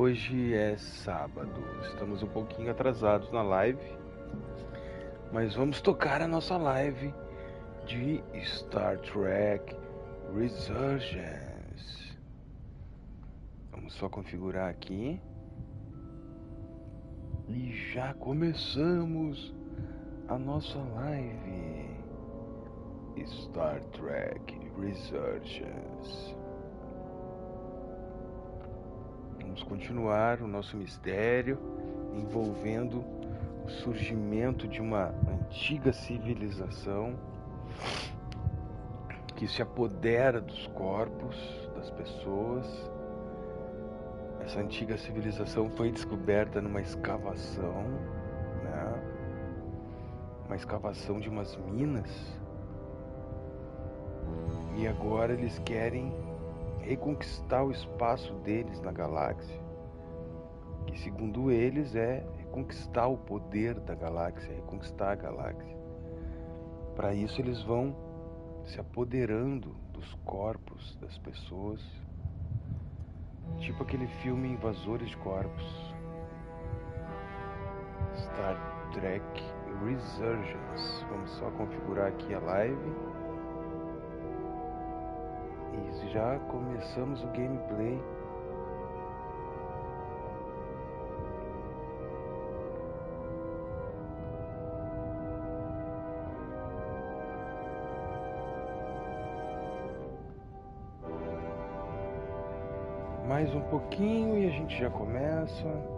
Hoje é sábado, estamos um pouquinho atrasados na live, mas vamos tocar a nossa live de Star Trek Resurgence. Vamos só configurar aqui e já começamos a nossa live Star Trek Resurgence. Vamos continuar o nosso mistério envolvendo o surgimento de uma antiga civilização que se apodera dos corpos das pessoas. Essa antiga civilização foi descoberta numa escavação, né? Uma escavação de umas minas. E agora eles querem reconquistar o espaço deles na galáxia, que segundo eles é reconquistar o poder da galáxia, reconquistar a galáxia. Para isso eles vão se apoderando dos corpos das pessoas, tipo aquele filme Invasores de Corpos. Star Trek Resurgence. Vamos só configurar aqui a live. E já começamos o gameplay. Mais um pouquinho e a gente já começa.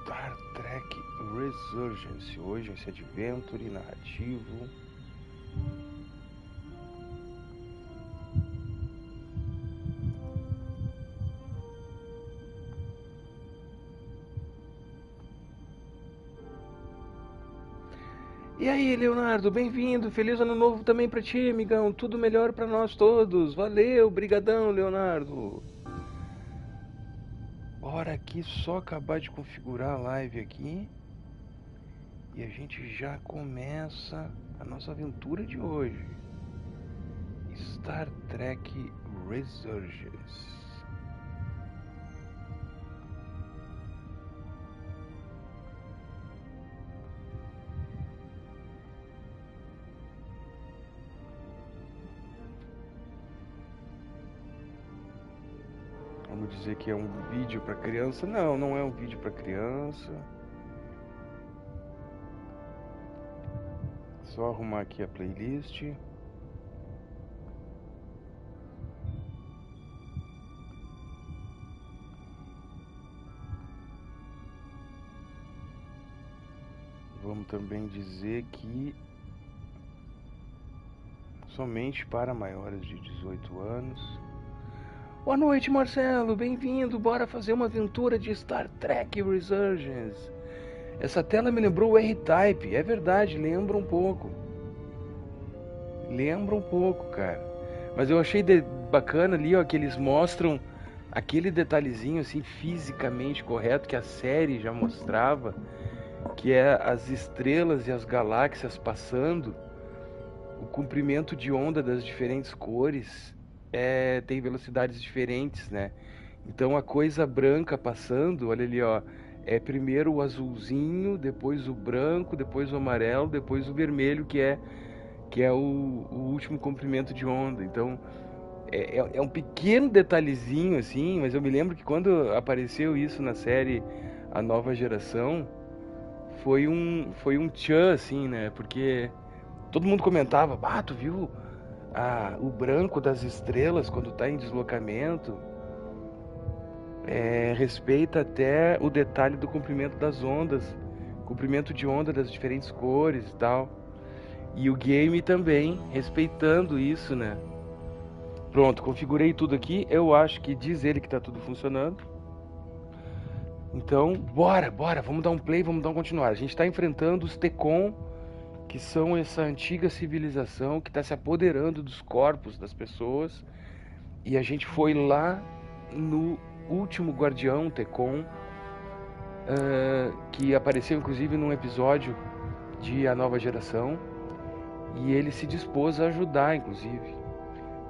Star Trek Resurgence. Hoje esse adventure narrativo. E aí, Leonardo, bem-vindo. Feliz ano novo também pra ti, amigão. Tudo melhor pra nós todos. Valeu, brigadão, Leonardo. Bora aqui só acabar de configurar a live aqui e a gente já começa a nossa aventura de hoje. Star Trek Resurgence. Vamos dizer que é um vídeo para criança. Não, não é um vídeo para criança. Só arrumar aqui a playlist. Vamos também dizer que somente para maiores de 18 anos. Boa noite, Marcelo, bem-vindo, bora fazer uma aventura de Star Trek Resurgence. Essa tela me lembrou o R-Type, é verdade, lembra um pouco. Lembra um pouco, cara. Mas eu achei bacana ali, ó, que eles mostram aquele detalhezinho, assim, fisicamente correto, que a série já mostrava, que é as estrelas e as galáxias passando, o comprimento de onda das diferentes cores. Tem velocidades diferentes, né? Então a coisa branca passando, olha ali, ó, é primeiro o azulzinho, depois o branco, depois o amarelo, depois o vermelho, que é o último comprimento de onda. Então é um pequeno detalhezinho assim, mas eu me lembro que quando apareceu isso na série A Nova Geração, foi um tchan, assim, né? Porque todo mundo comentava, tu viu o branco das estrelas quando está em deslocamento? Respeita até o detalhe do comprimento das ondas, comprimento de onda das diferentes cores e tal. E o game também respeitando isso, né? Pronto, configurei tudo aqui. Eu acho que diz ele que está tudo funcionando. Então, bora, vamos dar um play, vamos dar um continuar. A gente está enfrentando os Tecon, que são essa antiga civilização que está se apoderando dos corpos das pessoas. E a gente foi lá no último Guardião Tecon, que apareceu inclusive num episódio de A Nova Geração, e ele se dispôs a ajudar, inclusive,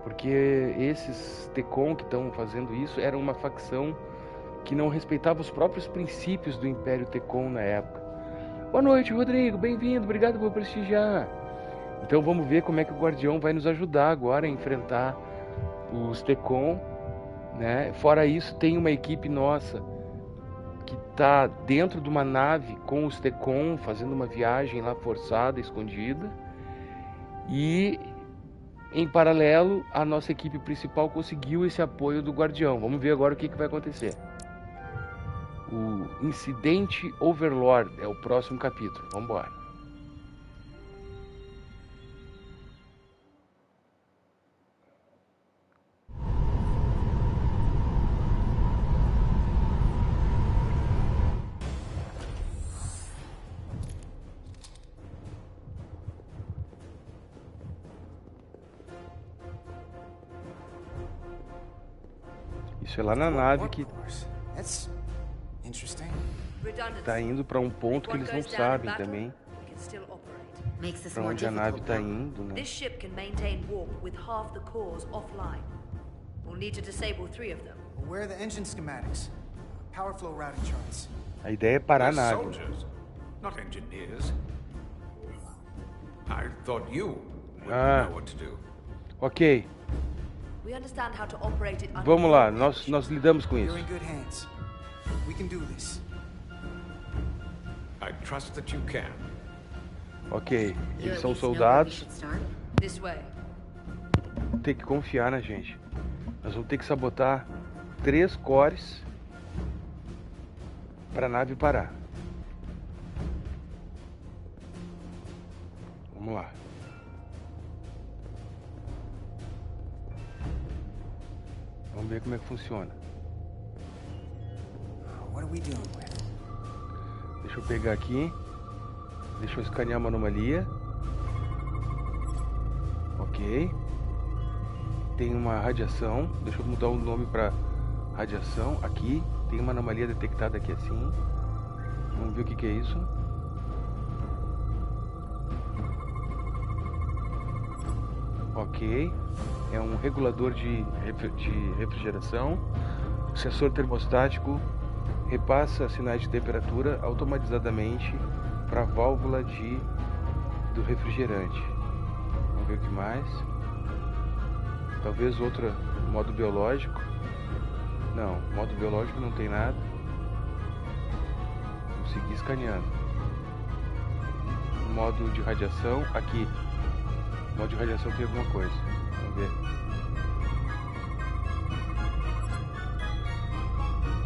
porque esses Tecon que estão fazendo isso eram uma facção que não respeitava os próprios princípios do Império Tecon na época. Boa noite, Rodrigo, bem-vindo, obrigado por prestigiar. Então vamos ver como é que o Guardião vai nos ajudar agora a enfrentar os Tecon, né? Fora isso, tem uma equipe nossa que está dentro de uma nave com os Tecon, fazendo uma viagem lá forçada, escondida. E, em paralelo, a nossa equipe principal conseguiu esse apoio do Guardião. Vamos ver agora o que vai acontecer. O Incidente Overlord é o próximo capítulo. Vamos embora. Isso é lá na nave que tá indo para um ponto que eles não sabem também. Para onde a nave tá indo, né? A ideia é parar a nave. Ok. Vamos lá, nós lidamos com isso. Ok, eles são soldados. Tem que confiar na gente. Nós vamos ter que sabotar 3 cores para a nave parar. Vamos lá. Vamos ver como é que funciona. Deixa eu pegar aqui. Deixa eu escanear uma anomalia. Ok. Tem uma radiação. Deixa eu mudar o nome para radiação. Aqui. Tem uma anomalia detectada aqui assim. Vamos ver o que é isso. Ok. É um regulador de refrigeração. O sensor termostático repassa sinais de temperatura automatizadamente para a válvula do refrigerante. Vamos ver o que mais. Talvez outro modo biológico. Não, modo biológico não tem nada. Vamos seguir escaneando. Modo de radiação aqui. Modo de radiação tem alguma coisa. Vamos ver.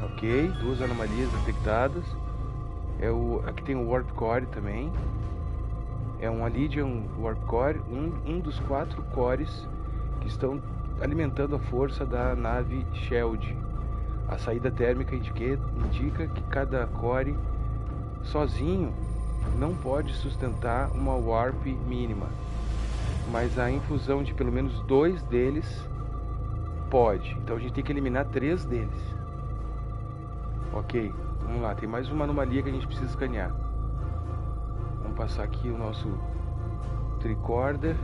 Ok, 2 anomalias detectadas. Aqui tem o Warp Core também. É um Allidian Warp Core, um dos 4 cores que estão alimentando a força da nave Sheld. A saída térmica indica que cada core sozinho não pode sustentar uma Warp mínima, mas a infusão de pelo menos 2 deles pode. Então a gente tem que eliminar 3 deles. Ok, vamos lá, tem mais uma anomalia que a gente precisa escanear. Vamos passar aqui o nosso tricorder.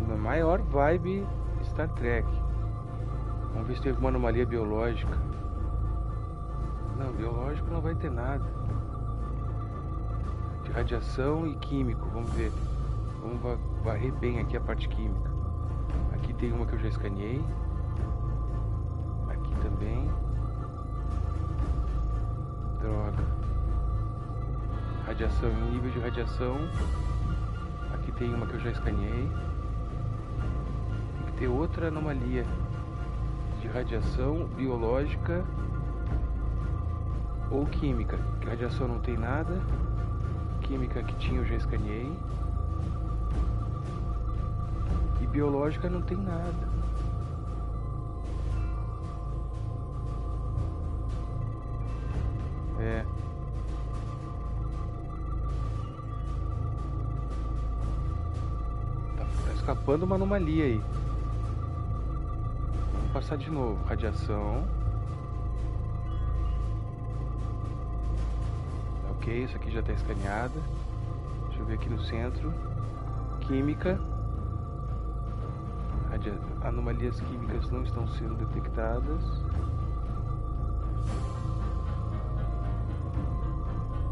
Na maior vibe Star Trek. Vamos ver se tem alguma anomalia biológica. Não, biológico não vai ter nada. De radiação e químico, vamos ver. Vamos varrer bem aqui a parte química. Aqui tem uma que eu já escaneei. Aqui também. Droga. Radiação, nível de radiação. Aqui tem uma que eu já escaneei. Tem que ter outra anomalia de radiação biológica ou química. Que radiação não tem nada. Química que tinha eu já escaneei. E biológica não tem nada. Tá escapando uma anomalia aí. Vamos passar de novo. Radiação. Ok, isso aqui já está escaneado. Deixa eu ver aqui no centro. Química. Anomalias químicas não estão sendo detectadas.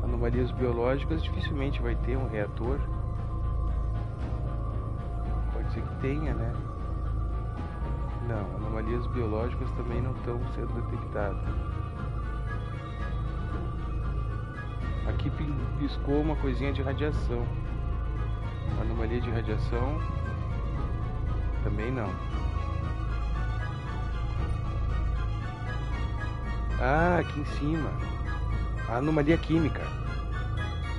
Anomalias biológicas dificilmente vai ter um reator. Pode ser que tenha, né? Não, anomalias biológicas também não estão sendo detectadas. Aqui piscou uma coisinha de radiação. Anomalia de radiação também não. Ah, aqui em cima. A anomalia química.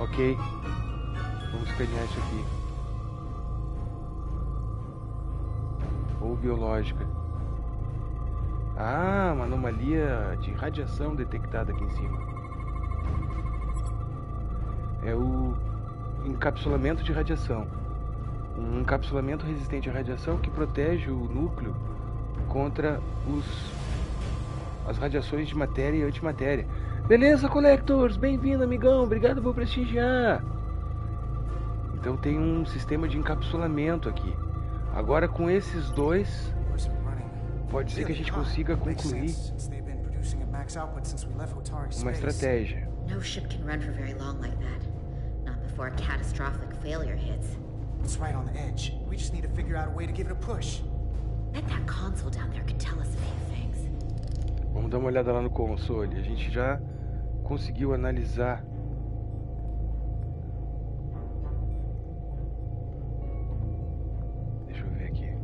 Ok. Vamos escanear isso aqui. Ou biológica. Ah, uma anomalia de radiação detectada aqui em cima. É o encapsulamento de radiação. Um encapsulamento resistente à radiação que protege o núcleo contra as radiações de matéria e antimatéria. Beleza, Collectors? Bem-vindo, amigão. Obrigado por prestigiar. Então tem um sistema de encapsulamento aqui. Agora com esses dois, pode ser que a gente consiga concluir uma estratégia. No ship can run for very long like that. Not before a catastrophic failure hits. It's right on the edge. We just need to figure out a way to give it a push. Bet that console down there could tell us a few things. Vamos dar uma olhada lá no console. A gente já conseguiu analisar. Deixa eu ver aqui.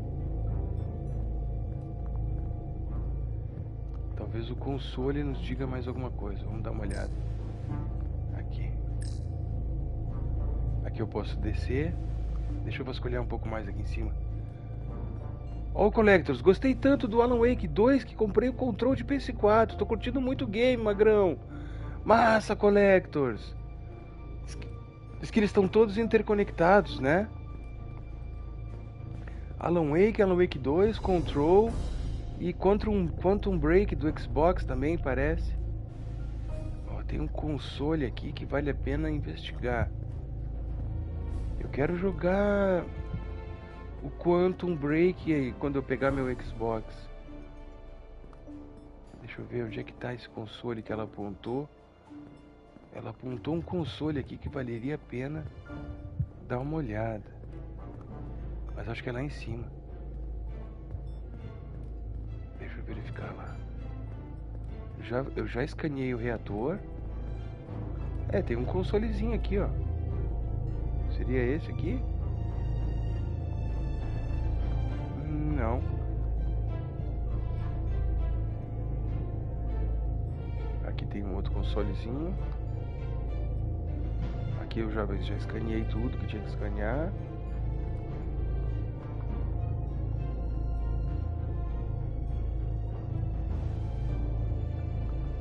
Talvez o console nos diga mais alguma coisa. Vamos dar uma olhada. Aqui. Aqui eu posso descer. Deixa eu vasculhar um pouco mais aqui em cima. Ó, Collectors, gostei tanto do Alan Wake 2 que comprei o controle de PS4. Tô curtindo muito o game, magrão. Massa, Collectors. Diz que eles estão todos interconectados, né? Alan Wake 2, Control e Quantum Break do Xbox também parece. Ó, tem um console aqui que vale a pena investigar. Eu quero jogar o Quantum Break aí quando eu pegar meu Xbox. Deixa eu ver onde é que tá esse console que ela apontou. Ela apontou um console aqui que valeria a pena dar uma olhada. Mas acho que é lá em cima. Deixa eu verificar lá. Eu já escaneei o reator. É, tem um consolezinho aqui, ó. Seria esse aqui? Não. Aqui tem um outro consolezinho. Aqui eu já escaneei tudo que tinha que escanear.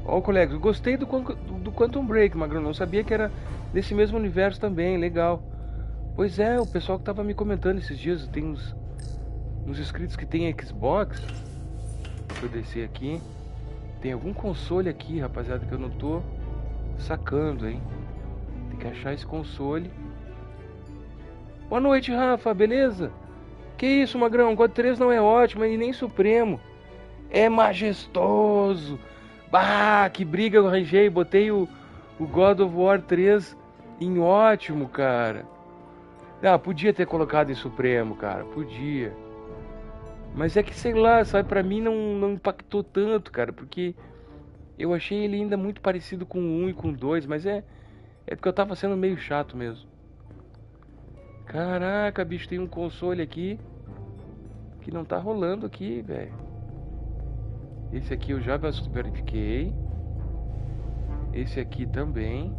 Ó, colegas, gostei do Quantum Break, Magrão. Não sabia que era desse mesmo universo também. Legal. Pois é, o pessoal que tava me comentando esses dias. Tem uns inscritos que tem Xbox. Deixa eu descer aqui. Tem algum console aqui, rapaziada, que eu não tô sacando, hein? Tem que achar esse console. Boa noite, Rafa, beleza? Que isso, Magrão? God 3 não é ótimo e nem supremo. É majestoso. Bah, que briga eu arranjei. Botei o God of War 3 em ótimo, cara. Ah, podia ter colocado em supremo, cara. Podia. Mas é que, sei lá, sabe, pra mim não impactou tanto, cara. Porque eu achei ele ainda muito parecido com o 1 e com o 2. Mas é porque eu tava sendo meio chato mesmo. Caraca, bicho, tem um console aqui que não tá rolando aqui, velho. Esse aqui eu já verifiquei. Esse aqui também.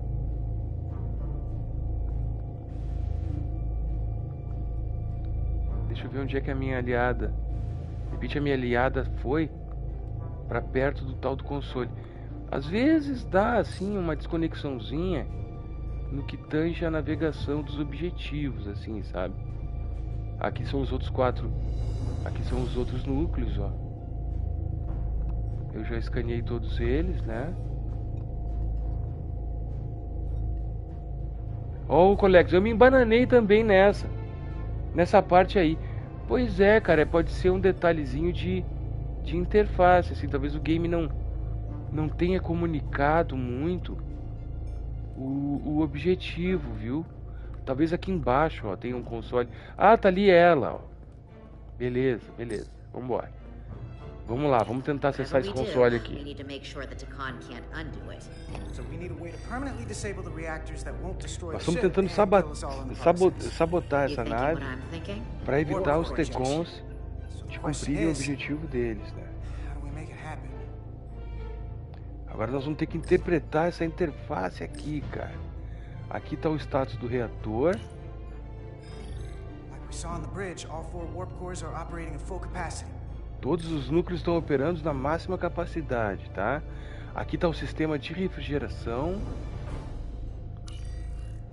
Deixa eu ver onde é que a minha aliada. De repente a minha aliada foi pra perto do tal do console. Às vezes dá assim uma desconexãozinha no que tange a navegação dos objetivos, assim, sabe? Aqui são os outros 4. Aqui são os outros núcleos, ó. Eu já escaneei todos eles, né? Ó, colegas, eu me embananei também nessa parte aí. Pois é, cara, pode ser um detalhezinho de interface, assim, talvez o game não tenha comunicado muito o objetivo, viu? Talvez aqui embaixo, ó, tenha um console. Ah, tá ali ela, ó. Beleza, beleza. Vambora. Vamos lá, vamos tentar acessar esse console aqui. Nós estamos tentando sabotar essa nave para evitar os Tecons de cumprirem o objetivo deles, né? Agora nós vamos ter que interpretar essa interface aqui, cara. Aqui está o status do reator. Todos os núcleos estão operando na máxima capacidade, tá? Aqui está o sistema de refrigeração.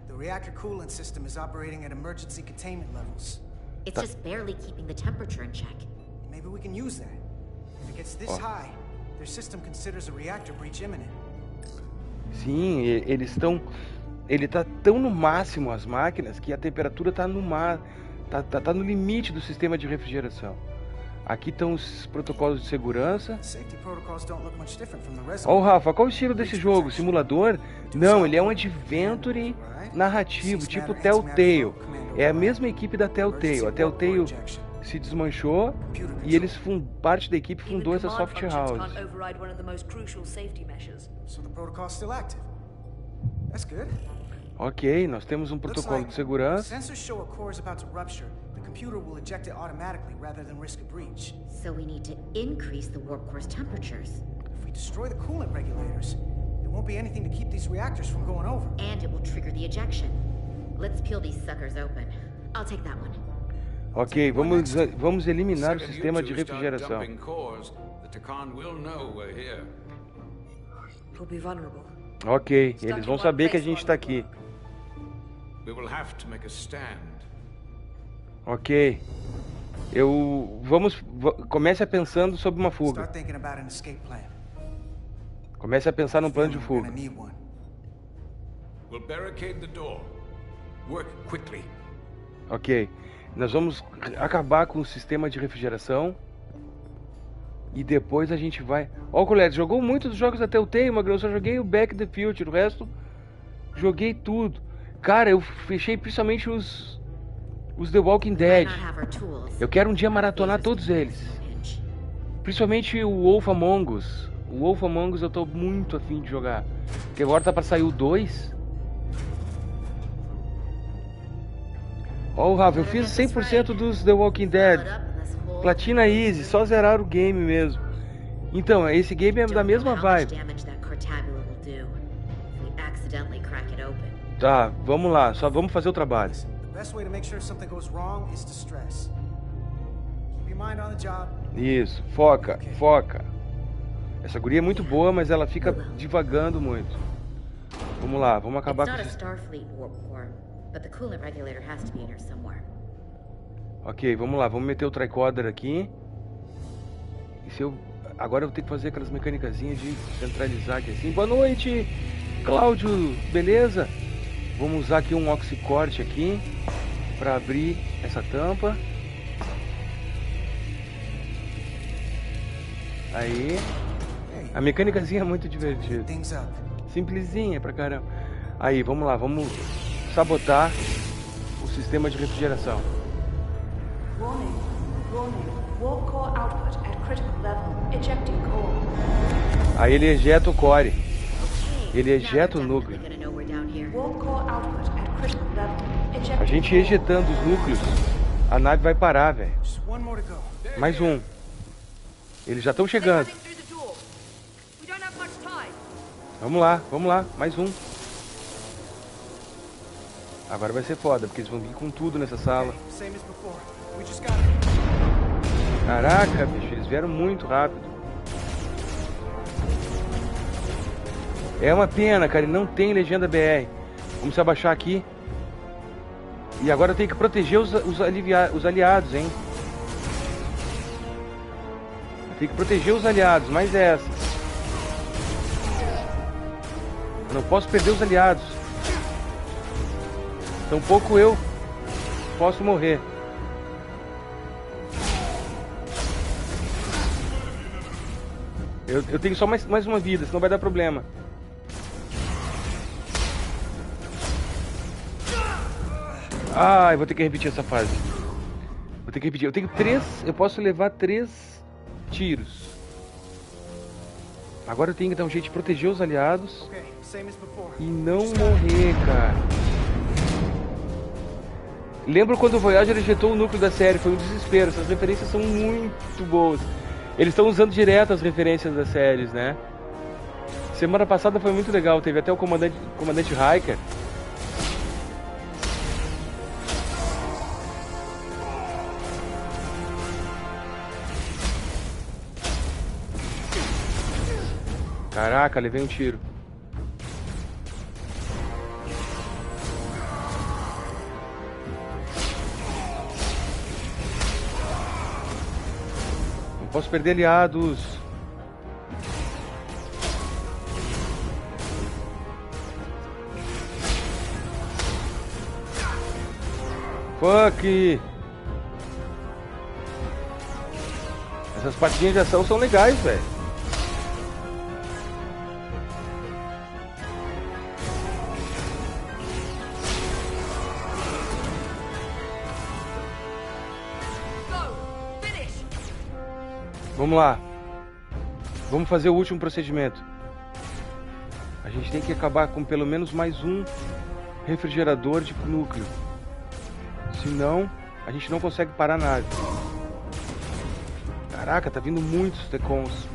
The reactor coolant system is operating at emergency containment levels. It's just barely keeping the temperature in check. Maybe we can use that. If it gets this high, their system considers a reactor breach imminent. Sim, ele tá tão no máximo as máquinas que a temperatura tá no limite do sistema de refrigeração. Aqui estão os protocolos de segurança. Ó, Rafa, qual o estilo desse jogo? Simulador? Não, ele é um adventure narrativo, tipo Telltale. É a mesma equipe da Telltale. A Telltale se desmanchou e eles parte da equipe fundou essa soft house. Ok, nós temos um protocolo de segurança. Computer will eject it automatically rather than risk a breach. So we need to increase the warp core's temperatures. If we destroy the coolant regulators, there won't be anything to keep these reactors from going over. And it will trigger the ejection. Let's peel these suckers open. I'll take that one. Ok, vamos eliminar o sistema de refrigeração. Ok, eles vão saber que a gente está aqui. Ok. Comece pensando sobre uma fuga. Comece a pensar num plano de fuga. Ok. Nós vamos acabar com o sistema de refrigeração. E depois a gente vai... Ó, colegas, jogou muitos dos jogos da Telltale, Magrão. Eu só joguei o Back to the Future. O resto, joguei tudo. Cara, eu fechei principalmente os The Walking Dead. Eu quero um dia maratonar todos eles. Principalmente o Wolf Among Us. O Wolf Among Us eu tô muito afim de jogar. Porque agora tá pra sair o 2. Ó, Rafa, eu fiz 100% dos The Walking Dead. Platina easy, só zerar o game mesmo. Então, esse game é da mesma vibe. Tá, vamos lá, só vamos fazer o trabalho. Isso, foca. Essa guria é muito boa, mas ela fica divagando muito. Vamos lá, vamos acabar com isso. Ok, vamos lá, vamos meter o tricorder aqui. Agora eu vou ter que fazer aquelas mecânicazinhas de centralizar aqui assim. Boa noite, Cláudio, beleza? Vamos usar aqui um oxicorte aqui para abrir essa tampa. Aí. A mecânicazinha é muito divertida. Simplesinha pra caramba. Aí, vamos lá, vamos sabotar o sistema de refrigeração. Aí ele ejeta o core. Ele ejeta o núcleo. A gente ejetando os núcleos, a nave vai parar, velho. Mais um. Eles já estão chegando. Vamos lá, mais um. Agora vai ser foda, porque eles vão vir com tudo nessa sala. Caraca, bicho, eles vieram muito rápido. É uma pena, cara, ele não tem legenda BR. Vamos se abaixar aqui. E agora eu tenho que proteger os aliados, hein? Tem que proteger os aliados, mais essa. Eu não posso perder os aliados. Tampouco eu posso morrer. Eu tenho só mais uma vida, senão vai dar problema. Ah, eu vou ter que repetir essa fase. Vou ter que repetir. Eu tenho 3... Eu posso levar 3 tiros. Agora eu tenho que dar um jeito de proteger os aliados e não morrer, cara. Lembro quando o Voyager ejetou o núcleo da série, foi um desespero. Essas referências são muito boas. Eles estão usando direto as referências das séries, né? Semana passada foi muito legal, teve até o comandante Riker. Caraca, levei um tiro. Não posso perder aliados. Fuck! Essas partidinhas de ação são legais, velho. Vamos lá. Vamos fazer o último procedimento. A gente tem que acabar com pelo menos mais um refrigerador de núcleo. Senão, a gente não consegue parar a nave. Caraca, tá vindo muitos Decons.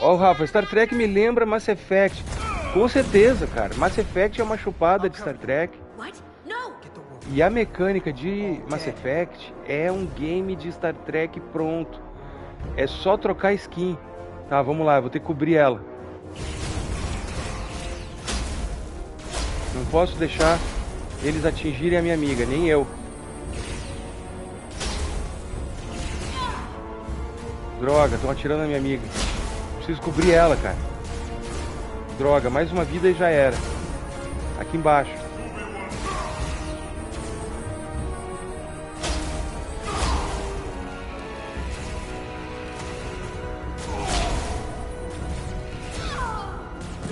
Ó, Rafa, Star Trek me lembra Mass Effect. Com certeza, cara. Mass Effect é uma chupada de Star Trek. E a mecânica de Mass Effect é um game de Star Trek pronto. É só trocar skin. Tá, vamos lá, eu vou ter que cobrir ela. Não posso deixar eles atingirem a minha amiga, nem eu. Droga, estão atirando na minha amiga. Preciso cobrir ela, cara. Droga, mais uma vida e já era. Aqui embaixo.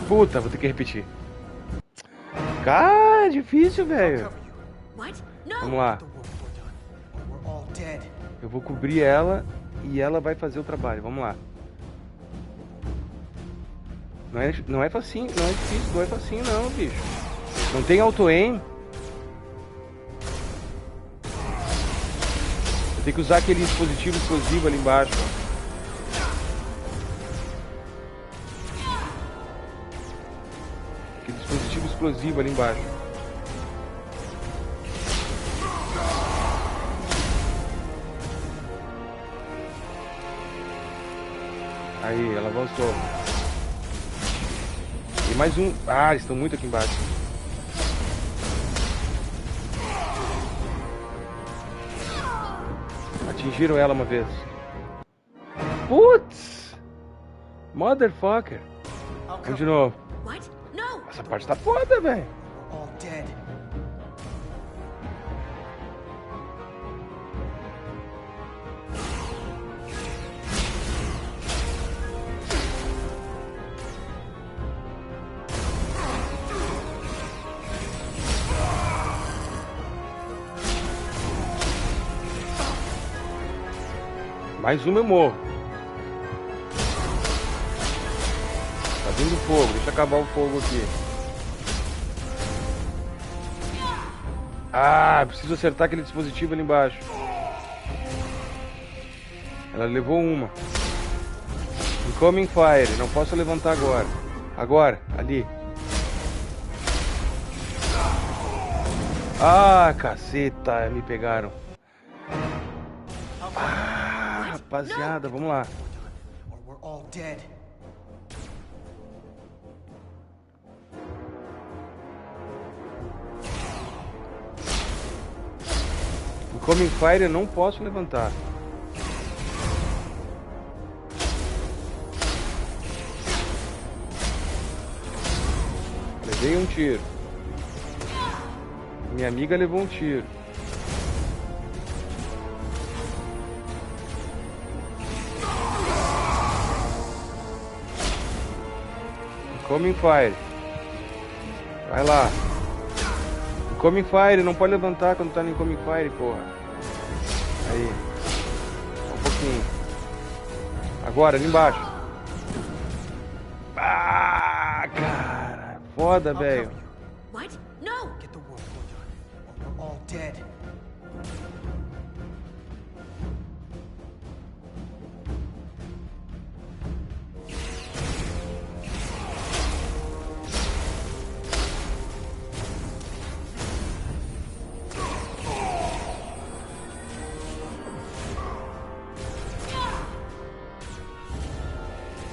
Puta, vou ter que repetir. Cara, é difícil, velho. Vamos lá. Eu vou cobrir ela e ela vai fazer o trabalho. Vamos lá. Não é facinho, não é difícil, não é facinho não, bicho. Não tem auto-aim. Eu tenho que usar aquele dispositivo explosivo ali embaixo. Dispositivo explosivo ali embaixo. Aí, ela avançou. E mais um. Ah, estão muito aqui embaixo. Atingiram ela uma vez. Putz! Motherfucker. Vamos de novo. Essa parte tá foda, velho. Mais uma eu morro. Tá vindo fogo, deixa eu acabar o fogo aqui. Ah, preciso acertar aquele dispositivo ali embaixo. Ela levou uma. Incoming fire, não posso levantar agora. Agora, ali. Ah, caceta, me pegaram. Ah, rapaziada, vamos lá. Incoming fire eu não posso levantar. Levei um tiro. Minha amiga levou um tiro. Incoming fire. Vai lá. Incoming fire, não pode levantar quando tá no incoming fire, porra. Aí. Só um pouquinho. Agora, ali embaixo. Ah, cara. Foda, velho. What? No! Get the war code done, or we're all dead.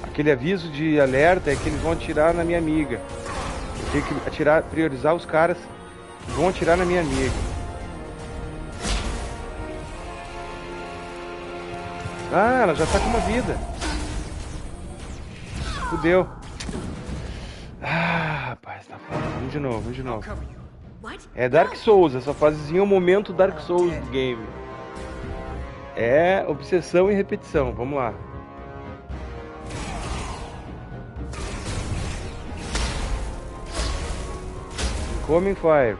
Aquele aviso de alerta é que eles vão atirar na minha amiga. Eu tenho que atirar, priorizar os caras que vão atirar na minha amiga. Ah, ela já tá com uma vida. Fudeu. Ah, rapaz, tá foda. Vamos de novo, vamos de novo. What? É Dark Souls, essa fasezinha é o momento Dark Souls do game. É obsessão e repetição, vamos lá. Incoming fire.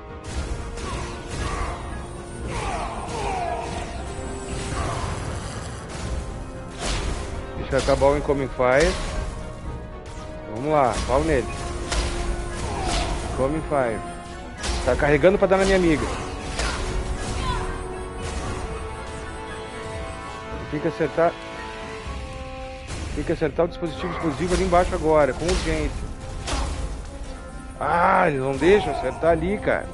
Deixa eu acabar o incoming fire. Vamos lá, pau nele. Incoming fire. Tá carregando pra dar na minha amiga. Tem que acertar. Tem que acertar o dispositivo explosivo ali embaixo agora, com urgência. Ah, eles não deixam acertar ali, cara.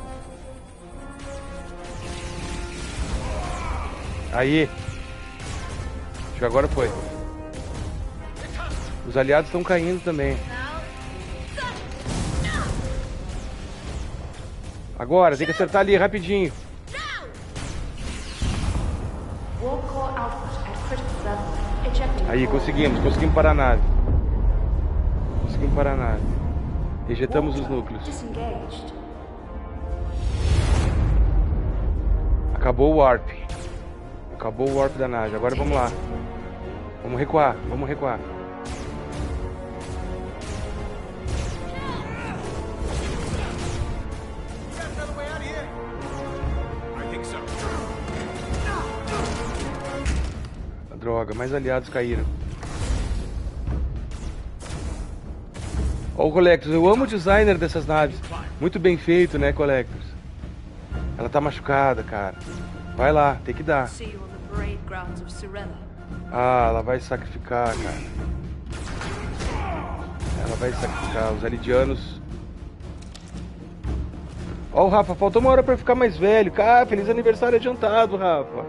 Aí. Acho que agora foi. Os aliados estão caindo também. Agora, tem que acertar ali, rapidinho. Aí, conseguimos parar a nave. Conseguimos parar a nave. Ejetamos os núcleos. Acabou o warp. Acabou o warp da nave. Agora vamos lá. Vamos recuar, vamos recuar. Droga, mais aliados caíram. Ó, o Collectors, eu amo o designer dessas naves. Muito bem feito, né, Collectors? Ela tá machucada, cara. Vai lá, tem que dar. Ah, ela vai sacrificar, cara. Ela vai sacrificar. Os alidianos. Ó, o Rafa, faltou uma hora pra ficar mais velho. Cara, feliz aniversário adiantado, Rafa.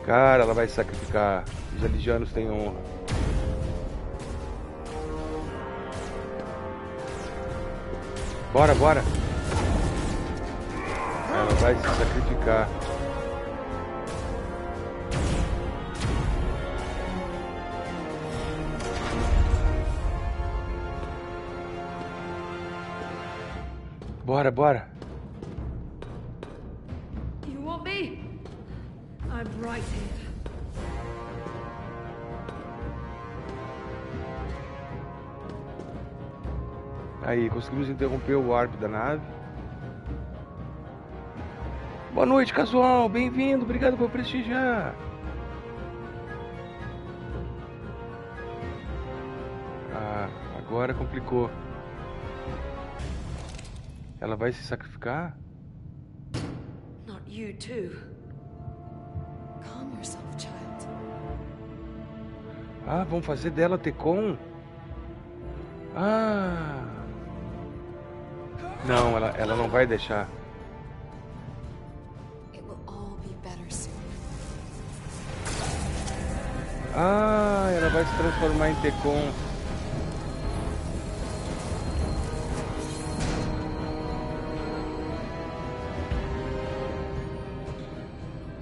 Cara, ela vai sacrificar. Os alidianos têm honra. Bora, bora. Ela vai se sacrificar. Bora, bora. You want me? I'm right here. Aí, conseguimos interromper o warp da nave. Boa noite, casual. Bem-vindo. Obrigado por prestigiar. Ah, agora complicou. Ela vai se sacrificar? Not you too. Calm yourself, child. Ah, vamos fazer dela Tecon? Ah... Não, ela não vai deixar. It will all be better soon. Ah, ela vai se transformar em Tecon.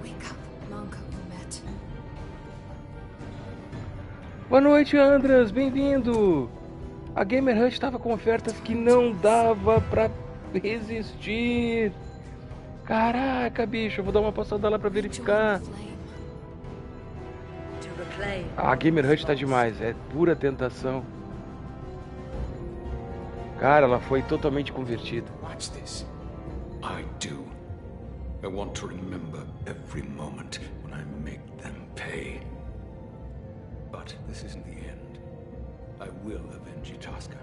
Wake up, Monko met. Boa noite, Andras. Bem-vindo. A Gamer Hut estava com ofertas que não dava pra resistir. Caraca, bicho, eu vou dar uma passada lá pra verificar. A Gamer Hut tá demais, é pura tentação. Cara, ela foi totalmente convertida. Watch this. I do. I want to remember every moment when I make them pay. But this isn't the end. I will avenge Itasca.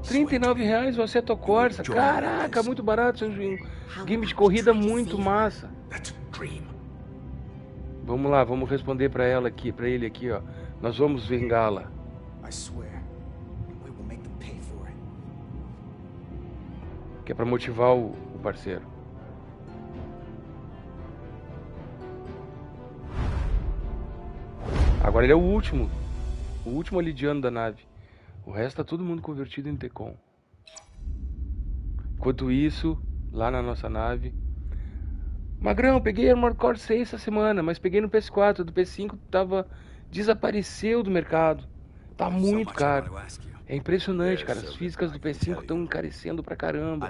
R$39 o Assetto Corsa. Caraca, muito barato. Um game de corrida muito massa. That's a dream. Vamos lá, vamos responder pra ela aqui, pra ele aqui, ó. Nós vamos vengá-la. I swear, we will make them pay for it. Que é pra motivar o parceiro. Agora ele é o último alidiano da nave. O resto tá todo mundo convertido em Tecon. Enquanto isso, lá na nossa nave... Magrão, peguei Armored Core 6 essa semana, mas peguei no PS4. Do PS5 desapareceu do mercado. Tá muito caro. É impressionante, cara. As físicas do PS5 estão encarecendo pra caramba.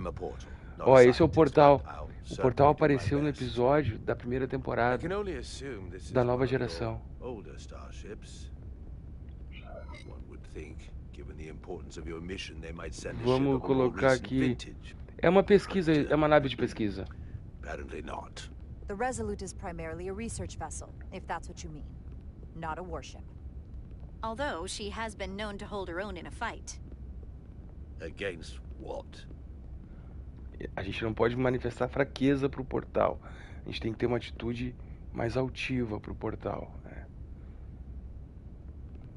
Ó, esse é o portal. O portal apareceu no episódio da primeira temporada da nova geração. Vamos colocar aqui. É uma pesquisa, é uma nave de pesquisa. Apparently not. The Resolute is primarily a research vessel, if that's what you mean. Not a warship. Although she has been known to hold her own in a fight. Against what? A gente não pode manifestar fraqueza pro portal. A gente tem que ter uma atitude mais altiva pro portal.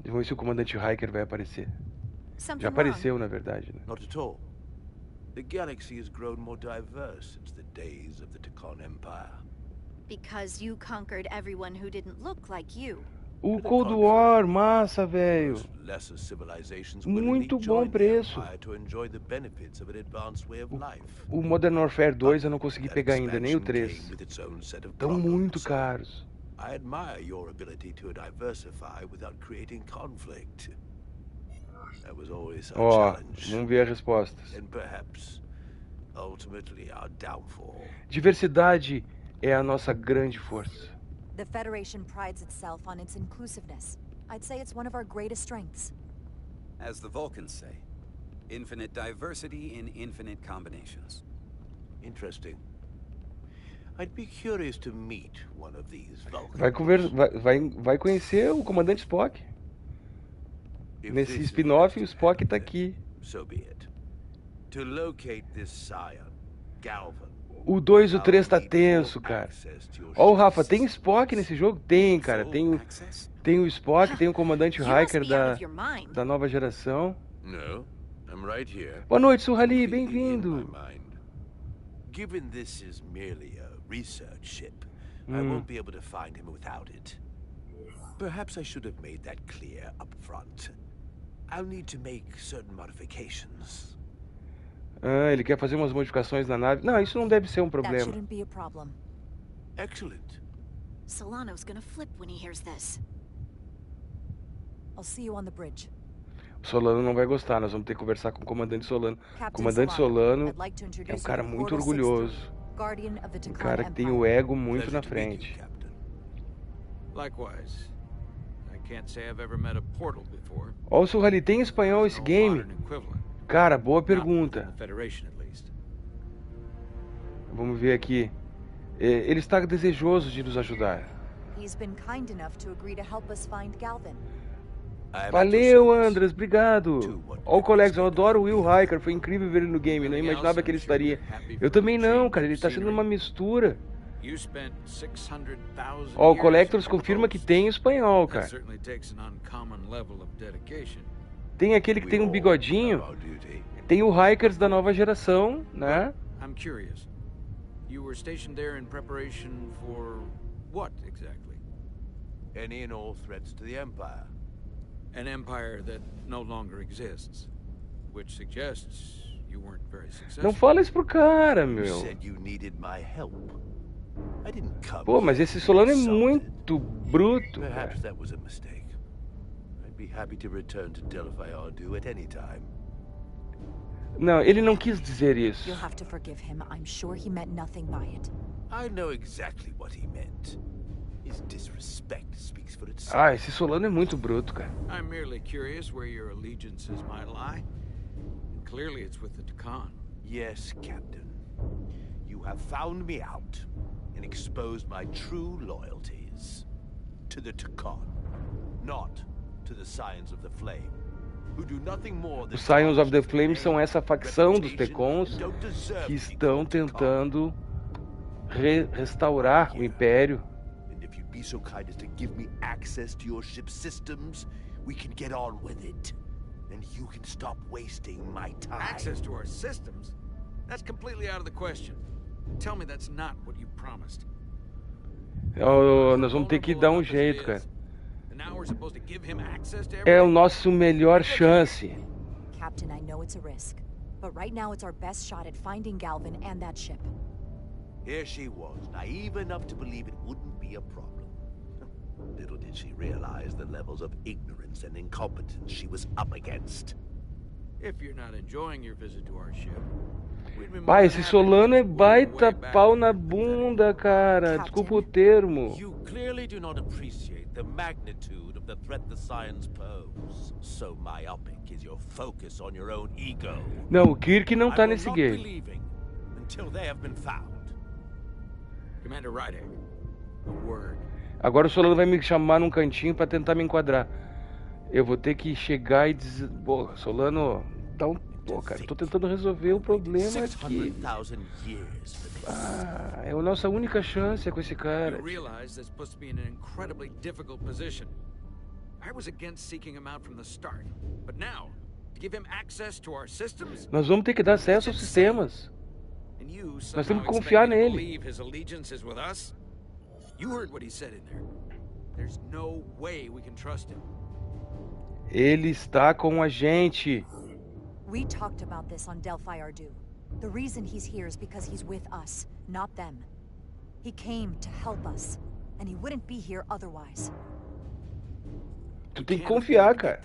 Vamos ver se o comandante Hiker vai aparecer. Já apareceu, na verdade, né? Not at all. The galaxy has grown more diverse since the days of the Tecon Empire. Because you conquered everyone who didn't look like you. O Cold War, massa, velho. Muito bom preço. O Modern Warfare 2 eu não consegui pegar ainda, nem o 3. Estão muito caros. I admire your ability to diversify without creating conflict. That was always our challenge. Vamos ver as respostas. And perhaps, ultimately, our downfall. Diversidade é a nossa grande força. The Federation prides itself on its inclusiveness. I'd say it's one of our greatest strengths. As the Vulcans say, infinite diversity in infinite combinations. Interesting. I'd be curious to meet one of these Vulcans. Vai conhecer o comandante Spock. Nesse spin-off, o Spock tá aqui. So be it. To locate this scion, Galvan. O 2 e o 3 tá tenso, cara. Ó, o Rafa, tem Spock nesse jogo? Tem, cara. Tem o Spock, tem o comandante Hiker da nova geração. Boa noite, Surrali, bem-vindo. Given this is merely a research ship, I won't be able to find him without it. Perhaps I should have made that clear up front. I'll need to make certain modifications. Ele quer fazer umas modificações na nave. Não, isso não deve ser um problema. Excellent. Solano's gonna flip when he hears this. I'll see you on the bridge. O Solano não vai gostar, nós vamos ter que conversar com o comandante Solano. O comandante Solano é um cara muito orgulhoso. Um cara que tem o ego muito na frente. Ó, o Surrali, tem em espanhol esse game? Cara, boa pergunta. Vamos ver aqui. Ele está desejoso de nos ajudar. Valeu, Andras, obrigado. Ó, colegas, eu adoro o Will Hiker, foi incrível ver ele no game, não imaginava que ele estaria. Eu também não, cara, ele está sendo uma mistura. Ó, o Collectors confirma que tem espanhol, cara. Tem aquele que tem um bigodinho. Tem o Hikers da nova geração, né? I'm curious. You were stationed there in preparation for what exactly? Any and all threats to the Empire. An empire that no longer exists, which suggests you weren't very successful. Não fala isso pro cara, meu. You said you needed my help. I didn't come. Pô, mas esse Solano é muito bruto. Perhaps that was a mistake. I I'd be happy to return to Delphi-Ardu at any time. Não, ele não quis dizer isso. You'll have to forgive him. I'm sure he meant nothing by it. I know exactly what he meant. His disrespect speaks for itself. Ah, esse Solano é muito bruto, cara. I'm merely curious where your allegiances might lie. And clearly it's with the Takan. Yes, Captain. You have found me out and exposed my true loyalties to the Takan, not to the Scions of the Flame, who do nothing more than... Os Scions of the Flame são essa facção dos Tecons que estão tentando restaurar o Império. And if you'd be so kind as to give me access to your ship's systems, we can get on with it. And you can stop wasting my time. Access to our systems? That's completely out of the question. Tell me that's not what you promised. Nós vamos ter que dar um jeito, cara. É o nosso melhor chance. Captain, I know it's a risk, but right now it's our best shot at finding Galvin and that ship. Here she was, naive enough to believe it wouldn't be a problem. Little did she realize the levels of ignorance and incompetence she was up against. If you're not enjoying your visit to our ship, pai, esse Solano é baita pau na bunda, cara. Desculpa o termo. You clearly do not appreciate the magnitude of the threat the Scions pose. So myopic is your focus on your own ego. Não, o Kirk não tá nesse game. Until they have been found. Commander Ryder, a word. Agora o Solano vai me chamar num cantinho pra tentar me enquadrar. Eu vou ter que chegar e dizer... Pô, Solano, dá um... Pô, cara, tô tentando resolver o problema aqui. Ah, é a nossa única chance com esse cara. Nós vamos ter que dar acesso aos sistemas. Nós temos que confiar nele. Ele está com a gente. We talked about this on Delphi-Ardu. The reason he's here is because he's with us, not them. He came to help us, and he wouldn't be here otherwise. Tu tem que confiar, cara.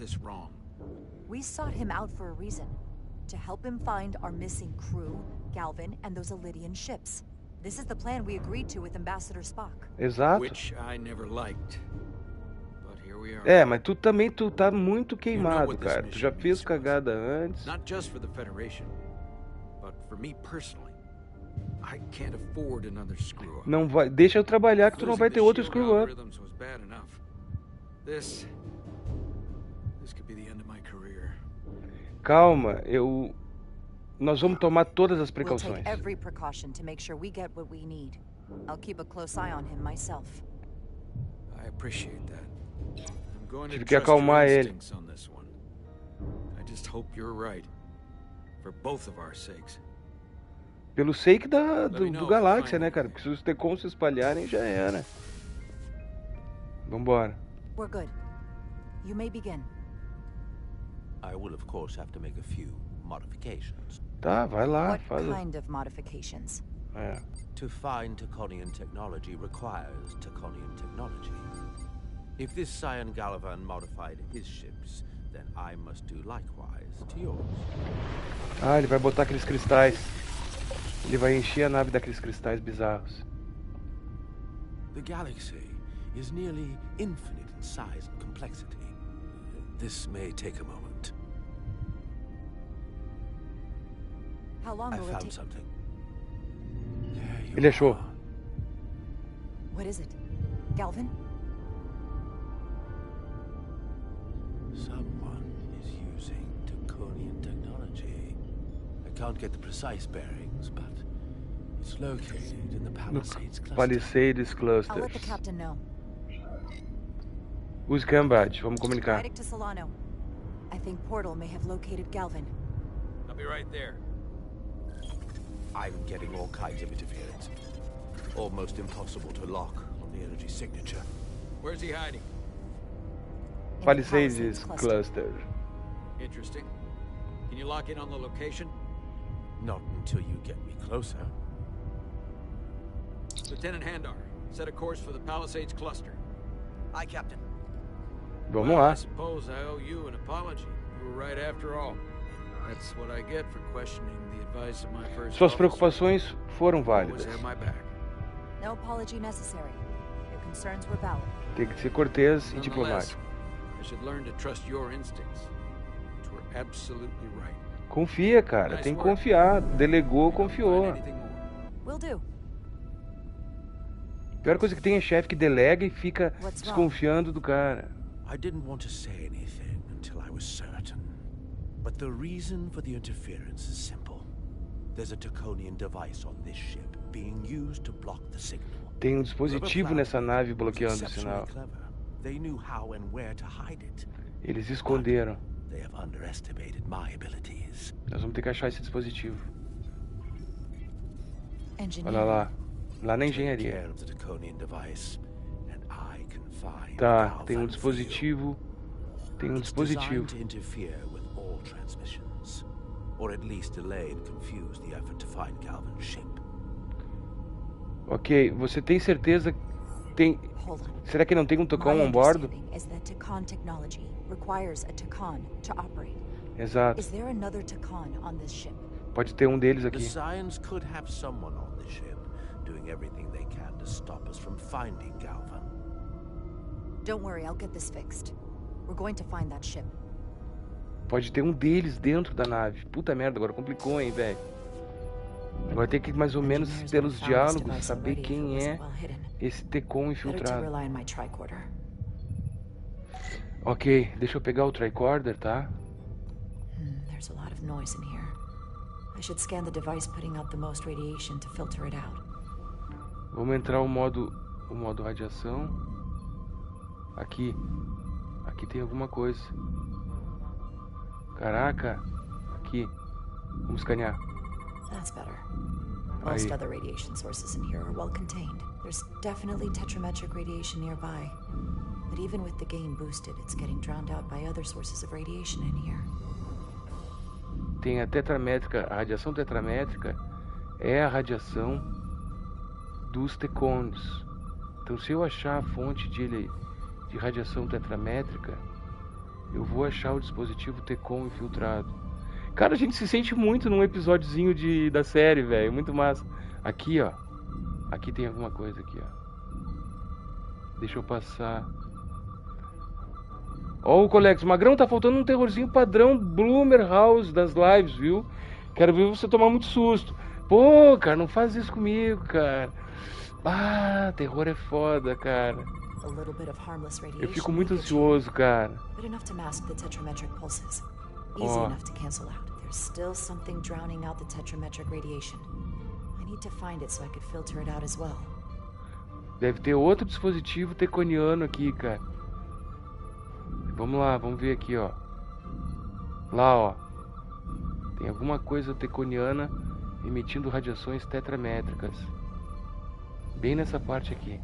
We sought him out for a reason. To help him find our missing crew, Galvin, and those Elydian ships. This is the plan we agreed to with Ambassador Spock. Exato. Which I never liked. É, mas tu também tá muito queimado, cara. Tu já fez cagada antes. Not just for the Federation, but for me personally. I can't afford another screw up. Não vai, deixa eu trabalhar que tu não vai ter outro screw up. This could be the end of my career. Calma, nós vamos tomar todas as precauções. We'll take every precaution to make sure we get what we need. I'll keep a close eye on him myself. I appreciate that. Tive que acalmar ele. Pelo sake do galáxia, né, cara? Porque se os Tecons se espalharem, já era. Vambora. We're good. You may begin. I will, of course, have to make a few modifications. Tá, vai lá, What faz. kind of modifications? É. To find Taconian technology requires Taconian technology. If this Scion Gallivan modified his ships, then I must do likewise to yours. Ah, ele vai botar aqueles cristais. Ele vai encher a nave daqueles cristais bizarros. The galaxy is nearly infinite in size and complexity. This may take a moment. How long I will it found take? something. Ele achou. What is it? Galvin? Someone is using Taconian technology. I can't get the precise bearings, but it's located in the Palisades cluster. Palisades I'll let the Clusters. captain know. Use Cambad, vamos comunicar. Writing to Solano. I think Portal may have located Galvin. I'll be right there. I'm getting all kinds of interference. Almost impossible to lock on the energy signature. Where's he hiding? Palisades Cluster. Interesting. Can you lock in on the location? Not until you get me closer. Lieutenant Handar, set a course for the Palisades cluster. Aye, Captain. Vamos lá. I suppose I owe you an apology. You were right after all. That's what I get for questioning the advice of my first Suas officer. preocupações foram Always válidas. have my back. No apology necessary. Your concerns were valid. Tem que ser cortês e Nonetheless, diplomático. I should learn to trust your instincts, which were absolutely right. Confia, cara. Tem que confiar. Delegou, confiou. Anything more? Will do. A pior coisa que tem é chefe que delega e fica What's wrong? desconfiando do cara. I didn't want to say anything until I was certain. But the reason for the interference is simple. There's a Taconian device on this ship being used to block the signal. Tem um dispositivo nessa nave bloqueando o sinal. They knew how and where to hide it. Eles esconderam. They have underestimated my abilities. Nós vamos ter que achar esse dispositivo. Engineer. Olha lá. Lá na Take engenharia. care of the Taconian device, and I can find Tá, Galvan tem um for you. dispositivo. Tem um It's dispositivo. designed to interfere with all transmissions, or at least delay and confuse the effort to find Galvan's ship. Ok, você tem certeza que tem... Hold on. Será que não tem um Tacon My on bordo? understanding is that Tacon technology requires a Tacon to operate. Exato. Is there another Tacon on this ship? Pode ter um deles The aqui. Scions could have someone on the ship, doing everything they can to stop us from finding Galvan. Don't worry, I'll get this fixed. We're going to find that ship. Pode ter um deles dentro da nave. Puta merda, agora complicou, hein, velho. Agora tem que mais ou menos, pelos diálogos, saber quem é esse Tecon Better to infiltrado. rely on my tricorder. Ok, deixa eu pegar o tricorder, tá? There's a lot of noise in here. I should scan the device putting out the most radiation to filter it out. Vamos entrar o modo radiação. Aqui. Aqui tem alguma coisa. Caraca. Aqui. Vamos escanear. That's better. Most Aí. other radiation sources in here are well contained. There's definitely tetrametric radiation nearby. But even with the gain boosted, it's getting drowned out by other sources of radiation in here. Tem a tetramétrica. A radiação tetramétrica é a radiação dos Tecons. Então se eu achar a fonte de radiação tetramétrica, eu vou achar o dispositivo Tecon infiltrado. Cara, a gente se sente muito num episódiozinho da série, velho. Muito massa. Aqui, ó. Aqui tem alguma coisa aqui, ó. Deixa eu passar. Ó, o Colex, Magrão, tá faltando um terrorzinho padrão Bloomer House das lives, viu? Quero ver você tomar muito susto. Pô, cara, não faz isso comigo, cara. Ah, terror é foda, cara. A little bit of harmless radiation. Eu fico muito ansioso, cara. But enough to mask the tetrametric pulses. Easy Oh. enough to cancel out. There's still something drowning out the tetrametric radiation. I need to find it so I could filter it out as well. Deve ter outro dispositivo teconiano aqui, cara. Vamos lá, vamos ver aqui, ó. Lá, ó. Tem alguma coisa teconiana emitindo radiações tetramétricas. Bem nessa parte aqui.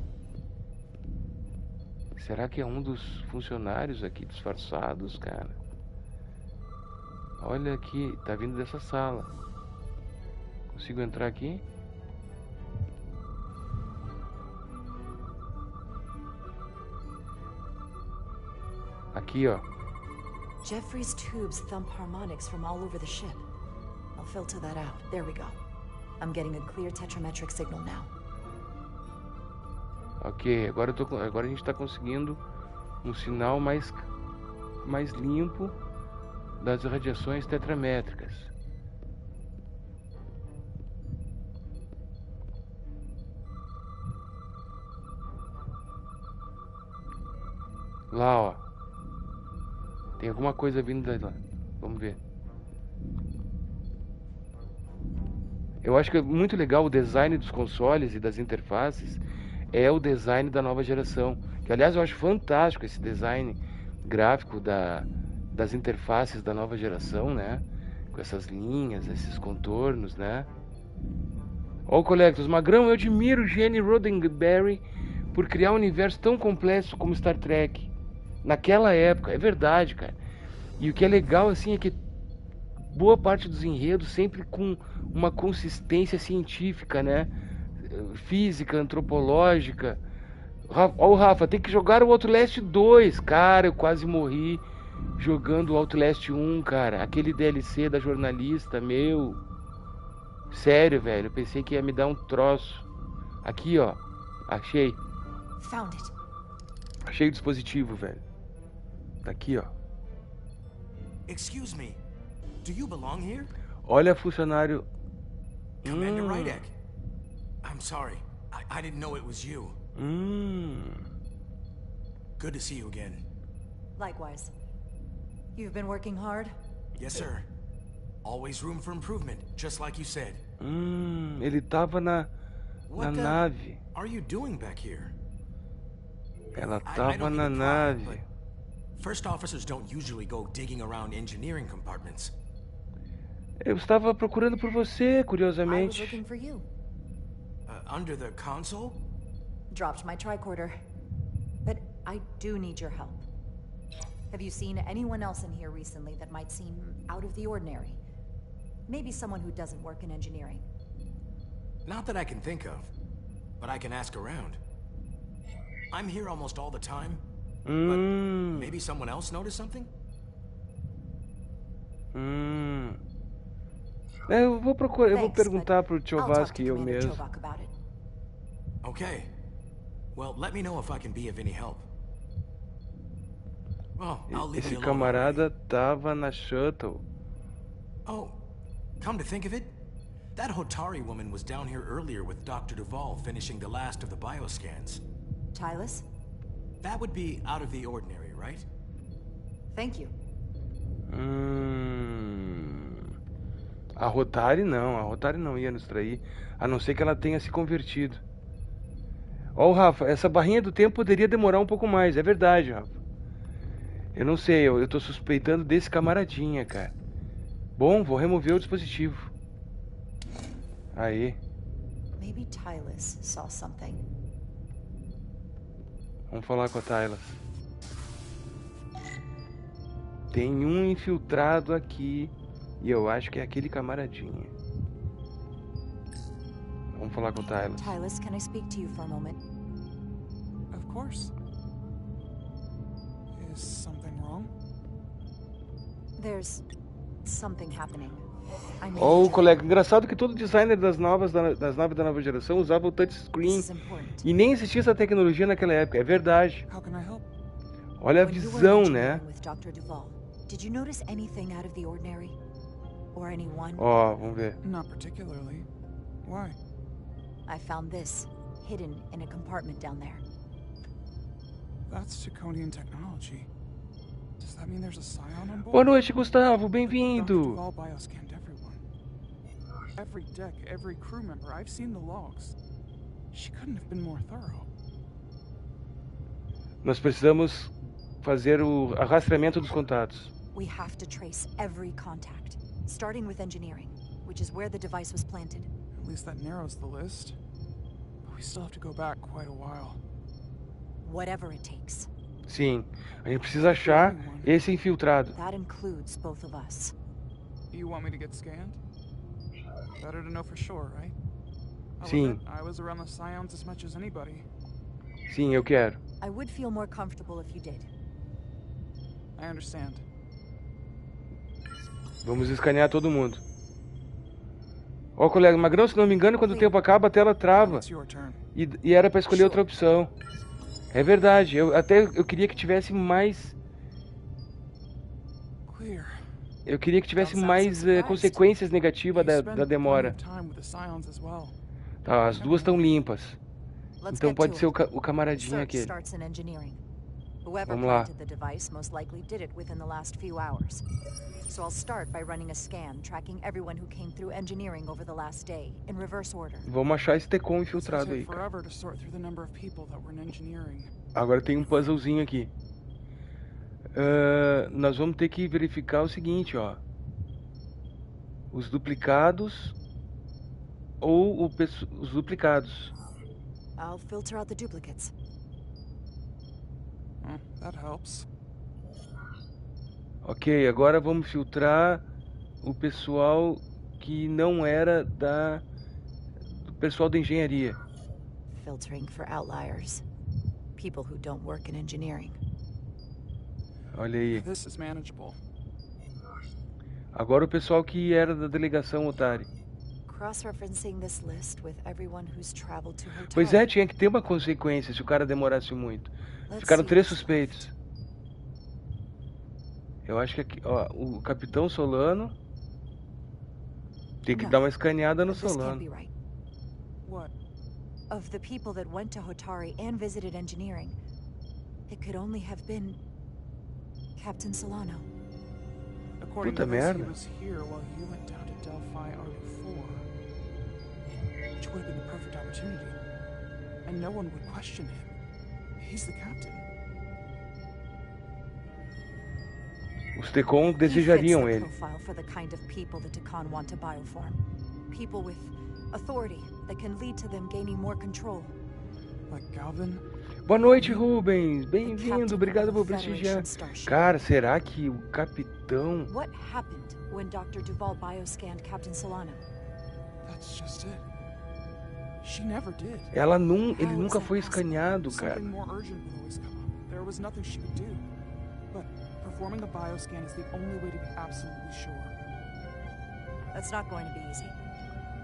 Será que é um dos funcionários aqui disfarçados, cara? Olha aqui, tá vindo dessa sala. Consigo entrar aqui? Aqui, ó. Jeffrey's tubes thump harmonics from all over the ship. I'll filter that out. There we go. I'm getting a clear tetrametric signal now. Ok, agora a gente tá conseguindo um sinal mais limpo das radiações tetramétricas. Lá, ó. Tem alguma coisa vindo de lá. Vamos ver. Eu acho que é muito legal o design dos consoles e das interfaces. É o design da nova geração. Que, aliás, eu acho fantástico esse design gráfico das interfaces da nova geração, né? Com essas linhas, esses contornos, né? Ó, o Collectors, Magrão, eu admiro Gene Roddenberry por criar um universo tão complexo como Star Trek. Naquela época, é verdade, cara. E o que é legal, assim, é que boa parte dos enredos sempre com uma consistência científica, né? Física, antropológica. Ó, o Rafa, tem que jogar o Outlast 2. Cara, eu quase morri jogando o Outlast 1, cara. Aquele DLC da jornalista, meu. Sério, velho. Eu pensei que ia me dar um troço. Aqui, ó. Achei. Found it. Achei o dispositivo, velho. Tá aqui, ó. Excuse me. Do you belong here? Olha, funcionário. Commander Rydek. I'm sorry. I didn't know it was you. Good to see you again. Likewise. You've been working hard? Yes, sir. Always room for improvement, just like you said. Ele tava na nave. Are you doing back here? Ela I tava don't na mean to pry, nave. but first officers don't usually go digging around engineering compartments. Eu estava procurando por você, I was curiosamente. looking for you. Under the console? Dropped my tricorder. But I do need your help. Have you seen anyone else in here recently that might seem out of the ordinary? Maybe someone who doesn't work in engineering. Not that I can think of, but I can ask around. I'm here almost all the time, but maybe someone else noticed something? Eu vou procurar, eu vou Thanks, perguntar but pro I'll talk Tchovasky to eu Commander mesmo. Chovak about it. Okay. Well, let me know if I can be of any help. Well, I'll leave Esse you alone. camarada tava na shuttle. Oh, come to think of it, that Hotari woman was down here earlier with Dr. Duvall finishing the last of the bioscans. Tylus? That would be out of the ordinary, right? Thank you. A Rotary não ia nos trair, a não ser que ela tenha se convertido. Ó, Rafa, essa barrinha do tempo poderia demorar um pouco mais, é verdade, Rafa. Eu não sei, eu tô suspeitando desse camaradinha, cara. Bom, vou remover o dispositivo. Aí. Maybe Tylus saw something. Vamos falar com a Tyler. Tem um infiltrado aqui. E eu acho que é aquele camaradinha. Vamos falar com o Tyler. Tylus, can I speak to you for a moment? Of course. Is something wrong? There's something happening. I need Ó, your colega, engraçado que todo designer das naves da nova geração usava o touchscreen. This is important. E nem existia essa tecnologia naquela época, é verdade. How can I help? Olha a When you were visão, engineering né? with Dr. Duvall, did you notice anything out of the ordinary? Or anyone? Ó, vamos ver. Not particularly. Why? I found this, hidden in a compartment down there. That's Draconian technology. Does that mean there's a scion on board? Boa noite, Gustavo, Dr. bem-vindo. Duvall bioscanned everyone. Every deck, every crew member. I've seen the logs. She couldn't have been more thorough. Nós precisamos fazer o rastreamento dos contatos. We have to trace every contact, starting with engineering, which is where the device was planted. At least that narrows the list. But we still have to go back quite a while. Whatever it takes. Sim, a gente precisa achar esse infiltrado. That includes both of us. You want me to get scanned? Better to know for sure, right? I'll Sim. admit, I was around the scions as much as anybody. Sim, eu quero. I would feel more comfortable if you did. I understand. Vamos escanear todo mundo. Ó, colega Magrão, se não me engano, quando o tempo acaba, a tela trava. It's your turn. E era pra escolher outra opção. É verdade, eu queria que tivesse mais... Clear. Eu queria que tivesse mais consequências negativas da demora. Tá, as duas estão limpas. Let's Então get pode to ser it. o camaradinho Search aquele. starts in engineering. Whoever Vamos lá. planted the device most likely did it within the last few hours. So I'll start by running a scan, tracking everyone who came through engineering over the last day, in reverse order. Vamos achar esse Tecon It's gonna infiltrado take aí, cara. forever to sort through the number of people that were in engineering. Agora tem um puzzlezinho aqui. Nós vamos ter que verificar o seguinte, ó. Os duplicados ou os duplicados. I'll filter out the duplicates. That helps. Ok, agora vamos filtrar o pessoal que não era do pessoal da engenharia. Filtering for outliers. people who don't work in engineering. Olha aí. This is manageable. Agora o pessoal que era da delegação Otari. Cross-referencing this list with everyone who's traveled to Hotar. Pois é, tinha que ter uma consequência se o cara demorasse muito. Ficaram 3 suspeitos. Eu acho que aqui, ó, o Capitão Solano tem que dar uma escaneada no Solano. What? Of the people that went to Hotari and visited engineering, it could only have been Captain Solano. According Puta to this, he merda. was here while you went down to Delphi RU4. Which would have been the perfect opportunity. And no one would question him. He's the captain. Os Tecon desejariam ele. Profile for the kind of people the Tecon want to bioform. People with authority that can lead to them gaining more control. Like Galvin? Boa noite, Rubens. Bem-vindo. Obrigado por prestigiar. Cara, será que o capitão... What happened when Dr. Duval bioscanned Captain Solano? That's just it. She never did. Ele nunca foi escaneado, cara. Something more urgent would always come up. There was nothing she could do. But performing a bioscan is the only way to be absolutely sure. That's not going to be easy.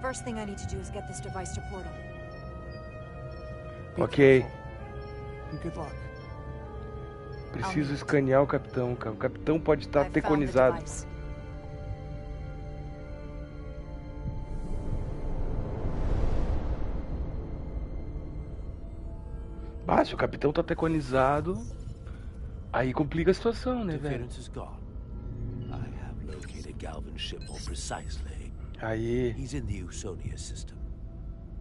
First thing I need to do is get this device to Portal. Ok. And good luck. Preciso escanear o capitão, cara. O capitão pode estar teconizado. Ah, se o capitão tá teconizado, aí complica a situação, né, velho? Aí. He's in the Usonia system.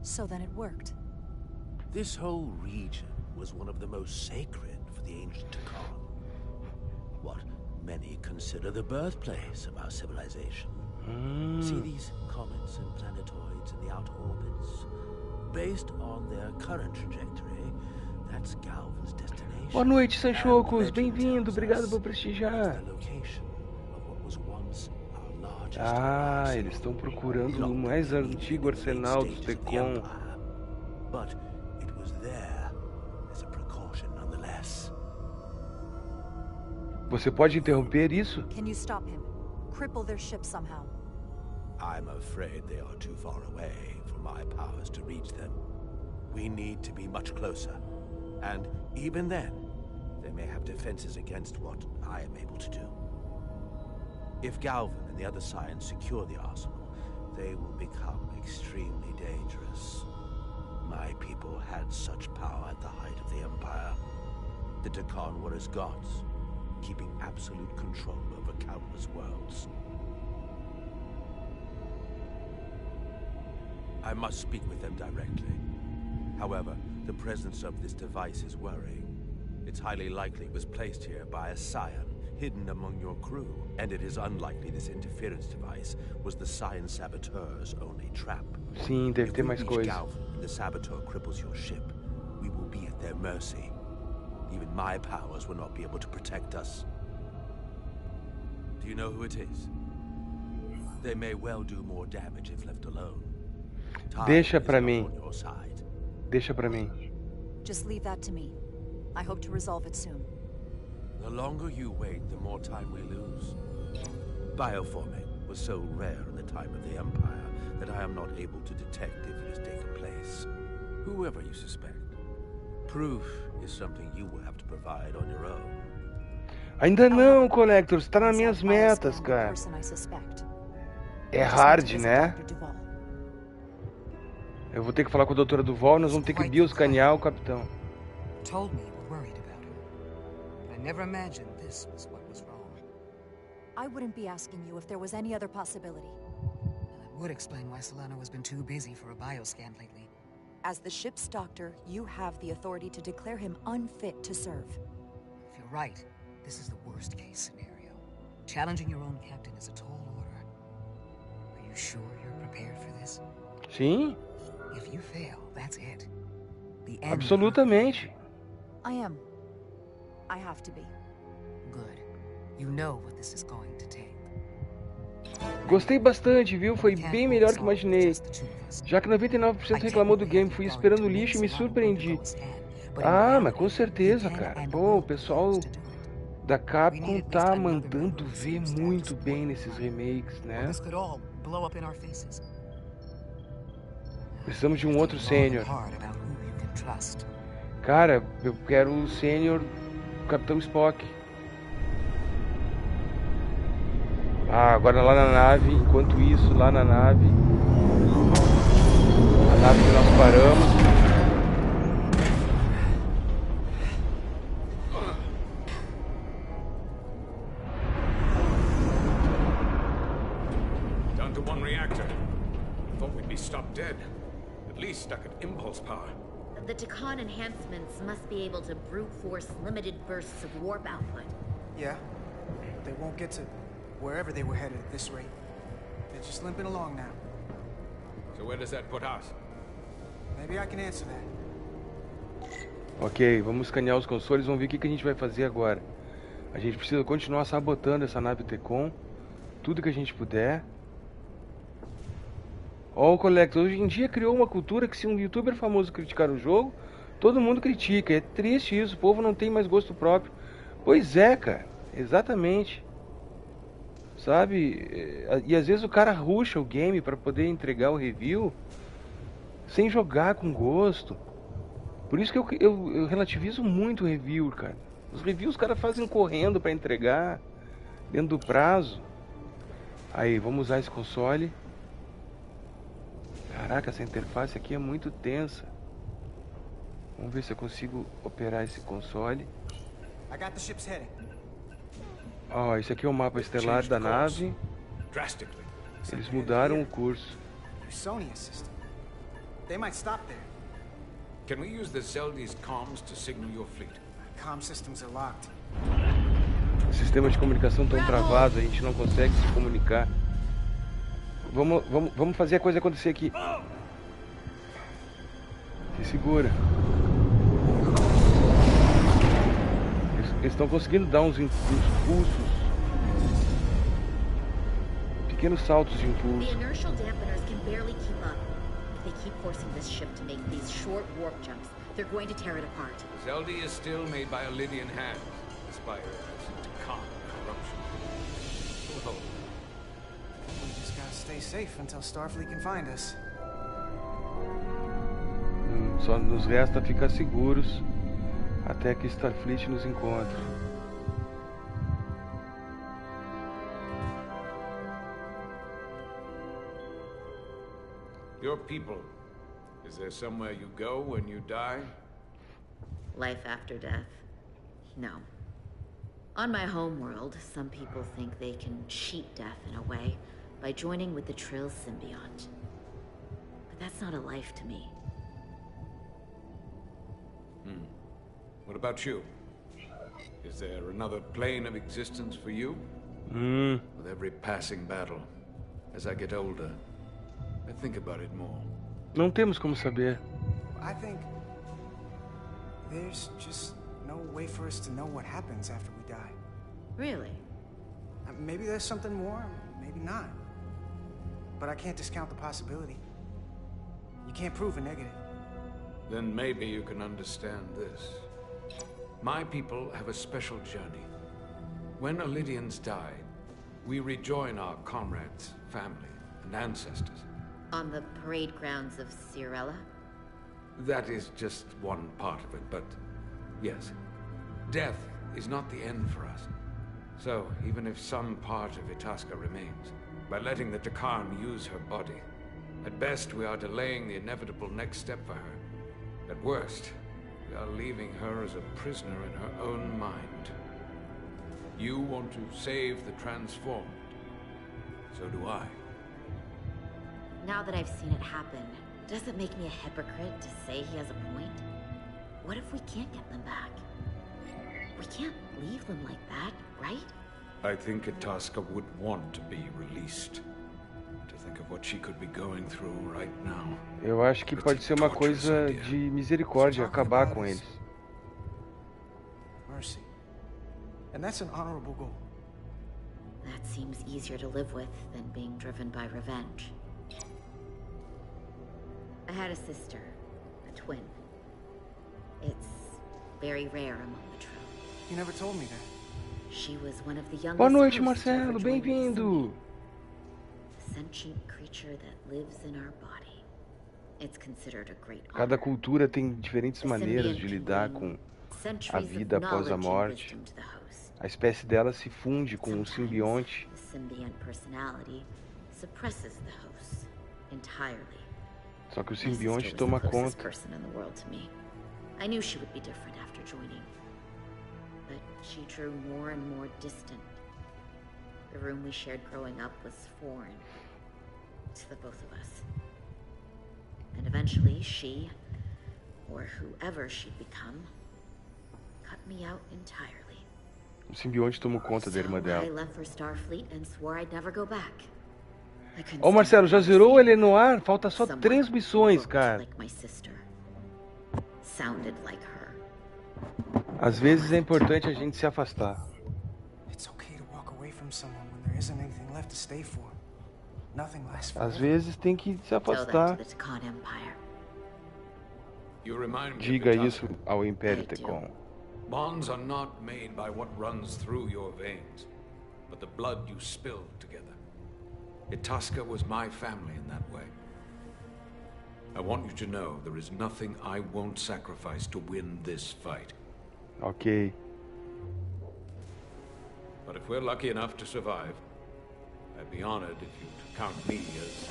So then it worked. This whole region was one of the most sacred for the ancient Tecon. What many consider the birthplace of our civilization. See these comets and planetoids in the outer orbits? Based on their current trajectory, that's Galvin's destination. Boa noite, Sanchocos. Bem-vindo. Obrigado por prestigiar. Ah, eles estão procurando o mais antigo arsenal do Tecon. But it was there as a precaution nonetheless. Você pode interromper isso? Can you stop him? Cripple their ship somehow. I'm afraid they are too far away for my powers to reach them. We need to be much closer. And even then, they may have defenses against what I am able to do. If Galvin and the other Scions secure the arsenal, they will become extremely dangerous. My people had such power at the height of the Empire. The Tecon were as gods, keeping absolute control over countless worlds. I must speak with them directly. However, the presence of this device is worrying. It's highly likely it was placed here by a Scion, hidden among your crew, and it is unlikely this interference device was the Scion saboteur's only trap. Sim, deve ter mais coisa. If Galvin and the saboteur cripples your ship, we will be at their mercy. Even my powers will not be able to protect us. Do you know who it is? They may well do more damage if left alone. Deixa pra mim. Deixa pra mim. Just leave that to me. I hope to resolve it soon. The longer you wait, the more time we lose. Bioforming was so rare in the time of the Empire that I am not able to detect if it has taken place. Whoever you suspect, proof is something you will have to provide on your own. Ainda não, Collector. Está nas minhas metas, cara. É hard, né? Eu vou ter que falar com a doutora Duval e nós vamos ter que bioscanear o capitão. Told me you were worried about her. But I never imagined this was what was wrong. I wouldn't be asking you if there was any other possibility. That would explain why Solano has been too busy for a bioscan lately. As the ship's doctor, you have the authority to declare him unfit to serve. If you're right, this is the worst case scenario. Challenging your own captain is a tall order. Are you sure you're prepared for this? Sim. If you fail, that's it. The end. Absolutamente. I am. I have to be. Good. You know what this is going to take. Gostei bastante, viu? Foi bem melhor que imaginei. Já que 99% reclamou do game, fui esperando o lixo e me surpreendi. Ah, mas com certeza, cara. Pô, o pessoal da Capcom tá mandando ver muito bem nesses remakes, né? Precisamos de um outro sênior. Cara, eu quero o sênior Capitão Spock. Ah, agora lá na nave, enquanto isso, lá na nave. A nave que nós paramos. Down to one reactor. Thought we'd be stopped dead. At least stuck at impulse power. The Takan enhancements must be able to brute force limited bursts of warp output. Yeah, but they won't get to wherever they were headed at this rate. They're just limping along now. So where does that put us? Maybe I can answer that. Ok, vamos escanear os consoles, vamos ver o que a gente vai fazer agora. A gente precisa continuar sabotando essa nave Tecon, tudo que a gente puder. Ó, o Collector, hoje em dia criou uma cultura que se um youtuber famoso criticar o jogo, todo mundo critica. É triste isso, o povo não tem mais gosto próprio. Pois é, cara, exatamente. Sabe? E às vezes o cara rusha o game para poder entregar o review sem jogar com gosto. Por isso que eu relativizo muito o review, cara. Os reviews os caras fazem correndo para entregar dentro do prazo. Aí, vamos usar esse console. Caraca, essa interface aqui é muito tensa. Vamos ver se eu consigo operar esse console. Ó, esse aqui é o mapa estelar da nave. Eles mudaram o curso. Can we use the Zeldy's comms to signal your fleet? Comm systems are locked. Os sistemas de comunicação estão travados, a gente não consegue se comunicar. Vamos fazer a coisa acontecer aqui. Se segura. Eles estão conseguindo dar uns impulsos. Pequenos saltos de impulso. The inertial dampeners can barely keep up. If they keep forcing this ship to make these short warp jumps, they're going to tear it apart. Zeldy is still made by Lydian hands, despite calm corruption. We'll hold. We just gotta stay safe until Starfleet can find us. Só nos resta ficar seguros até que Starfleet nos encontre. Your people. Is there somewhere you go when you die? Life after death? No. On my homeworld, some people think they can cheat death in a way by joining with the Trill symbiont. But that's not a life to me. What about you? Is there another plane of existence for you? With every passing battle, as I get older, I think about it more. Não temos como saber. I think there's just no way for us to know what happens after we die. Really? Maybe there's something more, maybe not. But I can't discount the possibility. You can't prove a negative. Then maybe you can understand this. My people have a special journey. When Lydians die, we rejoin our comrades, family, and ancestors. On the parade grounds of Cirella? That is just one part of it, but yes. Death is not the end for us. So, even if some part of Itasca remains, by letting the Takan use her body, at best we are delaying the inevitable next step for her. At worst, we are leaving her as a prisoner in her own mind. You want to save the transformed. So do I. Now that I've seen it happen, does it make me a hypocrite to say he has a point? What if we can't get them back? We can't leave them like that, right? I think Itasca would want to be released. To think of what she could be going through right now. Eu acho que pode ser uma coisa de misericórdia acabar com eles. Mercy. And that's an honorable goal. That seems easier to live with than being driven by revenge. I had a sister, a twin. It's very rare among the Trill. You never told me that. She was one of the youngest. Boa noite, hosts to ever Marcelo. join the Bem-vindo. symbiote. Sentient creature that lives in our body. It's considered a great honor. Cada cultura tem diferentes The maneiras symbiont de can lidar bring com a centuries of vida após a knowledge and morte. wisdom to the host. A espécie dela se funde com o Sometimes, simbionte. the symbiont personality suppresses the host entirely. Só que o My sister simbionte was the toma closest conta. person in the world to me. I knew she would be different after joining, but she drew more and more distant. The room we shared growing up was foreign to the both of us. And eventually she, or whoever she'd become, cut me out entirely. O simbionte tomou conta da irmã I dela. left for Starfleet and swore I'd never go back. I couldn't Ó, Marcelo, já stand zerou seeing ele no ar? Falta só someone 3 who missões, looked cara. like my sister, sounded like her. Às vezes é importante a gente se afastar. It's okay to walk away from someone when there isn't anything left to stay for. Nothing lasts forever. Às vezes tem que se Tell that afastar. to the Tacon Empire. You remind me Diga of the isso Tusk. ao Império I do. Tecon. Bonds are not made by what runs through your veins, but the blood you spill together. Itasca was my family in that way. I want you to know there is nothing I won't sacrifice to win this fight. Ok. But if we're lucky enough to survive, I'd be honored if you'd count me as...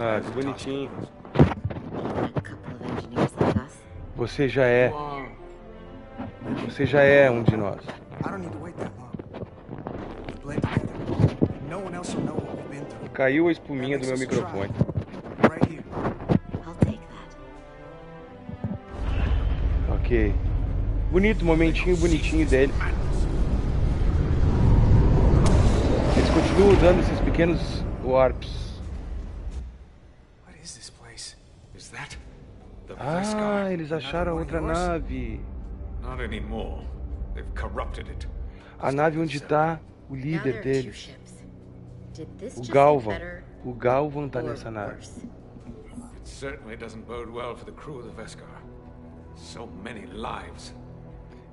Ah, que bonitinho. Even a couple of engineers like us. Você já é. Você já é um de nós. I don't need to wait that long. We blend together. No one else will know what we've been through. Caiu a espuminha do meu microfone. Right here. I'll take that. Ok. Bonito, momentinho bonitinho dele. Eles continuam dando esses pequenos warps. What is this place? Is that the Ah, Vescar? eles acharam outra nave. Not anymore. They've corrupted it. A nave onde está o Now líder there are 2 deles. ships. Did this O just Galvan. get better O Galvan tá or nessa nave. worse? It certainly doesn't bode well for the crew of the Vescar. So many lives.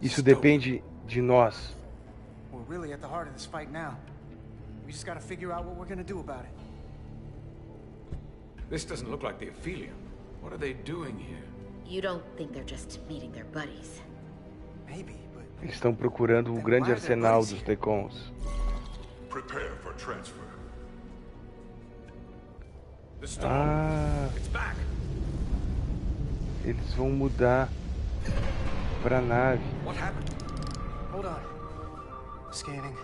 Isso depende de nós. We're really at the heart of this fight now. We just gotta figure out what we're gonna do about it. This doesn't look like the Aphelion. What are they doing here? You don't think they're just meeting their buddies? Maybe, but Eles estão procurando o grande arsenal dos Tecons. Prepare for transfer. The storm. Ah, It's back. eles vão mudar pra nave. What happened? hold on. Scanning.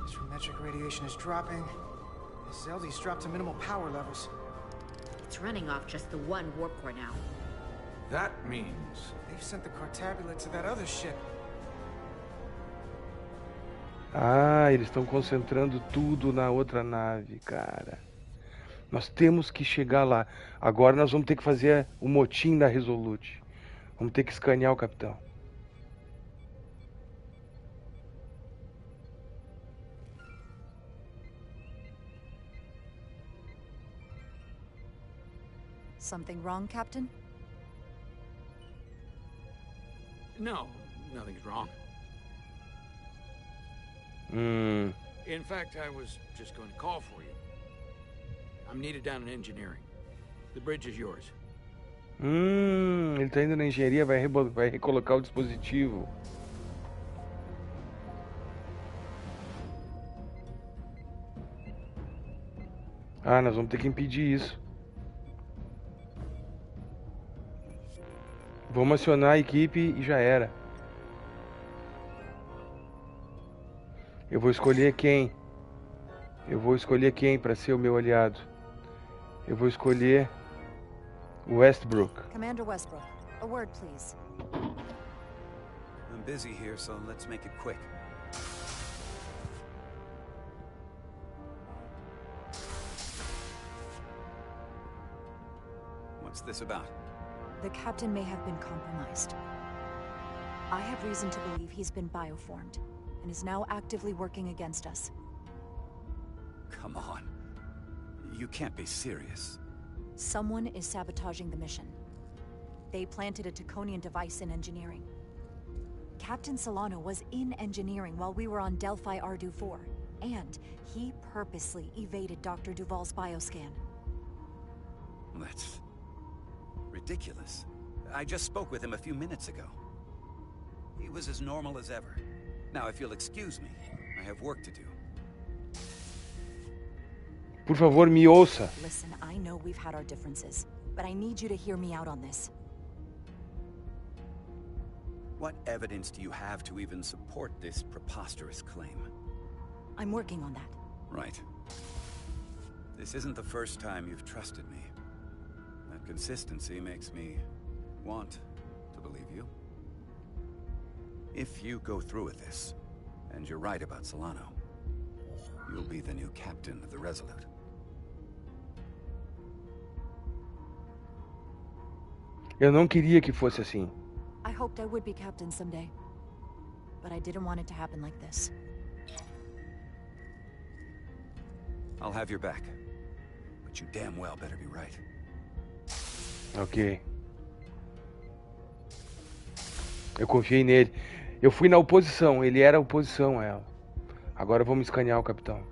Astrometric radiation is dropping. Zeldy's dropped to minimal power levels. It's running off just the one warp core now. That means... They've sent the Cartabulate to that other ship. Ah, eles estão concentrando tudo na outra nave, cara. Nós temos que chegar lá. Agora nós vamos ter que fazer o motim da Resolute. Vamos ter que escanear o capitão. Something wrong, Captain? No, nothing's wrong. In fact, I was just going to call for you. I'm needed down in engineering. The bridge is yours. Ele tá indo na engenharia, vai recolocar o dispositivo. Ah, nós vamos ter que impedir isso. Vamos acionar a equipe e já era. Eu vou escolher quem? Eu vou escolher quem para ser o meu aliado? Eu vou escolher Westbrook. Commander Westbrook, a word, please. I'm busy here, so let's make it quick. What's this about? The captain may have been compromised. I have reason to believe he's been bioformed and is now actively working against us. Come on. You can't be serious. Someone is sabotaging the mission. They planted a Taconian device in engineering. Captain Solano was in engineering while we were on Delphi Ardu-4, and he purposely evaded Dr. Duval's bioscan. That's ridiculous. I just spoke with him a few minutes ago. He was as normal as ever. Now, if you'll excuse me, I have work to do. Por favor, me ouça. Listen, I know we've had our differences, but I need you to hear me out on this. What evidence do you have to even support this preposterous claim? I'm working on that. Right. This isn't the first time you've trusted me. That consistency makes me want to believe you. If you go through with this, and you're right about Solano, you'll be the new captain of the Resolute. Eu não queria que fosse assim. I hoped I would be captain someday, but I didn't want it to happen like this. I'll have your back, but you damn well better be right. Ok. Eu confiei nele. Eu fui na oposição, ele era a oposição a ela. Agora vamos escanear o capitão.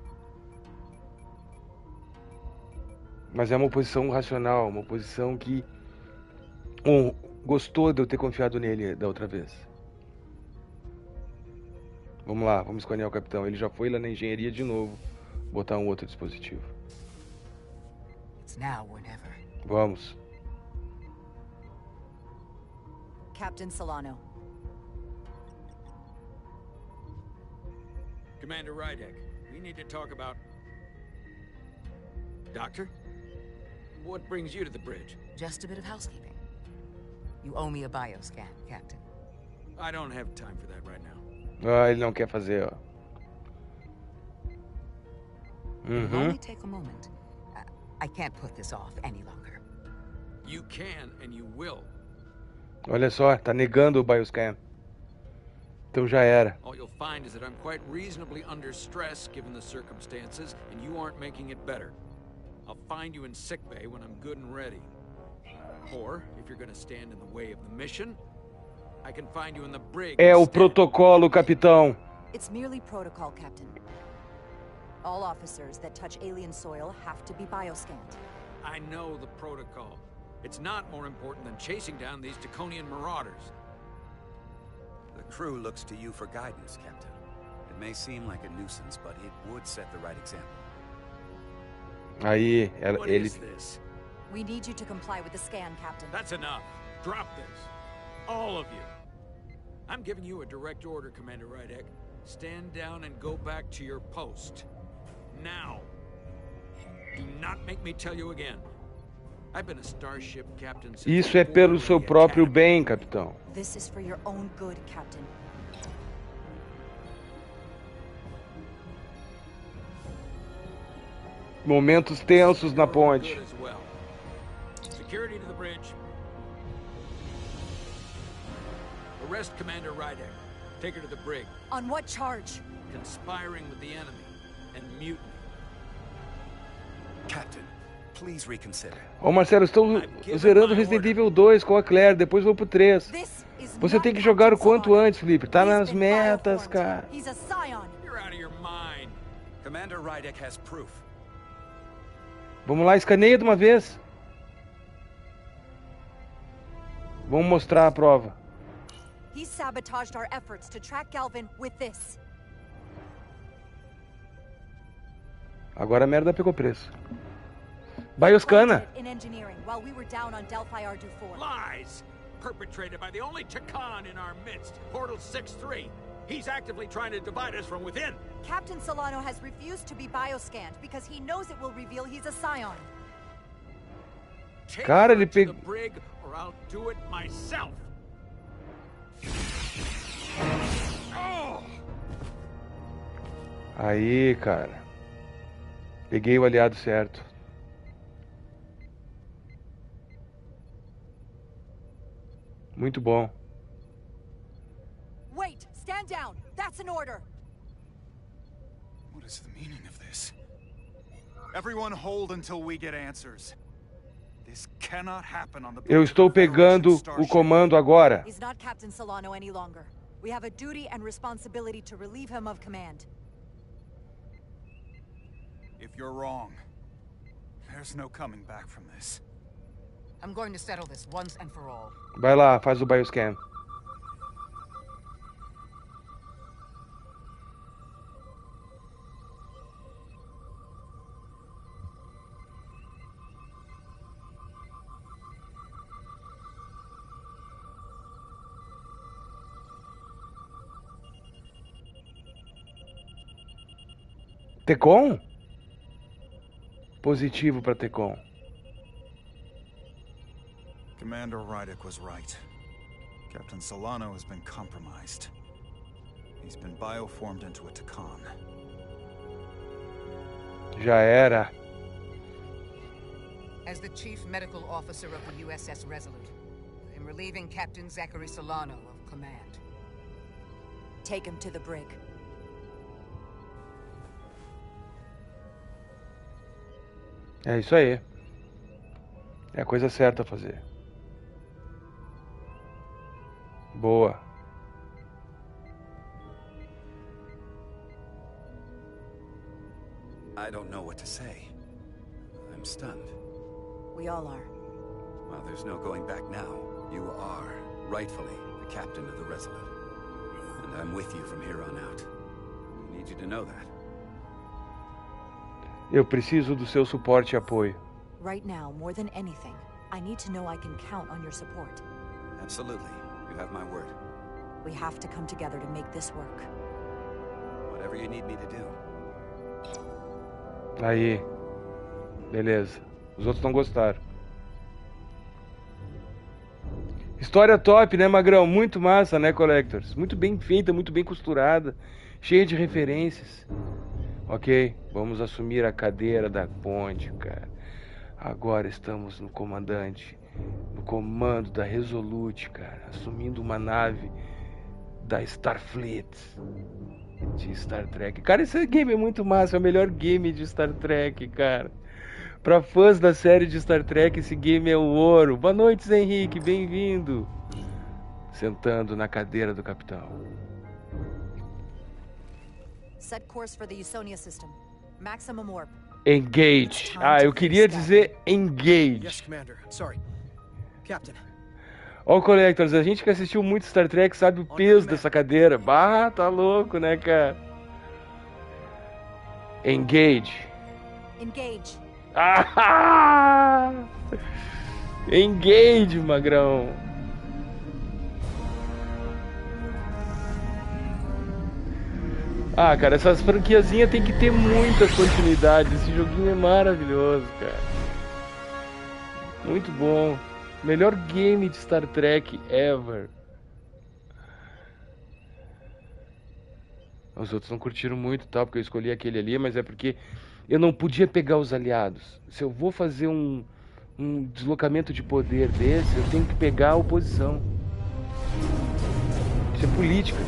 Mas é uma oposição racional, uma oposição que gostou de eu ter confiado nele da outra vez. Vamos lá, vamos escanear o capitão. Ele já foi lá na engenharia de novo, botar um outro dispositivo. It's now or never. Vamos. Captain Solano. Commander Rydek, we need to talk about... Doctor? What brings you to the bridge? Just a bit of housekeeping. You owe me a bioscan, Captain. I don't have time for that right now. Ah, ele não quer fazer, ó. Only take a moment. I can't put this off any longer. You can and you will. Olha só, tá negando o bioscan. Então já era. All you'll find is that I'm quite reasonably under stress given the circumstances, and you aren't making it better. I'll find you in sickbay when I'm good and ready. Or, if you're gonna stand in the way of the mission, I can find you in the brig. É o protocolo, capitão. It's merely protocol, Captain. All officers that touch alien soil have to be bioscanned. I know the protocol. It's not more important than chasing down these Taconian marauders. The crew looks to you for guidance, Captain. It may seem like a nuisance, but it would set the right example. Aí, What ele... is this? We need you to comply with the scan, Captain. That's enough. Drop this. All of you. I'm giving you a direct order, Commander Rydek. Stand down and go back to your post. Now. Do not make me tell you again. I've been a starship captain since... Isso é pelo seu próprio bem, capitão. This is for your own good, Captain. Momentos tensos na ponte. Security to the bridge. Arrest Commander Rydek. Take her to the brig. On what charge? Conspiring with the enemy and mutiny. Captain, please reconsider. Ô Marcelo, estão zerando Resident Evil 2 com a Claire, depois vou pro 3. Você tem que jogar o quanto antes, Felipe. Tá nas metas, cara. You're out of your mind. Commander Rydek has proof. Vamos lá, escaneia de uma vez. Vamos mostrar a prova. He sabotaged our efforts to track Galvin with this. Agora a merda pegou preço. Bioscana. In engineering while we were down on Delphi Ardu-4. Lies perpetrated by the only Takan in our midst, Portal 6-3. He's actively trying to divide us from within. Captain Solano has refused to be bioscanned because he knows it will reveal he's a scion. Cara, ele pegou. The brig, or I'll do it myself. Aí, cara. Peguei o aliado certo. Muito bom. Wait, stand down. That's an order. What is the meaning of this? Everyone hold until we get answers. Eu estou pegando o comando agora. He's not Captain Solano any longer. We have a duty and responsibility to relieve him of command. If you're wrong, there's no coming back from this. I'm going to settle this once and for all. Vai lá, faz o bioscan. Tecon? Positivo para Tecon. Commander Rydick was right. Captain Solano has been compromised. He's been bioformed into a Tecon. Já era. As the Chief Medical Officer of the USS Resolute, I'm relieving Captain Zachary Solano of command. Take him to the brig. É isso aí. É a coisa certa a fazer. Boa. I don't know what to say. I'm stunned. We all are. Well, there's no going back now. You are, rightfully, the captain of the Resolute. And I'm with you from here on out. I need you to know that. Eu preciso do seu suporte e apoio. Right now, more than anything, I need to know I can count on your support. Absolutely. You have my word. We have to come together to make this work. Whatever you need me to do. Aí. Beleza. Os outros não gostaram. História top, né, Magrão? Muito massa, né, Collectors? Muito bem feita, muito bem costurada. Cheia de referências. Ok, vamos assumir a cadeira da ponte, cara. Agora estamos no comandante, no comando da Resolute, cara. Assumindo uma nave da Starfleet de Star Trek. Cara, esse game é muito massa, é o melhor game de Star Trek, cara. Para fãs da série de Star Trek, esse game é o ouro. Boa noite, Zé Henrique, bem-vindo. Sentando na cadeira do capitão. Set course for the Usonia system. Maximum warp. Engage. Ah, eu queria dizer engage. Yes, Commander. Sorry. Captain. Ó, Collectors, a gente que assistiu muito Star Trek sabe o peso dessa cadeira. Bah, tá louco, né, cara? Engage. Engage. Ah! Engage, Magrão. Ah, cara, essas franquiazinhas tem que ter muitas continuidades. Esse joguinho é maravilhoso, cara. Muito bom. Melhor game de Star Trek ever. Os outros não curtiram muito, tá? Porque eu escolhi aquele ali, mas é porque eu não podia pegar os aliados. Se eu vou fazer um deslocamento de poder desse, eu tenho que pegar a oposição. Isso é política.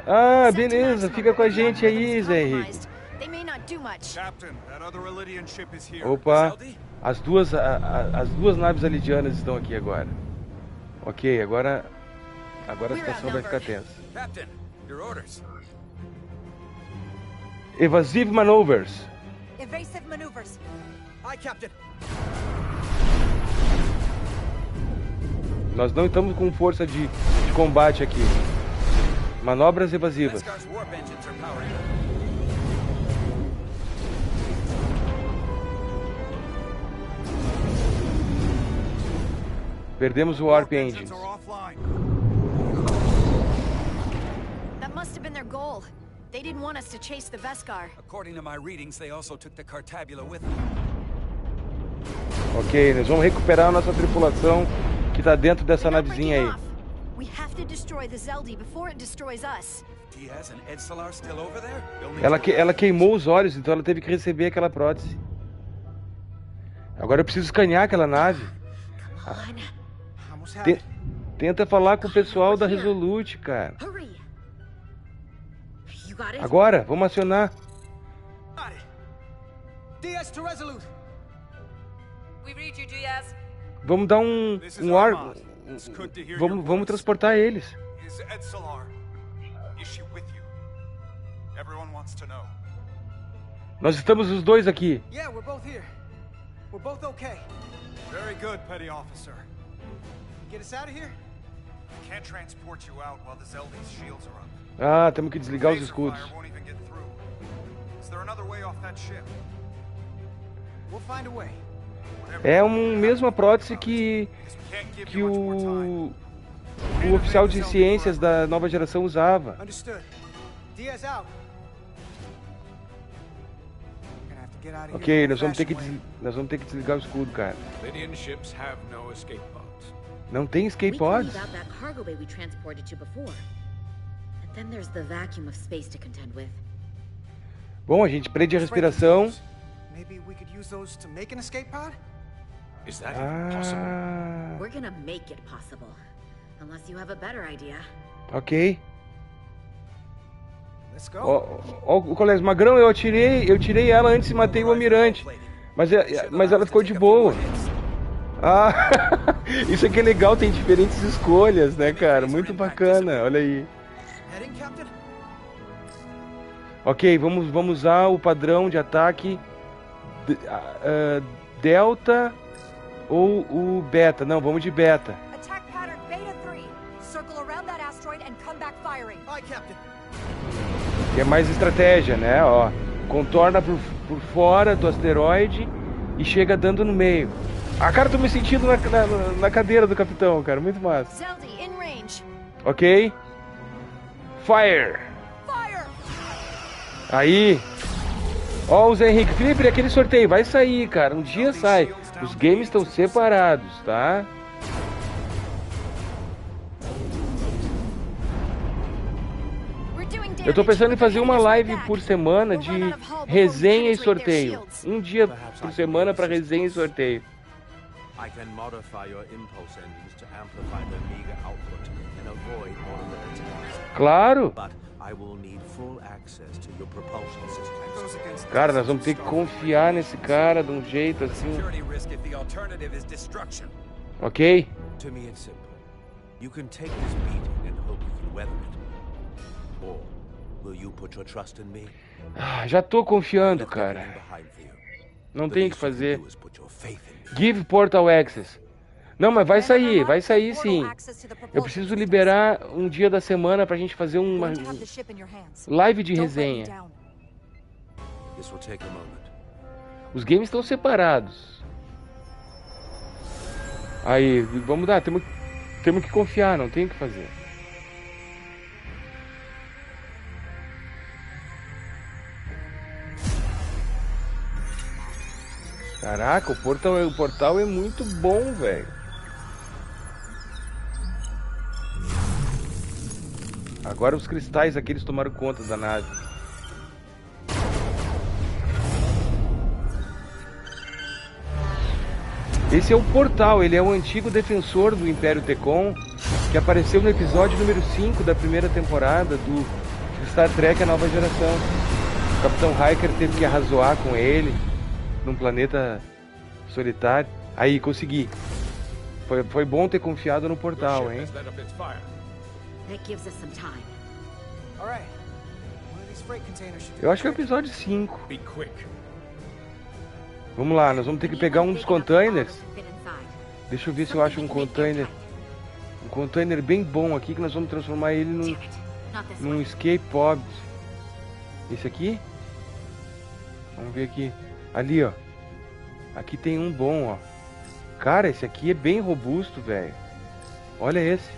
Ah, beleza. Fica com a gente aí, Zé Henrique. Opa, as duas naves alidianas estão aqui agora. Ok, agora a situação vai ficar tensa. Evasive maneuvers. Evasive maneuvers. Aye, Captain. Nós não estamos com força de combate aqui. Manobras evasivas. Perdemos o Warp Engines. That must have been their goal. They didn't want us to chase the Veskar. According to my readings, they also took the Cartabula with them. Ok, nós vamos recuperar a nossa tripulação que tá dentro dessa navezinha aí. We have to destroy the Zeldi before it destroys us. Diaz and Edsalar still over there? Ela queimou os olhos, então ela teve que receber aquela prótese. Agora eu preciso escanear aquela nave. Tenta falar com o pessoal da Resolute, cara. Diaz to Resolute. We read you, Diaz. Vamos dar um ar... Vamos transportar eles. Is Edsalar? Is she with you? Everyone wants to know. Nós estamos os dois aqui. Yeah, we're both here. We're both okay. Very good, petty officer. Get us out of here? Can't transport you out while the Zeldy's shields are up. Ah, temos que desligar os escudos. Won't even get through. Is there another way off that ship? We'll find a way. É a mesma prótese que o oficial de ciências da nova geração usava. Understood. Diaz out. Ok, nós vamos ter que desligar o escudo, cara. Lydian ships have no escape pods. Não tem escape pods? We can leave out that cargo bay we transported to before. And then there's the vacuum of space to contend with. Bom, a gente prende a respiração. Maybe we could use those to make an escape pod? Is that even possible? We're gonna make it possible. Unless you have a better idea. Ok. Let's go. Ó, o colega Magrão, eu tirei ela antes e matei o almirante. Mas ela ficou de boa. Ah, isso aqui é legal, tem diferentes escolhas, né, cara? Muito bacana, olha aí. Ok, vamos usar o padrão de ataque Delta ou o Beta. Não, vamos de Beta. Attack pattern Beta 3. Circle around that asteroid and come back firing. Aye, Captain. Que é mais estratégia, né? Ó, contorna por fora do asteroide e chega dando no meio. Ah, cara, tô me sentindo na cadeira do capitão, cara. Muito massa. Zeldy, in range. Ok. Fire. Aí. Ó, o Zé Henrique. Felipe, aquele sorteio vai sair, cara. Um dia sai. Os games estão separados, tá? Eu tô pensando em fazer uma live por semana de resenha e sorteio. Um dia por semana para resenha e sorteio. I can modify your impulse engines to amplify their meager output and avoid all the attacks. Claro. But I will need full access to your propulsion systems. Cara, nós vamos ter que confiar nesse cara de um jeito assim. Ok? To me it's simple. You can take this beating and hope you can weather it. Or will you put your trust in me? Ah, já tô confiando, cara. Não tem o que fazer. Give Portal Access. Não, mas vai sair sim. Eu preciso liberar um dia da semana pra gente fazer uma live de resenha. Os games estão separados. Aí, vamos dar, temos que confiar, não tem o que fazer. Caraca, o portal é muito bom, velho. Agora os cristais aqui, eles tomaram conta da nave. Esse é o portal, ele é o antigo defensor do Império Tecon, que apareceu no episódio número 5 da primeira temporada do Star Trek A Nova Geração. O Capitão Riker teve que arrazoar com ele num planeta solitário. Aí, consegui. Foi bom ter confiado no portal, hein? Eu acho que é o episódio 5. Vamos lá, nós vamos ter que pegar um dos containers. Deixa eu ver se eu acho um container. Um container bem bom aqui, que nós vamos transformar ele num escape pod. Esse aqui? Vamos ver aqui. Ali, ó. Aqui tem um bom, ó. Cara, esse aqui é bem robusto, velho. Olha esse.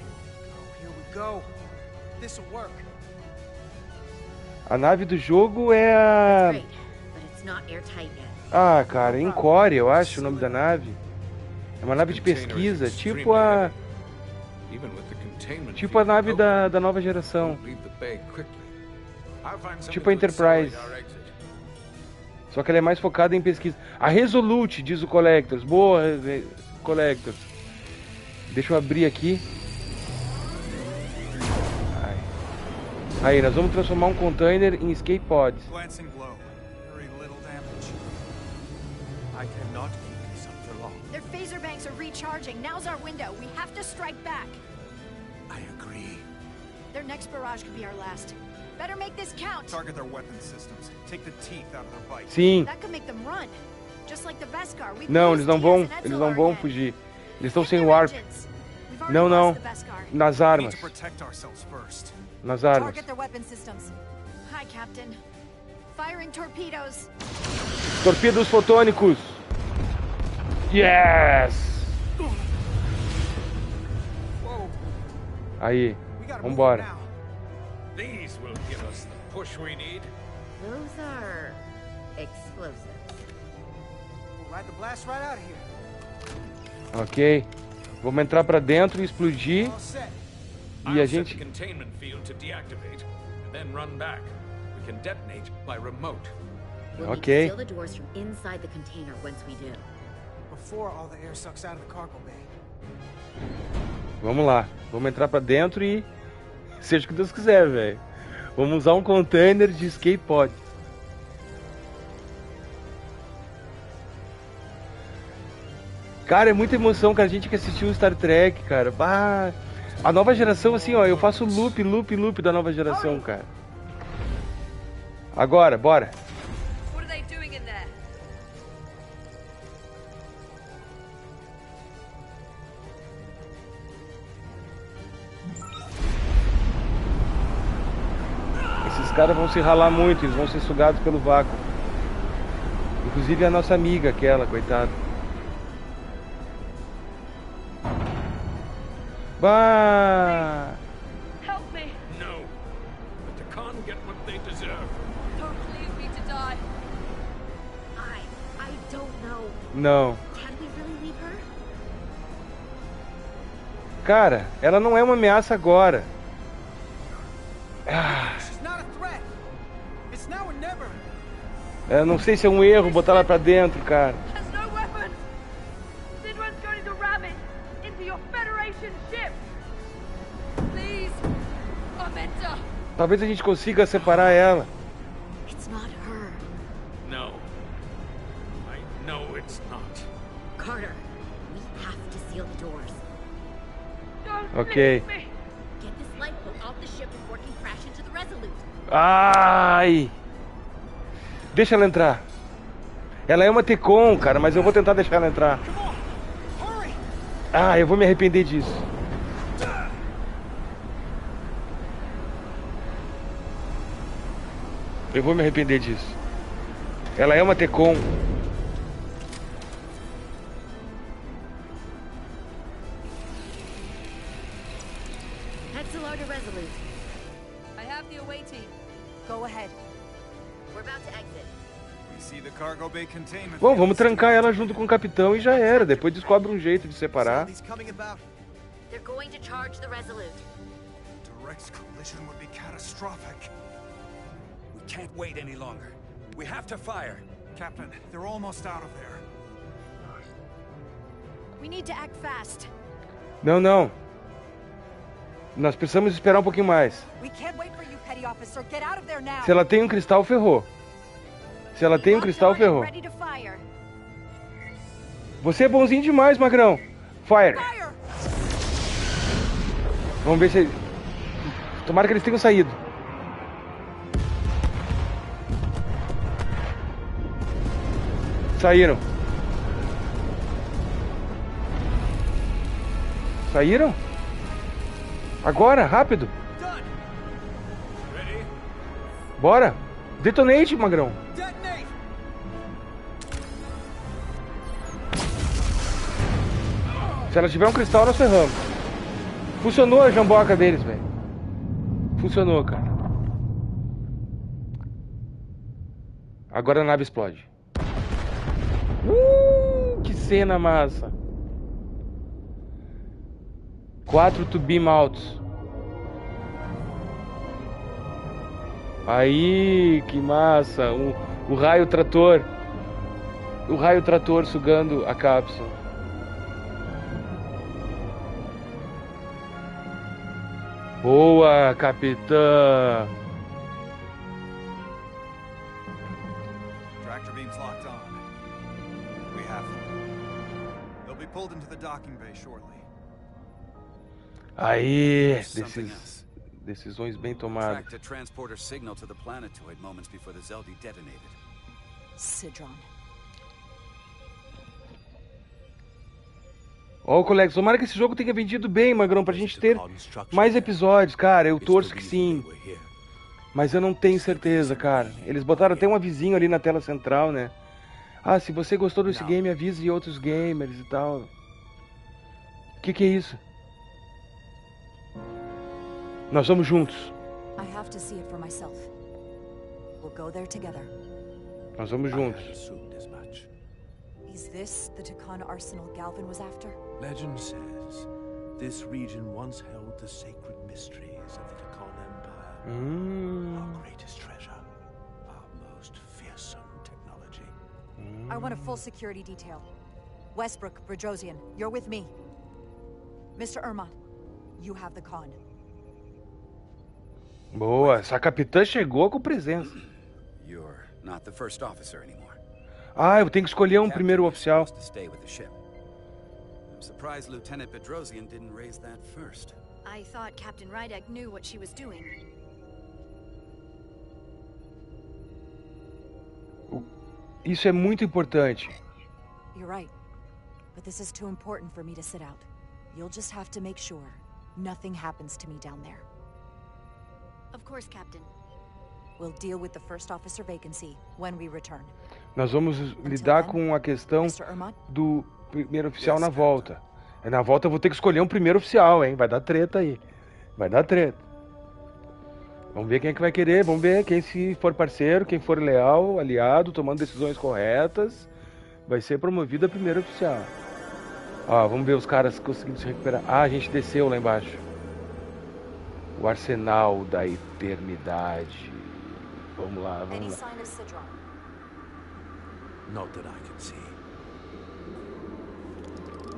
A nave do jogo é a... Ah, cara, Encore, eu acho o nome da nave. É uma nave de pesquisa, tipo a nave da nova geração. Tipo a Enterprise. Só que ela é mais focada em pesquisa. A Resolute, diz o Collectors. Boa, Collectors. Deixa eu abrir aqui. Aí, nós vamos transformar um container em escape pods. I cannot keep this up for long. Their phaser banks are recharging. Now's our window. We have to strike back. I agree. Their next barrage could be our last. Better make this count. Target their weapon systems. Take the teeth out of their bite. Sim. That could make them run. Just like the Beskar. Não, eles não vão fugir. Eles estão sem o arco. Não, não. Nas armas. Nas armas. Target their weapon systems. Hi, Captain. Firing torpedoes. Torpedos fotônicos. Yes! Aí, vambora. These will give us the push we need. Those are explosives. We'll ride the blast right out of here. Ok. Vamos entrar pra dentro e explodir. All set. E a gente... Containment field to deactivate, and then run back. We can detonate by remote. We'll Okay. need to seal the doors from inside the container once we do. Before all the air sucks out of the cargo bay. Vamos lá. Vamos entrar pra dentro e... Seja o que Deus quiser, velho. Vamos usar um container de escape pod. Cara, é muita emoção, cara. A gente que assistiu o Star Trek, cara. Bah, a nova geração, assim, ó. Eu faço loop da nova geração, cara. Agora, bora. What are they doing in there? Esses caras vão se ralar muito. Eles vão ser sugados pelo vácuo. Inclusive a nossa amiga, aquela, coitada. Bah! Help me! No. But the Khan get what they deserve. Don't leave me to die. I don't know. Não. Can we really leave her? Cara, ela não é uma ameaça agora. Ah, She's not a threat. It's now or never. eu não sei se é um erro botar ela pra dentro, cara. Has no weapons. Sidran's going to ram it into your Federation ship. Please, Amenta. Talvez a gente consiga separar ela. It's not her. No. I know it's not. Carter, we have to seal the doors. Don't Ok. leave me. Get this lifeboat off the ship before it can crash into the Resolute. Ai! Deixa ela entrar. Ela é uma Tecon, cara, mas eu vou tentar deixar ela entrar. Ah, eu vou me arrepender disso. Eu vou me arrepender disso. Ela é uma Tecon. Head to larger Resolute. I have the away team. Go ahead. We're about to exit. We see the cargo bay containment. Bom, vamos trancar ela junto com o capitão e já era. Depois descobre um jeito de separar. He's coming about. They're going to charge the Resolute. Direct collision would be catastrophic. We can't wait any longer. We have to fire. Captain, they're almost out of there. We need to act fast. Não, não. Nós precisamos esperar um pouquinho mais. We can't wait for you, petty officer. Get out of there now. Se ela tem um cristal, ferrou. Se ela tem um cristal, ferrou. Ready to fire. Você é bonzinho demais, Magrão. Fire. Fire! Vamos ver se... Tomara que eles tenham saído. Saíram. Saíram? Agora, rápido. Bora. Detonate, Magrão. Detonate. Se ela tiver um cristal, nós ferramos. Funcionou a jamboca deles, velho. Funcionou, cara. Agora a nave explode. Que cena massa. 4 to beam out. Aí, que massa. O raio trator. O raio trator sugando a cápsula. Boa, capitã. Tractor beams locked on. pulled into the docking bay shortly. Aí, decisões bem tomadas. Tracked a transporter signal to the planetoid moments before the Zeldi detonated. Sidron. Ó, colegas, tomara que esse jogo tenha vendido bem, Magrão, pra gente ter mais episódios, cara. Eu torço que sim. Mas eu não tenho certeza, cara. Eles botaram até um avisinho ali na tela central, né? Ah, se você gostou desse game, avise outros gamers e tal. O que é isso? Nós vamos juntos. I have to see it for myself. We'll go there together. Nós vamos juntos. Is this the Takan arsenal Galvin was after? Legend says this region once held the sacred mysteries of the Takan Empire. Our greatest treasure, our most fearsome technology. I want a full security detail. Westbrook, Bridrosian, you're with me. Mr. Ermont, you have the con. Boa, essa capitã chegou com presença. You're not the first officer anymore. Ah, eu tenho que escolher um primeiro oficial. I'm surprised Lieutenant Bedrosian didn't raise that first. I thought Captain Rydek knew what she was doing. Isso é muito importante. You're right. But this is too important for me to sit out. You'll just have to make sure nothing happens to me down there. Of course, Captain. We'll deal with the first officer vacancy when we return. Nós vamos lidar com a questão do primeiro oficial na volta. Na volta eu vou ter que escolher um primeiro oficial, hein? Vai dar treta aí. Vai dar treta. Vamos ver quem é que vai querer. Vamos ver quem, se for parceiro, quem for leal, aliado, tomando decisões corretas, vai ser promovido a primeiro oficial. Ó, vamos ver os caras conseguindo se recuperar. Ah, a gente desceu lá embaixo. O arsenal da eternidade. Vamos lá, vamos lá. Not that I can see.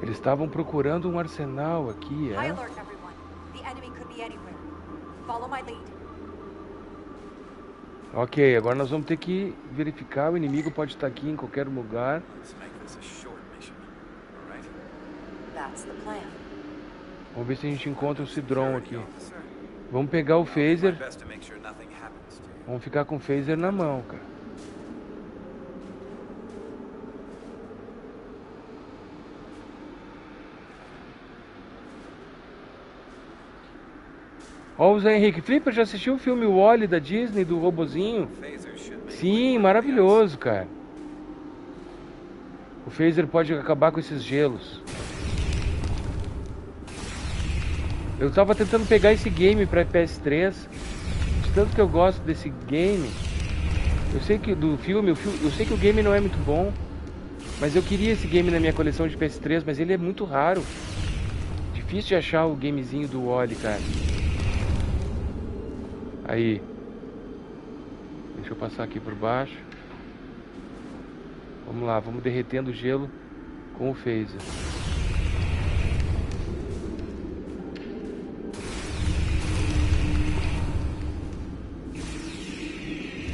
Eles estavam procurando um arsenal aqui, é? High alert, everyone. The enemy could be anywhere. Follow my lead. Ok, agora nós vamos ter que verificar. O inimigo pode estar aqui em qualquer lugar. That's the plan. Vamos ver se a gente encontra o Sidron aqui. Vamos pegar o phaser. Vamos ficar com o phaser na mão, cara. Ó, o Zé Henrique Flipper já assistiu o filme Wall-E da Disney, do robozinho? Sim, maravilhoso, cara. O phaser pode acabar com esses gelos. Eu tava tentando pegar esse game pra PS3. De tanto que eu gosto desse game. Eu sei que do filme, eu sei que o game não é muito bom. Mas eu queria esse game na minha coleção de PS3, mas ele é muito raro. Difícil de achar o gamezinho do Wall-E, cara. Aí. Deixa eu passar aqui por baixo. Vamos lá, vamos derretendo o gelo com o phaser.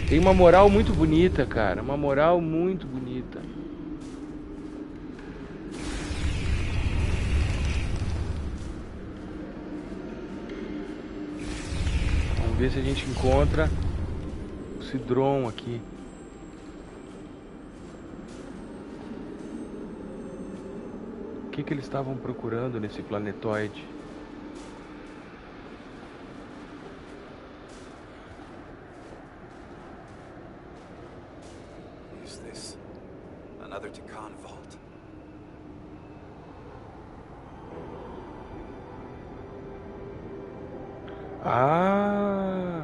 Tem uma moral muito bonita, cara. Uma moral muito bonita. Vamos ver se a gente encontra o Sidron aqui. O que eles estavam procurando nesse planetoide? Is this another Takan vault? Ah,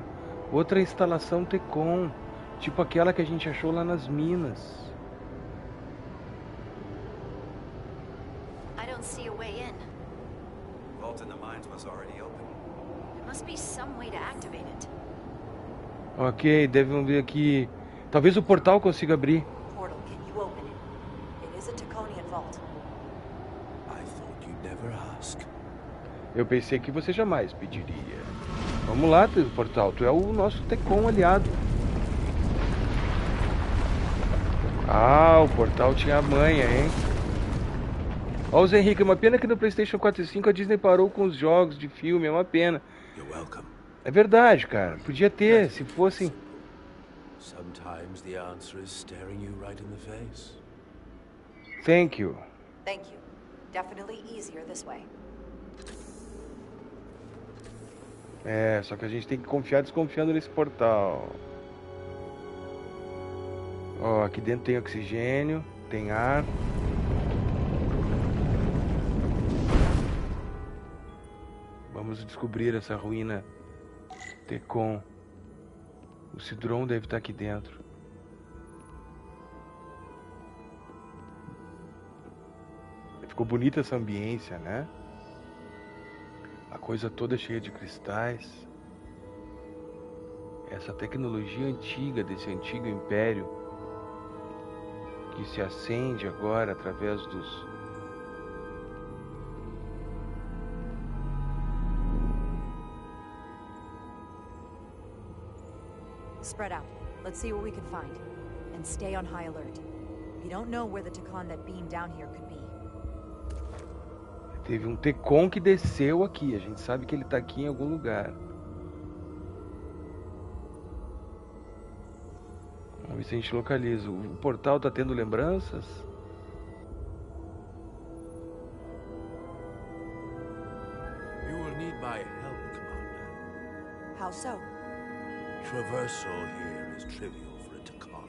outra instalação Tecon, tipo aquela que a gente achou lá nas minas. I don't see a way in. Vault in the mines was already open. There must be some way to activate it. Ok, devem ver aqui. Talvez o portal consiga abrir. Portal, can you open it? It is a Taconian vault. I thought you'd never ask. Eu pensei que você jamais pediria. Vamos lá, portal. Tu é o nosso Tecon aliado. Ah, o portal tinha a manha, hein? Ó, o Zé Henrique, é uma pena que no PlayStation 4 e 5 a Disney parou com os jogos de filme, é uma pena. É verdade, cara. Podia ter, se fossem... Sometimes the answer is staring you right in the face. Thank you. Thank you. Definitely easier this way. É, só que a gente tem que confiar desconfiando nesse portal. Ó, aqui dentro tem oxigênio, tem ar. Vamos descobrir essa ruína Tecon. O Cidron deve estar aqui dentro. Ficou bonita essa ambiência, né? A coisa toda cheia de cristais. Essa tecnologia antiga desse antigo império que se acende agora através dos... Spread out. Let's see what we can find. And stay on high alert. You don't know where the Tecon that beamed down here could be. Teve um Tecon que desceu aqui. A gente sabe que ele tá aqui em algum lugar. Vamos ver se a gente localiza. O portal tá tendo lembranças? You will need my help, Commander. How so? Traversal here is trivial for a Tecon,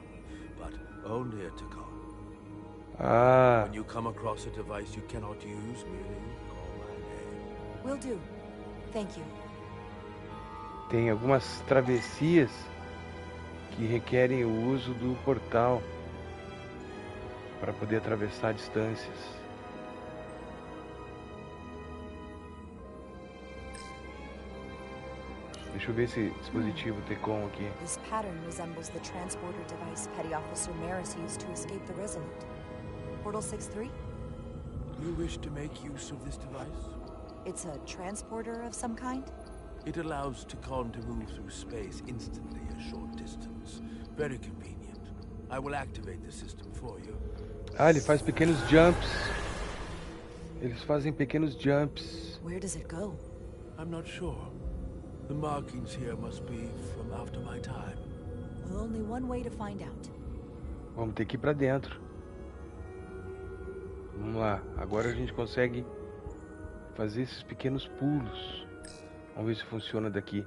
but only a Tecon. Ah. When you come across a device you cannot use, merely call my name. Will do. Thank you. Tem algumas travessias que requerem o uso do portal para poder atravessar distâncias. Deixa eu ver esse dispositivo Tecon aqui. This pattern resembles the transporter device Petty Officer Maris used to escape the Resolute. Portal 6-3? You wish to make use of this device? It's a transporter of some kind? It allows Tecon to move through space instantly a short distance. Very convenient. I will activate the system for you. Ah, ele faz pequenos jumps. Eles fazem pequenos jumps. Where does it go? I'm not sure. The markings here must be from after my time. Well, only one way to find out. Vamos ter que ir pra dentro. Vamos lá. Agora a gente consegue fazer esses pequenos pulos. Vamos ver se funciona daqui.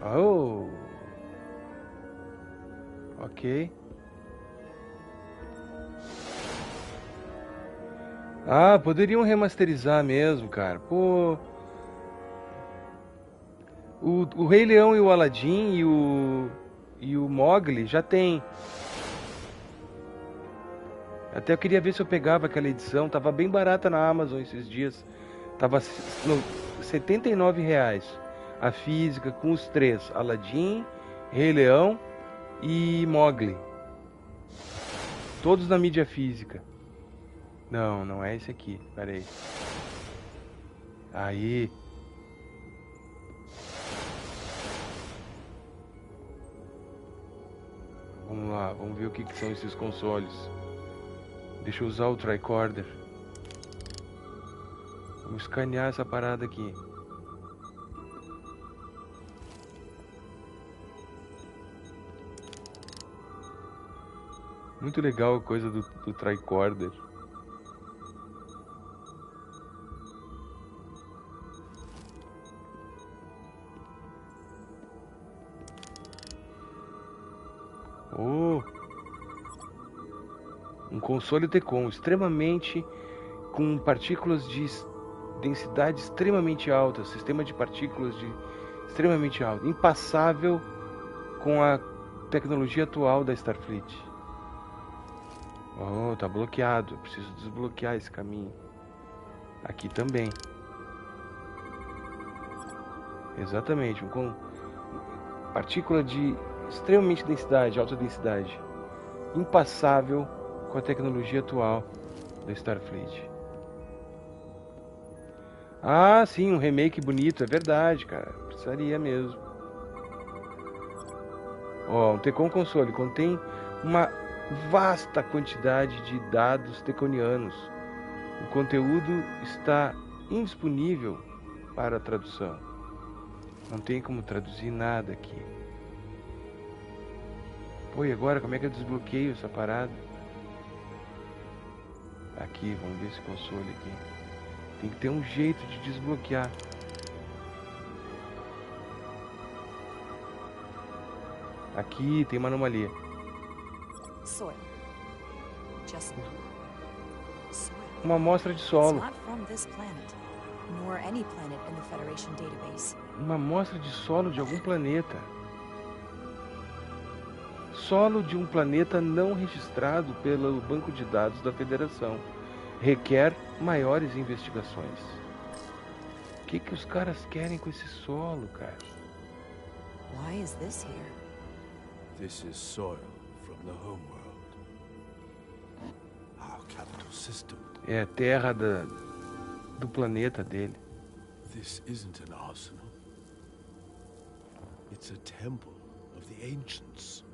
Oh! Ok. Ah, poderiam remasterizar mesmo, cara. Pô... O Rei Leão e o Aladdin e o Mowgli já tem. Até eu queria ver se eu pegava aquela edição. Tava bem barata na Amazon esses dias. Tava no R$79 a física com os três: Aladdin, Rei Leão e Mowgli. Todos na mídia física. Não, não é esse aqui. Pera aí. Aí. Vamos lá, vamos ver o que são esses consoles. Deixa eu usar o tricorder. Vamos escanear essa parada aqui. Muito legal a coisa do tricorder. Oh. Um console Tecon extremamente com partículas de densidade extremamente alta, sistema de partículas de extremamente alto, impassável com a tecnologia atual da Starfleet. Oh, tá bloqueado. Eu preciso desbloquear esse caminho. Aqui também. Exatamente, com partícula de extremamente densidade, alta densidade, impassável com a tecnologia atual da Starfleet. Ah, sim, um remake bonito, é verdade, cara. Precisaria mesmo. Ó, um Tecon console contém uma vasta quantidade de dados teconianos. O conteúdo está indisponível para tradução. Não tem como traduzir nada aqui. Pô, e agora como é que eu desbloqueio essa parada? Aqui, vamos ver esse console aqui. Tem que ter um jeito de desbloquear. Aqui tem uma anomalia. Soil. Just soil. Uma amostra de solo. It's not from this planet, nor any planet in the Federation database. Uma amostra de solo de algum planeta. Solo de um planeta não registrado pelo banco de dados da Federação. Requer maiores investigações. O que os caras querem com esse solo, cara? Why is this here? This is soil from the homeworld. Our capital system. É a terra do planeta dele. This isn't an arsenal. It's a temple of the ancients.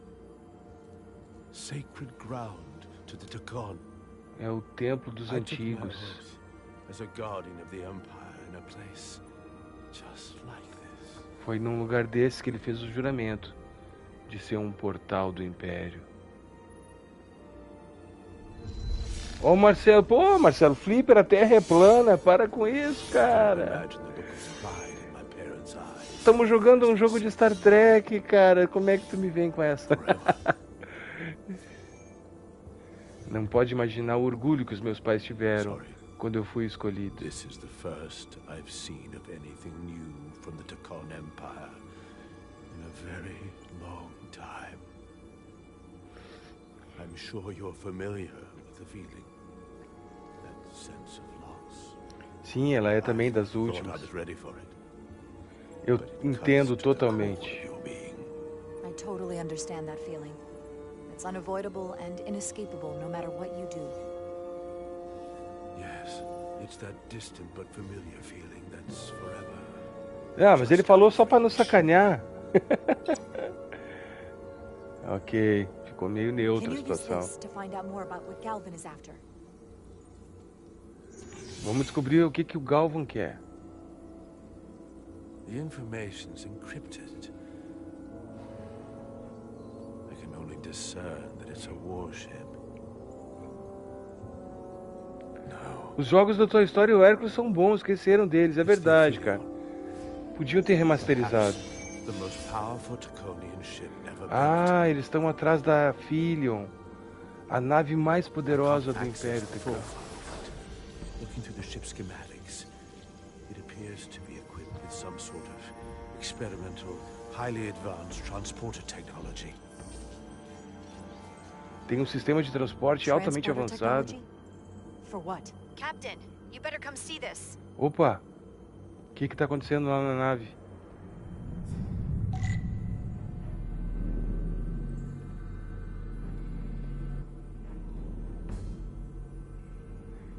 Sacred ground to the Takon. É o templo dos antigos. As a guardian of the empire in a place just like this. Foi num lugar desse que ele fez o juramento de ser um portal do Império. Ó, Marcelo, pô, Marcelo, Flipper, a Terra é plana, para com isso, cara. Estamos jogando um jogo de Star Trek, cara, como é que tu me vem com essa? Não pode imaginar o orgulho que os meus pais tiveram quando eu fui escolhido. This is the first I've seen of anything new from the Takon Empire in a very long time. I'm sure you're familiar with the feeling, that sense of loss. Sim, ela é também das últimas. Eu entendo totalmente. I totally understand that feeling. It's unavoidable and inescapable no matter what you do. Yes, it's that distant but familiar feeling that's forever. Ah, mas ele falou só pra nos sacanear. Ok, ficou meio neutra a situação. Vamos descobrir o que o Galvan quer. The information's encrypted. I can only discern that it's a warship. Os jogos do Toy Story e o Hércules são bons, esqueceram deles, é verdade, cara. Podiam ter remasterizado. Ah, eles estão atrás da Philion, a nave mais poderosa do Império Tecon. Looking through the ship's schematics, it appears to be equipped with some sort of experimental, highly advanced transporter technology. Tem um sistema de transporte altamente avançado. For what? Captain, you better come see this. Opa! O que está acontecendo lá na nave?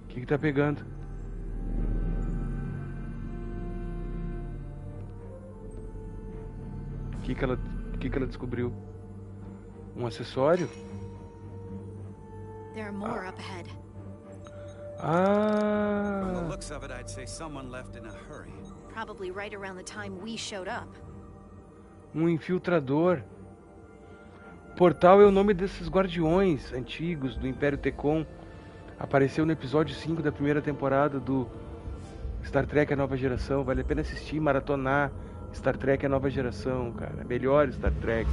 O que está pegando? O que ela descobriu? Um acessório? There are more up ahead. From the looks of it, I'd say someone left in a hurry. Probably right around the time we showed up. Um infiltrador. Portal é o nome desses guardiões antigos do Império Tecon. Apareceu no episódio 5 da primeira temporada do Star Trek A Nova Geração. Vale a pena assistir, maratonar Star Trek A Nova Geração, cara. Melhor Star Trek.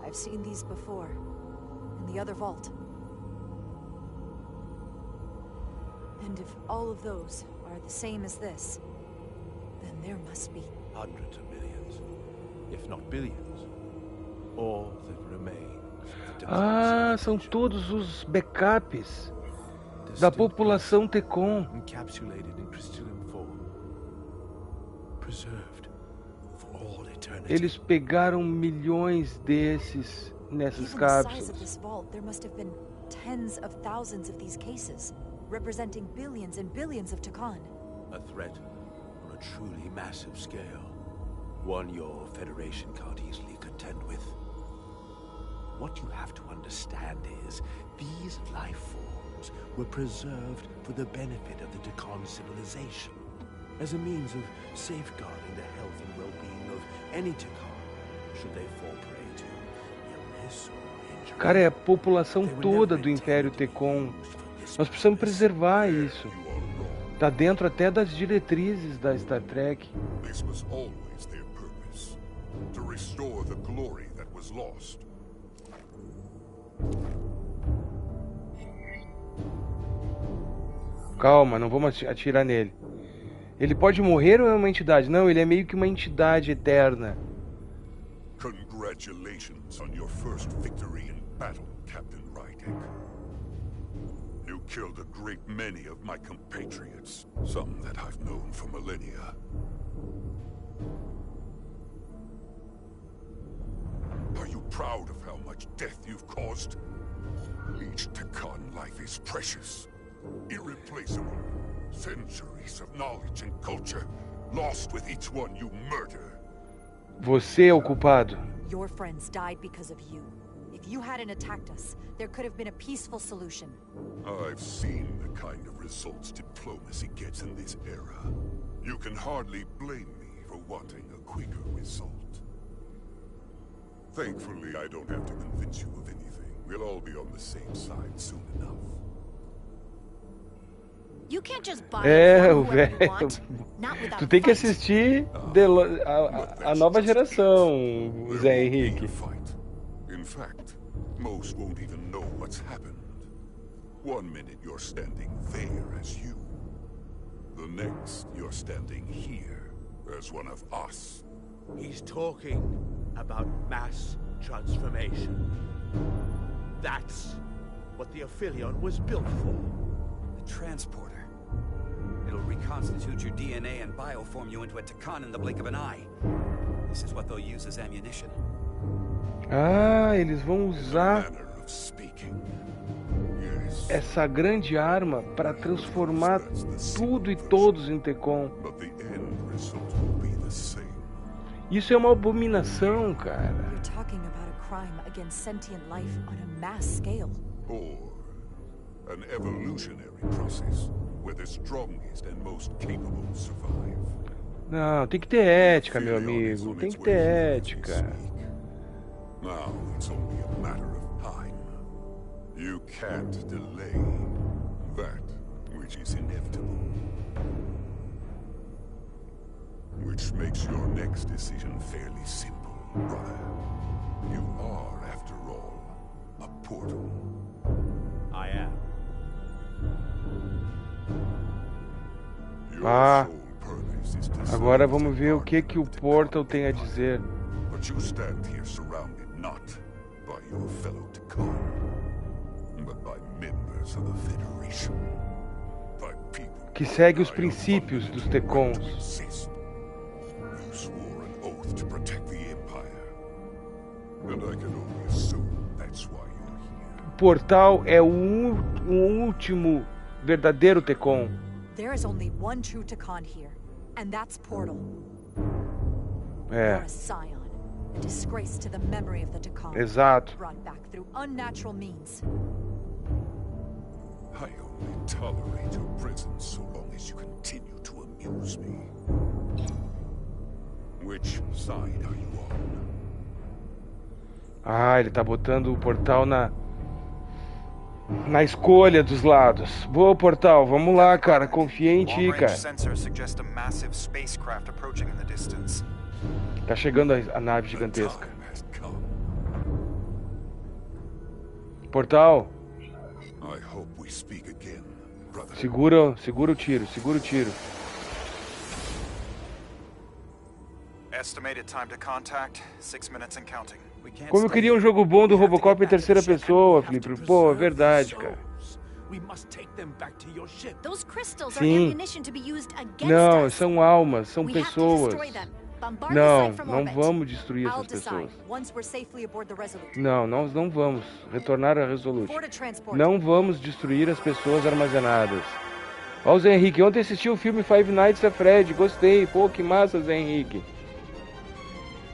I've seen these before, in the other vault. And if all of those are the same as this, then there must be hundreds of millions, if not billions, all that remains. Ah, são todos os backups da população Tecon. Encapsulated in crystalline form, preserved for all eternity. Eles pegaram milhões desses nessas Even the size of cápsulas. this vault, there must have been tens of thousands of these cases, representing billions and billions of Takan. A threat on a truly massive scale. One your Federation can't easily contend with. What you have to understand is, these life forms were preserved for the benefit of the Takan civilization, as a means of safeguarding the health and well-being of any Takan, should they fall prey to illness or injury. Cara, é a população toda do Império Tecon. Nós precisamos preservar isso. Tá dentro até das diretrizes da Star Trek. This was always their purpose, to restore the glory that was lost. Calma, não vamos atirar nele. Ele pode morrer ou é uma entidade? Não, ele é meio que uma entidade eterna. Congratulations on your first victory in battle, Captain Rydek. You killed a great many of my compatriots, some that I've known for millennia. Are you proud of how much death you've caused? Each Takan life is precious, irreplaceable. Centuries of knowledge and culture, lost with each one you murder. Você é o culpado. Your friends died because of you. If you hadn't attacked us, there could have been a peaceful solution. I've seen the kind of results diplomacy gets in this era. You can hardly blame me for wanting a quicker result. Thankfully, I don't have to convince you of anything. We'll all be on the same side soon enough. You can't just buy O whoever you velho. want, not without Tu tem que fight. assistir a nova geração, Zé Henrique. In fact, most won't even know what's happened. One minute you're standing there as you. The next you're standing here as one of us. He's talking about mass transformation. That's what the Aphelion was built for. The transporter. It'll reconstitute your DNA and bioform you into a Takan in the blink of an eye. This is what they'll use as ammunition. Ah, eles vão usar Manner of speaking. essa grande arma para transformar tudo e todos em Tecon. But the end result will be the same. Isso é uma abominação, cara. You're talking about a crime against sentient life on a mass scale. Or an evolutionary process where the strongest and most capable survive. Não, tem que ter ética, meu amigo. Tem que ter ética. Now it's only a matter of time. You can't delay that which is inevitable. Which makes your next decision fairly simple, brother. You are, after all, a portal. I am. Your Ah, sole purpose is to agora serve vamos as a ver o que guardian o of the Portal Takan tem a Empire. dizer. But you stand here surrounded not by your fellow Takan, but by members of the Federation. By people Que segue os who princípios dos to Tecons. exist. You swore an oath to protect the Empire. And I can only assume that's why you're here. O Portal é o último verdadeiro Tecon. There is only one true Takan here, and that's Portal. É, You're a scion, a disgrace to the memory of the Takan. exato. Brought back through unnatural means. I only tolerate your presence so long as you continue to amuse me. Which side are you on? Ah, ele tá botando o Portal na escolha dos lados. Boa, Portal, vamos lá, cara. Confia em ti, cara. Sensors suggest a massive spacecraft approaching in the distance. Tá chegando a nave gigantesca. Time has come. Portal, I hope we speak again, brother. segura o tiro, segura o tiro. Estimated time to contact, 6 minutes and counting. We can't Como eu stay queria um here. jogo bom do We have to Robocop get em back to the terceira ship. pessoa, We have to Felipe. Pô, é preserve verdade, these cara. souls. We must take them back to your ship. Those crystals are Sim. ammunition to be used against Não, us. são almas, são We have to pessoas. destroy them Bombard the Não, site from não orbit. vamos destruir I'll essas decide pessoas. once we're safely aboard the Resolute. Não, nós não vamos retornar a Resolute. Board a transport. Não vamos destruir as pessoas armazenadas. Ó o Zé Henrique, ontem assisti o filme Five Nights at Freddy, gostei. Pô, que massa, Zé Henrique.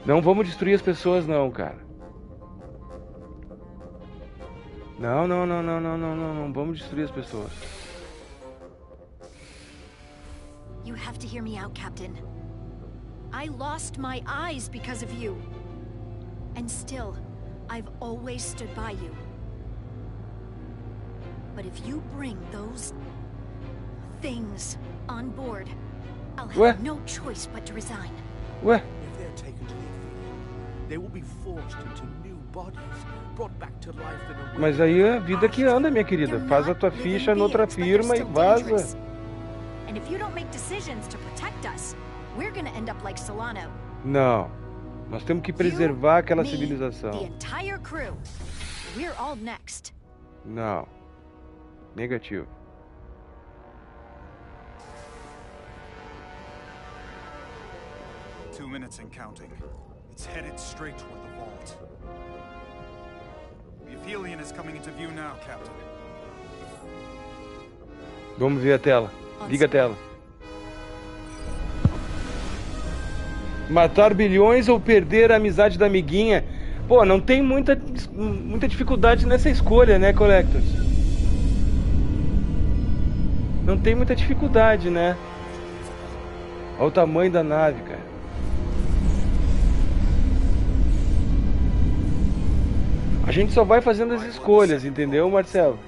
Não vamos destruir as pessoas não, cara. Não, não vamos destruir as pessoas. You have to hear me out, Captain. I lost my eyes because of you. And still, I've always stood by you. But if you bring those things on board, I'll have no choice but to resign. Ué? If they're taken to the aventura, they will be forced into new bodies, brought back to life in a way. Mas aí é a vida que anda, minha querida. Faz a tua ficha noutra firma e vaza. And if you don't make decisions to protect us, we're gonna end up like Solano. Não. Nós temos que preservar aquela The civilização. entire crew. We're all next. Não. Negativo. Two minutes and counting. It's headed straight toward the vault. The Aphelion is coming into view now, Captain. Vamos ver a tela. Liga a tela. Matar bilhões ou perder a amizade da amiguinha? Pô, não tem muita dificuldade nessa escolha, né, Collectors? Não tem muita dificuldade, né? Olha o tamanho da nave, cara. A gente só vai fazendo as escolhas, entendeu, Marcelo?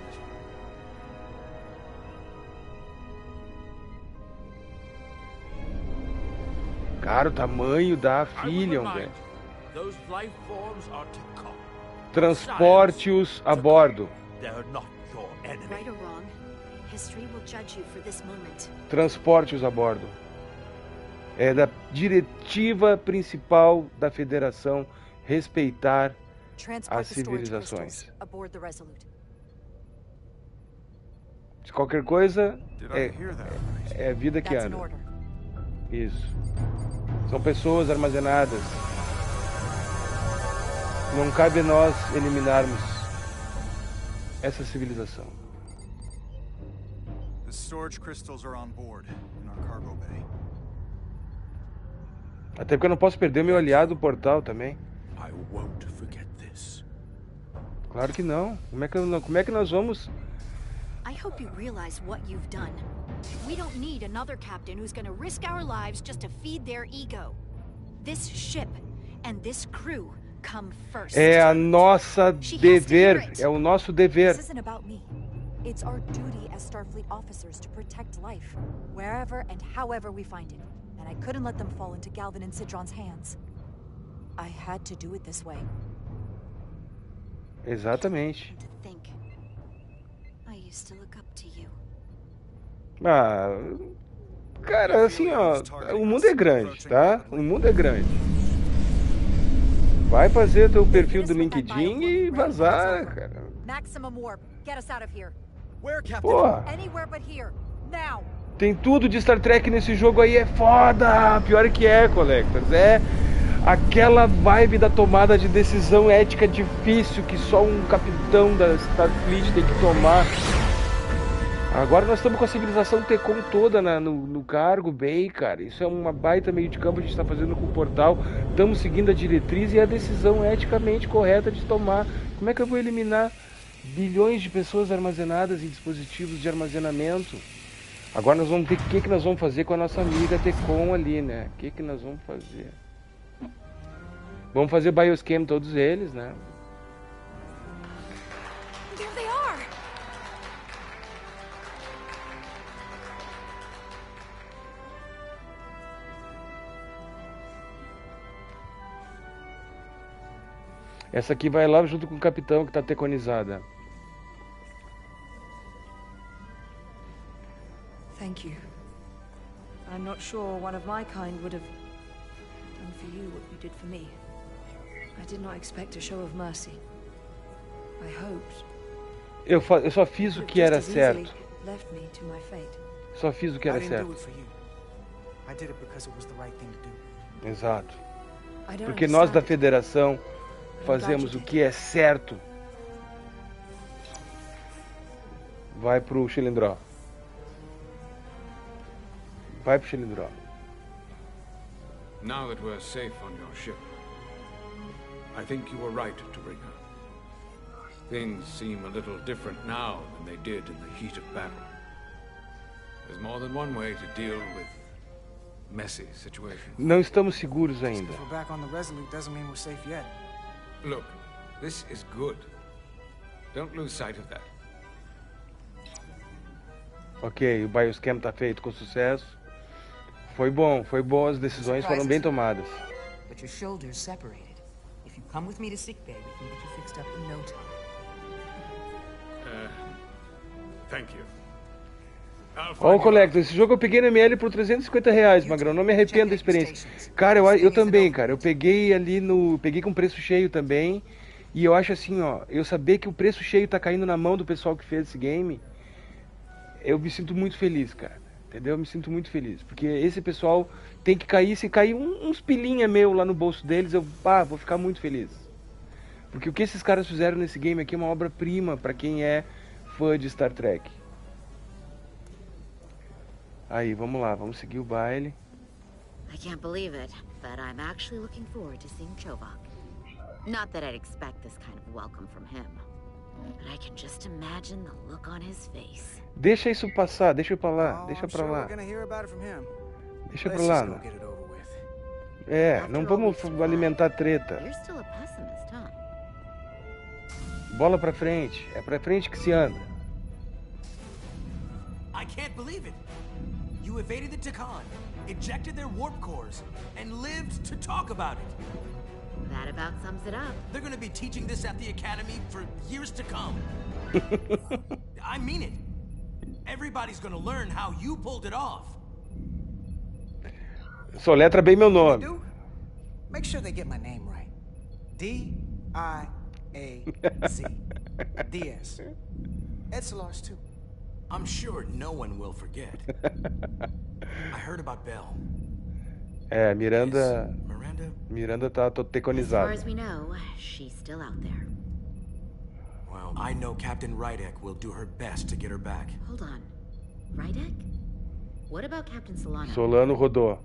Cara, o tamanho da Aphelion, velho. Transporte-os a bordo. Right or wrong, history will judge you for this moment. Transporte-os a bordo. É da diretiva principal da Federação respeitar as civilizações. Se qualquer coisa, é a vida que anda. Isso. São pessoas armazenadas. Não cabe a nós eliminarmos essa civilização. The storage crystals are on board in our cargo bay. Até porque eu não posso perder meu aliado portal também. I won't forget this. Claro que não. Como é que nós vamos? I hope you realize what you've done. We don't need another captain who's gonna risk our lives just to feed their ego. This ship and this crew come first. É a nossa dever, é o nosso dever. This isn't about me. It's our duty as Starfleet officers to protect life, wherever and however we find it. And I couldn't let them fall into Galvin and Sidron's hands. I had to do it this way. Exatamente. To think, I used to look up to you. Ah, cara, assim, ó, o mundo é grande, tá? O mundo é grande. Vai fazer teu perfil do LinkedIn e vazar, cara. Maximum warp. Get us out of here. Where, Captain? Porra. Anywhere but here. Now. Tem tudo de Star Trek nesse jogo aí, é foda! Pior que é, Collectors. É aquela vibe da tomada de decisão ética difícil que só um capitão da Starfleet tem que tomar. Agora nós estamos com a civilização Tecon toda no cargo bay, cara. Isso é uma baita meio de campo que a gente está fazendo com o portal. Estamos seguindo a diretriz e a decisão eticamente correta de tomar. Como é que eu vou eliminar bilhões de pessoas armazenadas em dispositivos de armazenamento? Agora nós vamos ver o que nós vamos fazer com a nossa amiga Tecon ali, né? O que nós vamos fazer? Vamos fazer bioscan todos eles, né? There they are. Essa aqui vai lá junto com o capitão que está teconizada. Thank you. I'm not sure one of my kind would have done for you what you did for me. I did not expect a show of mercy. I hoped. Eu só fiz o que era certo. Left me to my fate. Só fiz o que era certo. I did it because it was the right thing to do. Exato. Porque nós da Federação fazemos o que é certo. Vai pro Chilindró. Vai pro Chilindró. Now that we're safe on your ship, I think you were right to bring her. Things seem a little different now than they did in the heat of battle. There's more than one way to deal with messy situations. Não estamos seguros ainda. If we're back on the Resolute doesn't mean we're safe yet. Look, this is good. Don't lose sight of that. Ok, o bioscam tá feito com sucesso. Foi bom, as decisões foram bem tomadas. But your shoulders separated. If you come with me to sickbay, we can get you fixed up in no time. Thank you. Ó, Collector, esse jogo eu peguei no ML por R$350, Magrão, não me arrependo da experiência. Cara, eu também, cara, eu peguei ali peguei com preço cheio também, e eu acho assim, ó, eu saber que o preço cheio tá caindo na mão do pessoal que fez esse game, eu me sinto muito feliz, cara, entendeu? Eu me sinto muito feliz, porque esse pessoal tem que cair, se cair uns pilinha meu lá no bolso deles, eu vou ficar muito feliz. Porque o que esses caras fizeram nesse game aqui é uma obra-prima pra quem é fã de Star Trek. Aí, vamos lá, vamos seguir o baile. I can't believe it, but I'm actually looking forward to seeing Chovak. Not that I'd expect this kind of welcome from him, but I can just imagine the look on his face. Deixa isso passar, deixa pra lá, deixa pra lá. Deixa pra lá. Não vamos alimentar treta. You're still a pessimist, huh? Bola pra frente, é pra frente que se anda. I can't believe it. You evaded the Takan, ejected their warp cores, and lived to talk about it. That about sums it up. They're going to be teaching this at the Academy for years to come. I mean it. Everybody's going to learn how you pulled it off. Soletra bem meu nome. Make sure they get my name right. D-I-A-Z. Diaz. Edsalars too. I'm sure no one will forget. I heard about Belle. Miranda tá toteconizada. As far as we know, she's still out there. Well, I know Captain Rydek will do her best to get her back. Hold on. Rydek? What about Captain Solano? Solano rodou.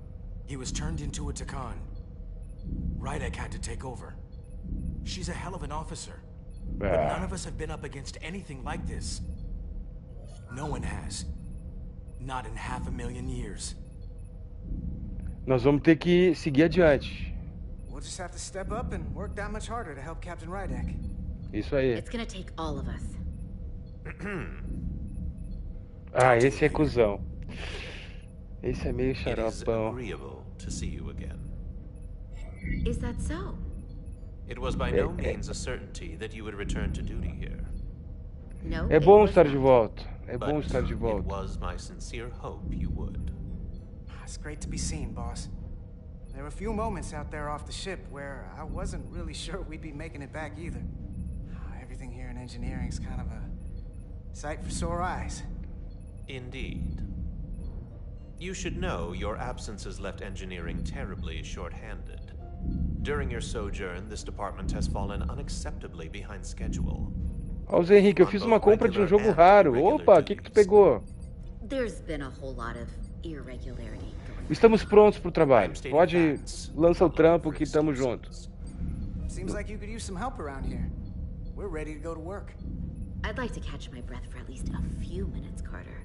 He was turned into a Takan. Rydek had to take over. She's a hell of an officer. But none of us have been up against anything like this. No one has. Not in 500,000 years. Nós vamos ter que seguir adiante. We'll just have to step up and work that much harder to help Captain Rydek. Isso aí. It's gonna take all of us. Esse é cuzão. Esse é meio xaropão. Is that so? It was by no means a certainty that you would return to duty here. No, é bom estar de volta. É bom estar de volta. It was my sincere hope you would. It's great to be seen, boss. There were a few moments out there off the ship where I wasn't really sure we'd be making it back either. Everything here in engineering's kind of a sight for sore eyes. Indeed. You should know your absence has left engineering terribly short-handed. During your sojourn, this department has fallen unacceptably behind schedule. Ó, Zé Henrique, eu fiz uma compra de um jogo raro. Opa, o que tu pegou? There's been a whole lot of irregularity. Estamos prontos pro trabalho. Pode lançar o trampo que estamos juntos. Seems like you could use some help around here. We're ready to go to work. I'd like to catch my breath for at least a few minutes, Carter.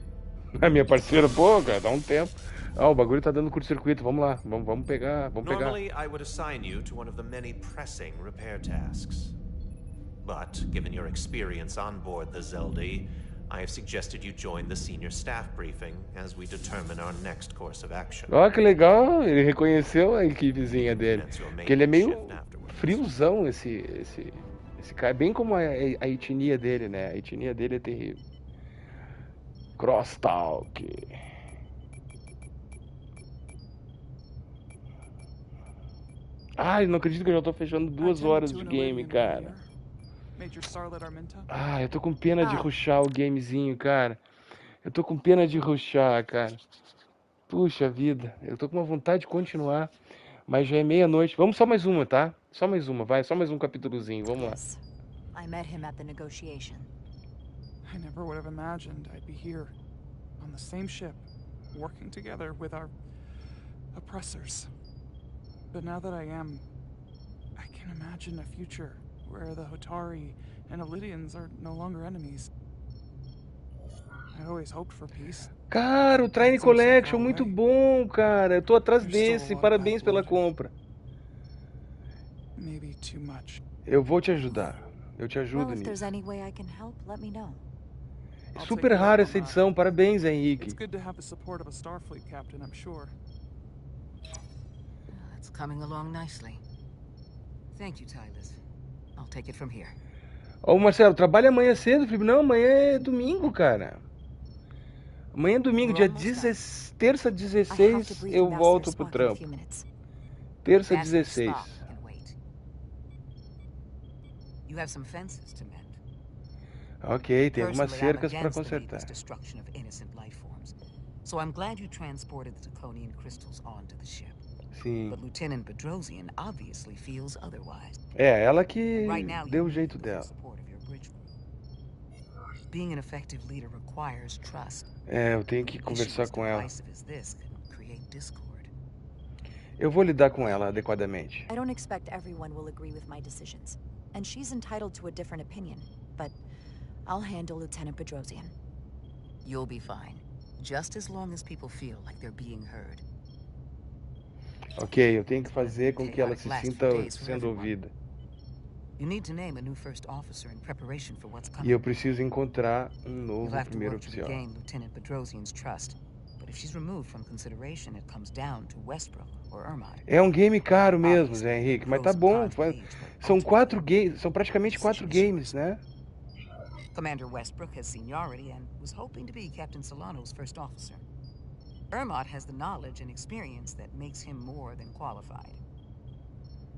A minha parceira, pô, cara, dá um tempo. O bagulho tá dando curto-circuito. Vamos lá, vamos pegar, Normally, I would assign you to one of the many pressing repair tasks. But, given your experience on board the Zelda, I have suggested you join the senior staff briefing as we determine our next course of action. Ó, que legal, ele reconheceu a equipezinha dele. Porque ele é meio friozão, esse cara, bem como a etnia dele, né? A etnia dele é terrível. Crosstalk. Ai, não acredito que eu já tô fechando 2 horas de game, cara. Eu tô com pena de rushar o gamezinho, cara. Eu tô com pena de rushar, cara. Puxa vida, eu tô com uma vontade de continuar. Mas já é meia-noite. Vamos só mais uma, tá? Só mais uma, vai. Só mais um capítulozinho. Vamos lá. I met him at the negotiation. I never would have imagined I'd be here, on the same ship, working together with our oppressors. But now that I am, I can imagine a future where the Hotari and Elydians are no longer enemies. I always hoped for peace. Cara, o Trine Collection, muito bom, cara. Eu tô atrás desse. Parabéns pela compra. Maybe too much. Eu vou te ajudar. Eu te ajudo Well, if nisso. there's any way I can help, let me know. Super rara essa edição. Parabéns, Henrique. It's good to have the support of a Starfleet captain, I'm sure. It's coming along nicely. Thank you, Tylus. I'll take it from here. Ô, Marcelo, trabalha amanhã cedo, Felipe? Não, amanhã é domingo, cara. Amanhã é domingo, terça 16, eu volto pro trampo. Terça 16. You have some fences to mend. Ok, tem algumas cercas para consertar. So I'm glad you transported the Draconian crystals onto the ship. Sim. But Lieutenant Bedrosian obviously feels otherwise. É, ela que deu o jeito dela. Being an effective leader requires trust. É, eu tenho que conversar com ela. Eu vou lidar com ela adequadamente. I don't expect everyone will agree with my decisions, and she's entitled to a different opinion, but I'll handle Lieutenant Bedrosian. You'll be fine, just as long as people feel like they're being heard. Ok, eu tenho que fazer com que ela se sinta sendo ouvida. You need to name a new first officer in preparation for what's coming. E eu preciso encontrar novo primeiro oficial. Lieutenant Bedrosian's trust. But if she's removed from consideration, it comes down to Westbrook or Ermot. É um game caro mesmo, Zé Henrique, mas tá bom. São praticamente 4 games, né? Commander Westbrook has seniority and was hoping to be Captain Solano's first officer. Ermot has the knowledge and experience that makes him more than qualified.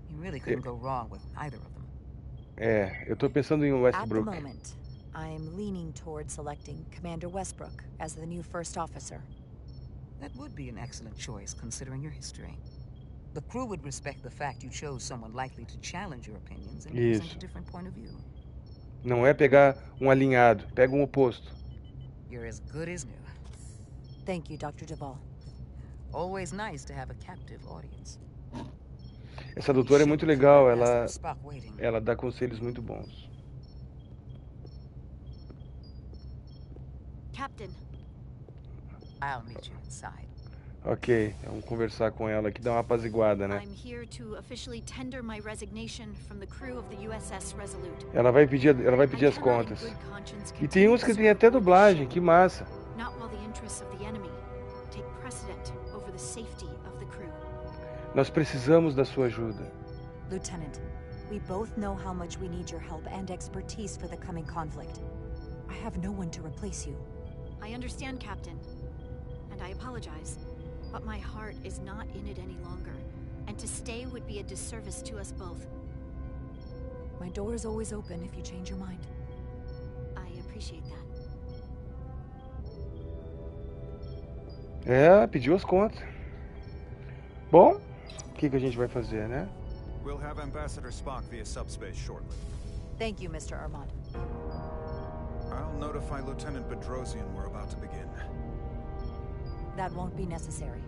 You really couldn't go wrong with either of them. É, eu tô pensando em Westbrook. At the moment, I'm leaning toward selecting Commander Westbrook as the new first officer. That would be an excellent choice, considering your history. The crew would respect the fact you chose someone likely to challenge your opinions and present a different point of view. Não é pegar um alinhado, pega um oposto. You're as good as new. Thank you, Dr. Duvall. Always nice to have a captive audience. Essa doutora é muito legal, ela dá conselhos muito bons. Captain. I'll meet you inside. Ok, vamos conversar com ela aqui, dar uma apaziguada, né? I'm here to officially tender my resignation from the crew of the USS Resolute. Ela vai pedir as contas. E tem uns que tem até dublagem, que massa. Not while the interests of the enemy take precedent over the safety of the crew. Nós precisamos da sua ajuda. Lieutenant, we both know how much we need your help and expertise for the coming conflict. I have no one to replace you. I understand, Captain, and I apologize, but my heart is not in it any longer, and to stay would be a disservice to us both. My door is always open if you change your mind. I appreciate that. É, pediu as contas. Bom, o que a gente vai fazer, né? We'll have Ambassador Spock via subspace shortly. Thank you, Mr. Ermot. I'll notify Lieutenant Bedrosian we're about to begin. That won't be necessary.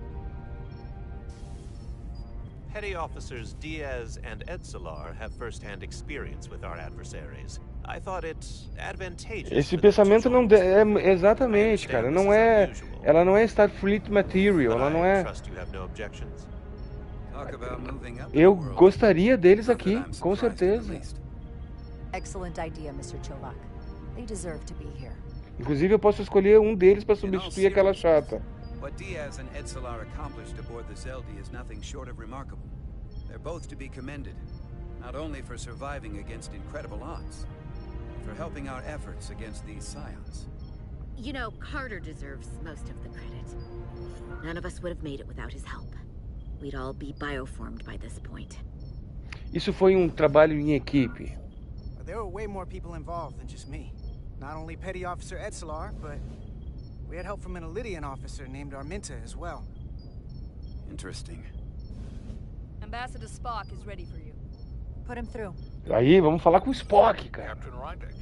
Petty Officers Diaz and Edsolar have first-hand experience with our adversaries. I thought it advantageous. Esse pensamento não é exatamente, cara. Não é, ela não é Starfleet material, ela não é. Eu gostaria deles aqui, com certeza. Excellent idea, Mr. Chovak. They deserve to be here. Inclusive eu posso escolher um deles para substituir aquela chata. What Diaz and Edsolar accomplished aboard the Zeldi is nothing short of remarkable. They're both to be commended, not only for surviving against incredible odds, but for helping our efforts against these scions. You know, Carter deserves most of the credit. None of us would have made it without his help. We'd all be bioformed by this point. Isso foi trabalho em equipe. There were way more people involved than just me. Not only Petty Officer Edsolar, but we had help from an Elydian officer named Arminta as well. Interesting. Ambassador Spock is ready for you. Put him through. Aí, vamos falar com o Spock, cara. Captain Rydek,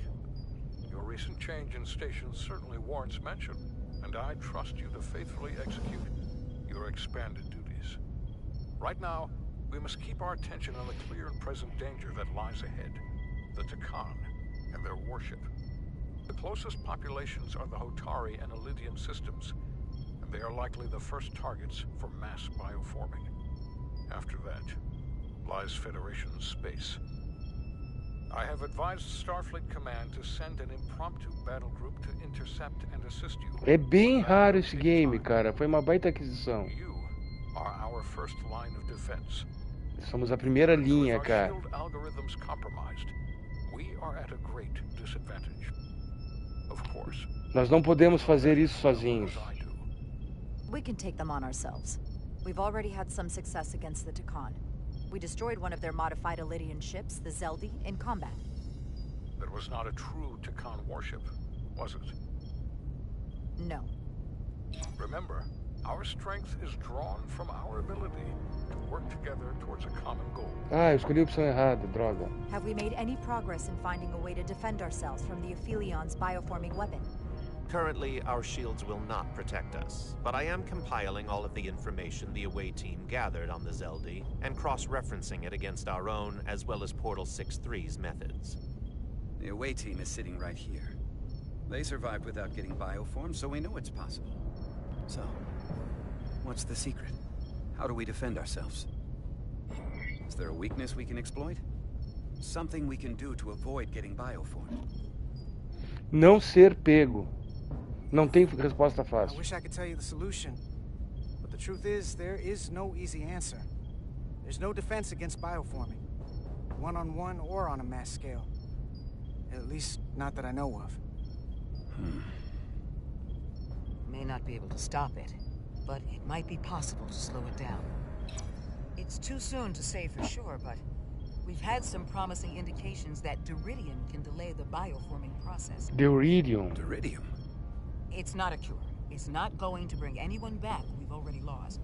your recent change in station certainly warrants mention, and I trust you to faithfully execute your expanded duties. Right now, we must keep our attention on the clear and present danger that lies ahead, the Takan and their warship. The closest populations are the Hotari and Elydian systems, and they are likely the first targets for mass bioforming. After that, lies Federation space. I have advised Starfleet Command to send an impromptu battle group to intercept and assist you. É bem raro esse game, cara. Foi uma baita aquisição. You are our first line of defense. Somos a primeira linha, With our cara. shield algorithms compromised, we are at a great disadvantage. Of course. Nós não podemos fazer isso sozinhos. We can take them on ourselves. We've already had some success against the Takan. We destroyed one of their modified Elydian ships, the Zeldi, in combat. That was not a true Takan warship, was it? No. Remember, our strength is drawn from our ability to work together towards a common goal. Ah, eu escolhi a opção errada, droga. Have we made any progress in finding a way to defend ourselves from the Aphilion's bioforming weapon? Currently, our shields will not protect us, but I am compiling all of the information the away team gathered on the Zeldi and cross-referencing it against our own as well as Portal 6-3's methods. The away team is sitting right here. They survived without getting bioformed, so we know it's possible. So, what's the secret? How do we defend ourselves? Is there a weakness we can exploit? Something we can do to avoid getting bioformed? Não ser pego. Não tem resposta I fácil. wish I could tell you the solution, but the truth is, there is no easy answer. There's no defense against bioforming, one-on-one or on a mass scale. At least, not that I know of. May not be able to stop it, but it might be possible to slow it down. It's too soon to say for sure, but we've had some promising indications that Duridium can delay the bioforming process. Duridium. Duridium? It's not a cure. It's not going to bring anyone back we've already lost.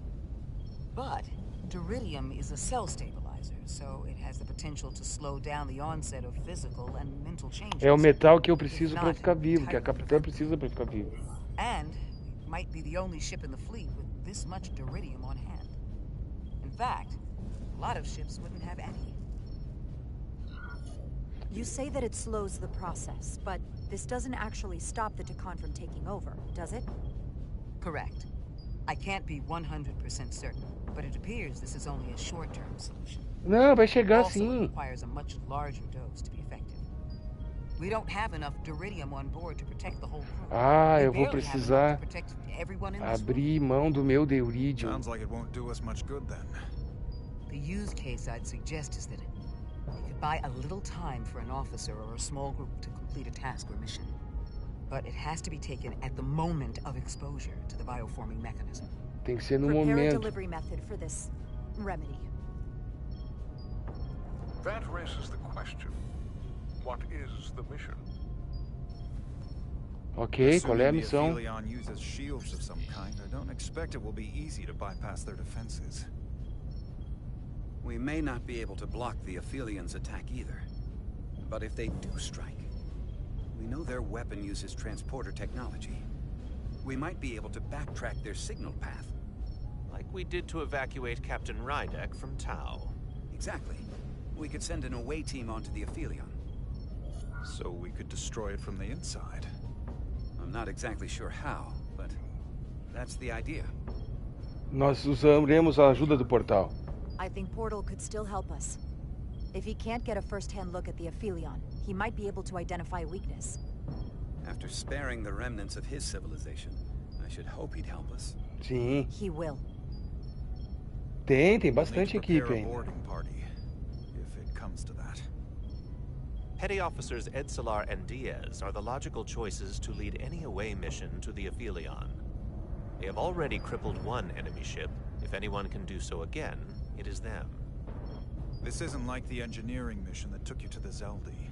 But Duridium is a cell stabilizer, so it has the potential to slow down the onset of physical and mental changes. É o metal que eu preciso para ficar vivo, que a capitã precisa para ficar viva. And we might be the only ship in the fleet with this much Duridium on hand. In fact, a lot of ships wouldn't have any. You say that it slows the process, but this doesn't actually stop the Takan from taking over, does it? Correct. I can't be 100% certain, but it appears this is only a short-term solution. Não, vai chegar Also, sim. it requires a much larger dose to be effective. We don't have enough Duridium on board to protect the whole crew. Ah, We eu vou barely have enough precisar to protect everyone in this room. abrir mão do meu Duridium. Sounds like it won't do us much good then. The use case I'd suggest is that you could buy a little time for an officer or a small group to complete a task or mission. But it has to be taken at the moment of exposure to the bioforming mechanism. Tem que ser no Prepare a momento. delivery method for this remedy. That raises the question. What is the mission? Ok, qual é a Assuming the missão? Aphelion uses shields of some kind, I don't expect it will be easy to bypass their defenses. We may not be able to block the Aphelions' attack either. But if they do strike, we know their weapon uses transporter technology. We might be able to backtrack their signal path. Like we did to evacuate Captain Rydek from Tau. Exactly. We could send an away team onto the Aphelion. So we could destroy it from the inside. I'm not exactly sure how, but that's the idea. Nós usaremos a ajuda do portal. I think Portal could still help us. If he can't get a first-hand look at the Aphelion, he might be able to identify a weakness. After sparing the remnants of his civilization, I should hope he'd help us. Sim. He will. Tem We'll need bastante to prepare equipe a ainda. boarding party, if it comes to that. Petty Officers Edsalar and Diaz are the logical choices to lead any away mission to the Aphelion. They have already crippled one enemy ship. If anyone can do so again, it is them. This isn't like the engineering mission that took you to the Zeldi.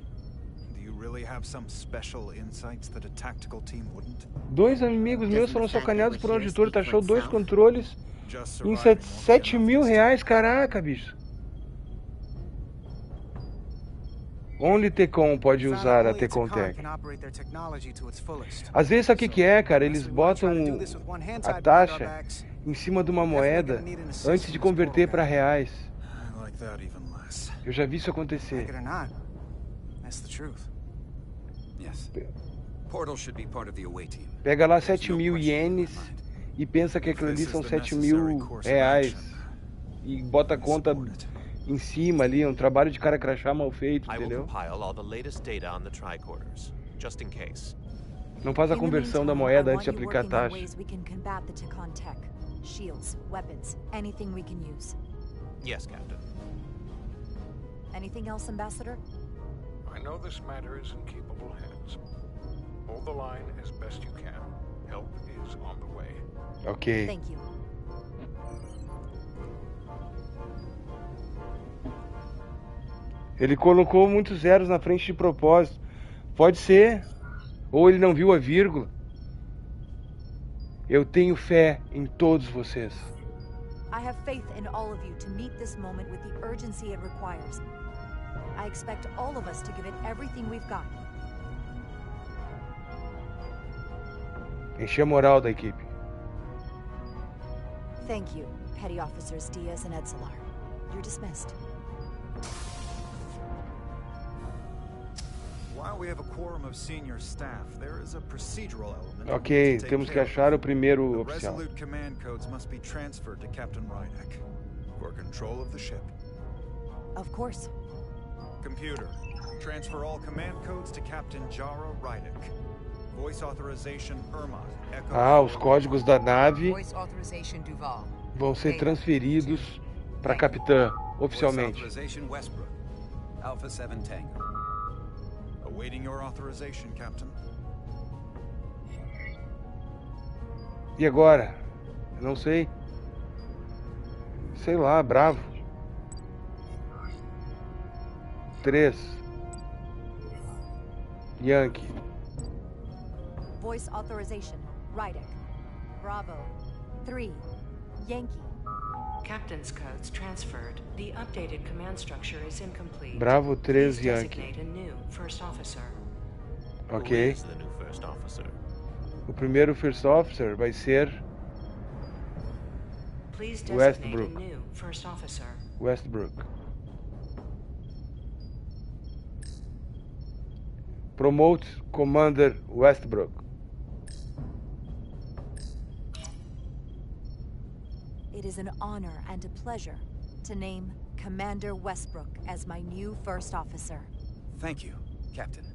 Do you really have some special insights that a tactical team wouldn't? Dois amigos meus foram sacaneados por um auditor, taxou 2 controles em R$7.000, caraca, bicho. Only Tecon pode usar a Tecon Tech. Às vezes, sabe o que é, cara? Eles botam a taxa em cima de uma moeda antes de converter para reais. Eu já vi isso acontecer. Pega lá 7.000 ienes e pensa que aquilo ali são 7.000 reais. E bota a conta em cima ali, um trabalho de cara crachá mal feito, entendeu? Não faz a conversão da moeda antes de aplicar a taxa. Shields, weapons, anything we can use. Yes, Captain. Anything else, Ambassador? I know this matter is in capable hands. Hold the line as best you can. Help is on the way. Ok. Thank you. Ele colocou muitos zeros na frente de propósito. Pode ser. Ou ele não viu a vírgula. Eu tenho fé em todos vocês. I have faith in all of you to meet this moment with the urgency it requires. I expect all of us to give it everything we've got. Encher a moral da equipe. Thank you, Petty Officers Diaz and Edselar. You're dismissed. While we have a quorum of senior staff, there is a procedural element. Ok, temos que achar o primeiro oficial. Resolute command codes must be transferred to Captain Rydek for control of the ship. Of course. Computer, transfer all command codes to Captain Jara Rydek. Voice authorization Ermot. Ah, os códigos da nave Voice authorization Duval. vão ser transferidos para a capitã oficialmente. Voice authorization Westbrook. Alpha 7 Tango. Awaiting your authorization, Captain. E agora? Eu não sei. Sei lá, Bravo. 3. Yankee. Voice authorization Rydek. Bravo. 3. Yankee. Captain's codes transferred. The updated command structure is incomplete. Bravo 3 Please Yankee. designate a new first officer. Ok. Who is the new first officer? O primeiro First Officer vai ser Please designate Westbrook. a new first officer. Westbrook. Promote Commander Westbrook. It is an honor and a pleasure to name Commander Westbrook as my new first officer. Thank you, Captain.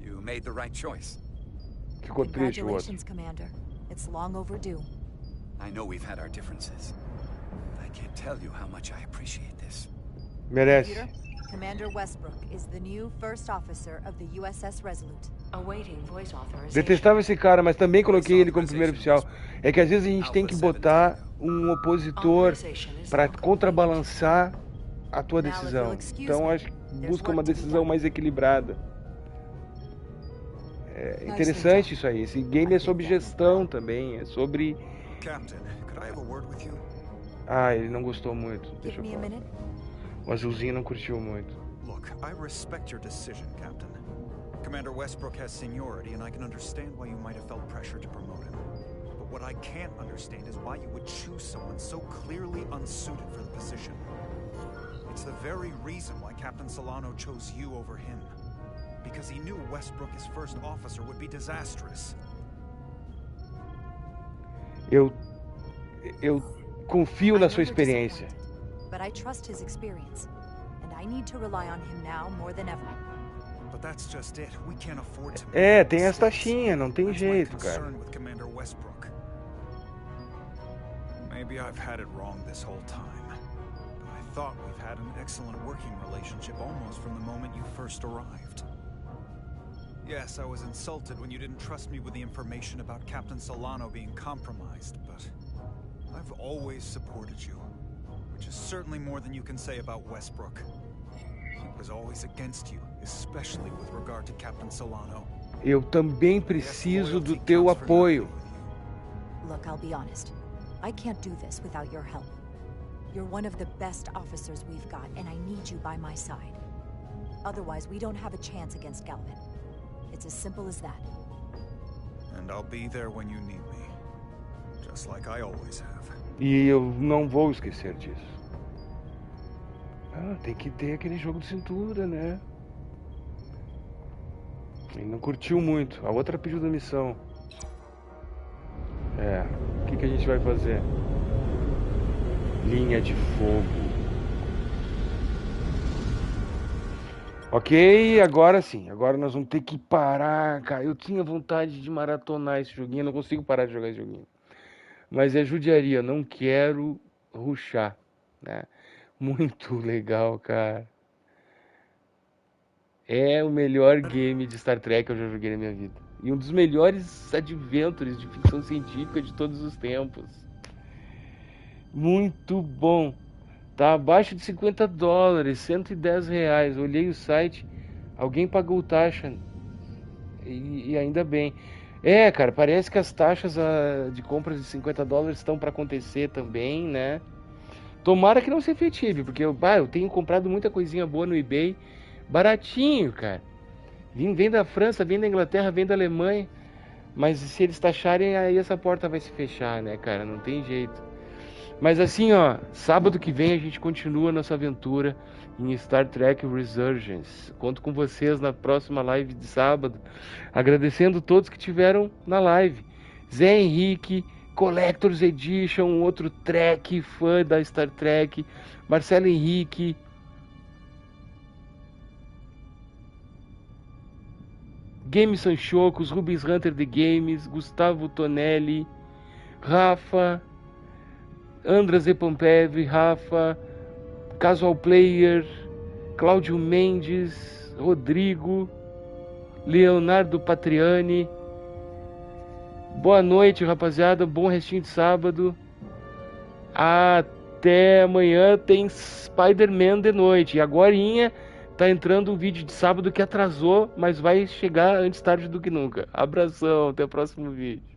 You made the right choice. Ficou triste o outro. Congratulations, Commander. It's long overdue. I know we've had our differences. I can't tell you how much I appreciate this. Merece. Computer, Commander Westbrook is the new first officer of the USS Resolute. Awaiting voice authorization. Detestava esse cara, mas também coloquei ele como primeiro oficial. É que às vezes a gente tem que botar um opositor para contrabalançar a tua decisão. Então acho que busca uma decisão mais equilibrada. É interessante isso aí. Esse game é sobre gestão também, é sobre... Ah, ele não gostou muito. Deixa eu falar. O azulzinho não curtiu muito. Look, I respect your decision, Captain. Commander Westbrook has seniority, and I can understand why you might have felt pressure to promote him. But what I can't understand is why you would choose someone so clearly unsuited for the position. It's the very reason why Captain Solano chose you over him. Because he knew Westbrook as first officer would be disastrous. Eu confio na sua experiência. But I trust his experience, and I need to rely on him now more than ever. But that's just it. We can't afford to. É, tem as taxinhas, não tem jeito, cara. With Commander Westbrook. Maybe I've had it wrong this whole time. But I thought we've had an excellent working relationship almost from the moment you first arrived. Yes, I was insulted when you didn't trust me with the information about Captain Solano being compromised, but I've always supported you, which is certainly more than you can say about Westbrook. He was always against you, especially with regard to Captain Solano. Eu também preciso do teu apoio. Look, I'll be honest. I can't do this without your help. You're one of the best officers we've got, and I need you by my side. Otherwise, we don't have a chance against Galvin. It's as simple as that. And I'll be there when you need me. Just like I always have. E eu não vou esquecer disso. Ah, tem que ter aquele jogo de cintura, né? Ele não curtiu muito. A outra pediu da missão. O que a gente vai fazer? Linha de fogo. Ok, agora sim. Agora nós vamos ter que parar, cara. Eu tinha vontade de maratonar esse joguinho. Eu não consigo parar de jogar esse joguinho. Mas é judiaria. Eu não quero rushar, né? Muito legal, cara. É o melhor game de Star Trek que eu já joguei na minha vida. E um dos melhores adventures de ficção científica de todos os tempos. Muito bom. Tá abaixo de $50, R$110. Olhei o site, alguém pagou taxa. E ainda bem. Cara, parece que as taxas de compras de $50 estão para acontecer também, né? Tomara que não se efetive, porque eu tenho comprado muita coisinha boa no eBay. Baratinho, cara. Vem da França, vem da Inglaterra, vem da Alemanha. Mas se eles taxarem, aí essa porta vai se fechar, né, cara? Não tem jeito. Mas assim, ó, sábado que vem a gente continua nossa aventura em Star Trek Resurgence. Conto com vocês na próxima live de sábado. Agradecendo todos que tiveram na live. Zé Henrique, Collector's Edition, outro Trek, fã da Star Trek. Marcelo Henrique. Games Sanchocos, Rubens Hunter de Games, Gustavo Tonelli, Rafa, Andras Epampev, Rafa, Casual Player, Cláudio Mendes, Rodrigo, Leonardo Patriani. Boa noite, rapaziada. Bom restinho de sábado. Até amanhã tem Spider-Man de noite. E agorinha tá entrando um vídeo de sábado que atrasou, mas vai chegar antes tarde do que nunca. Abração, até o próximo vídeo.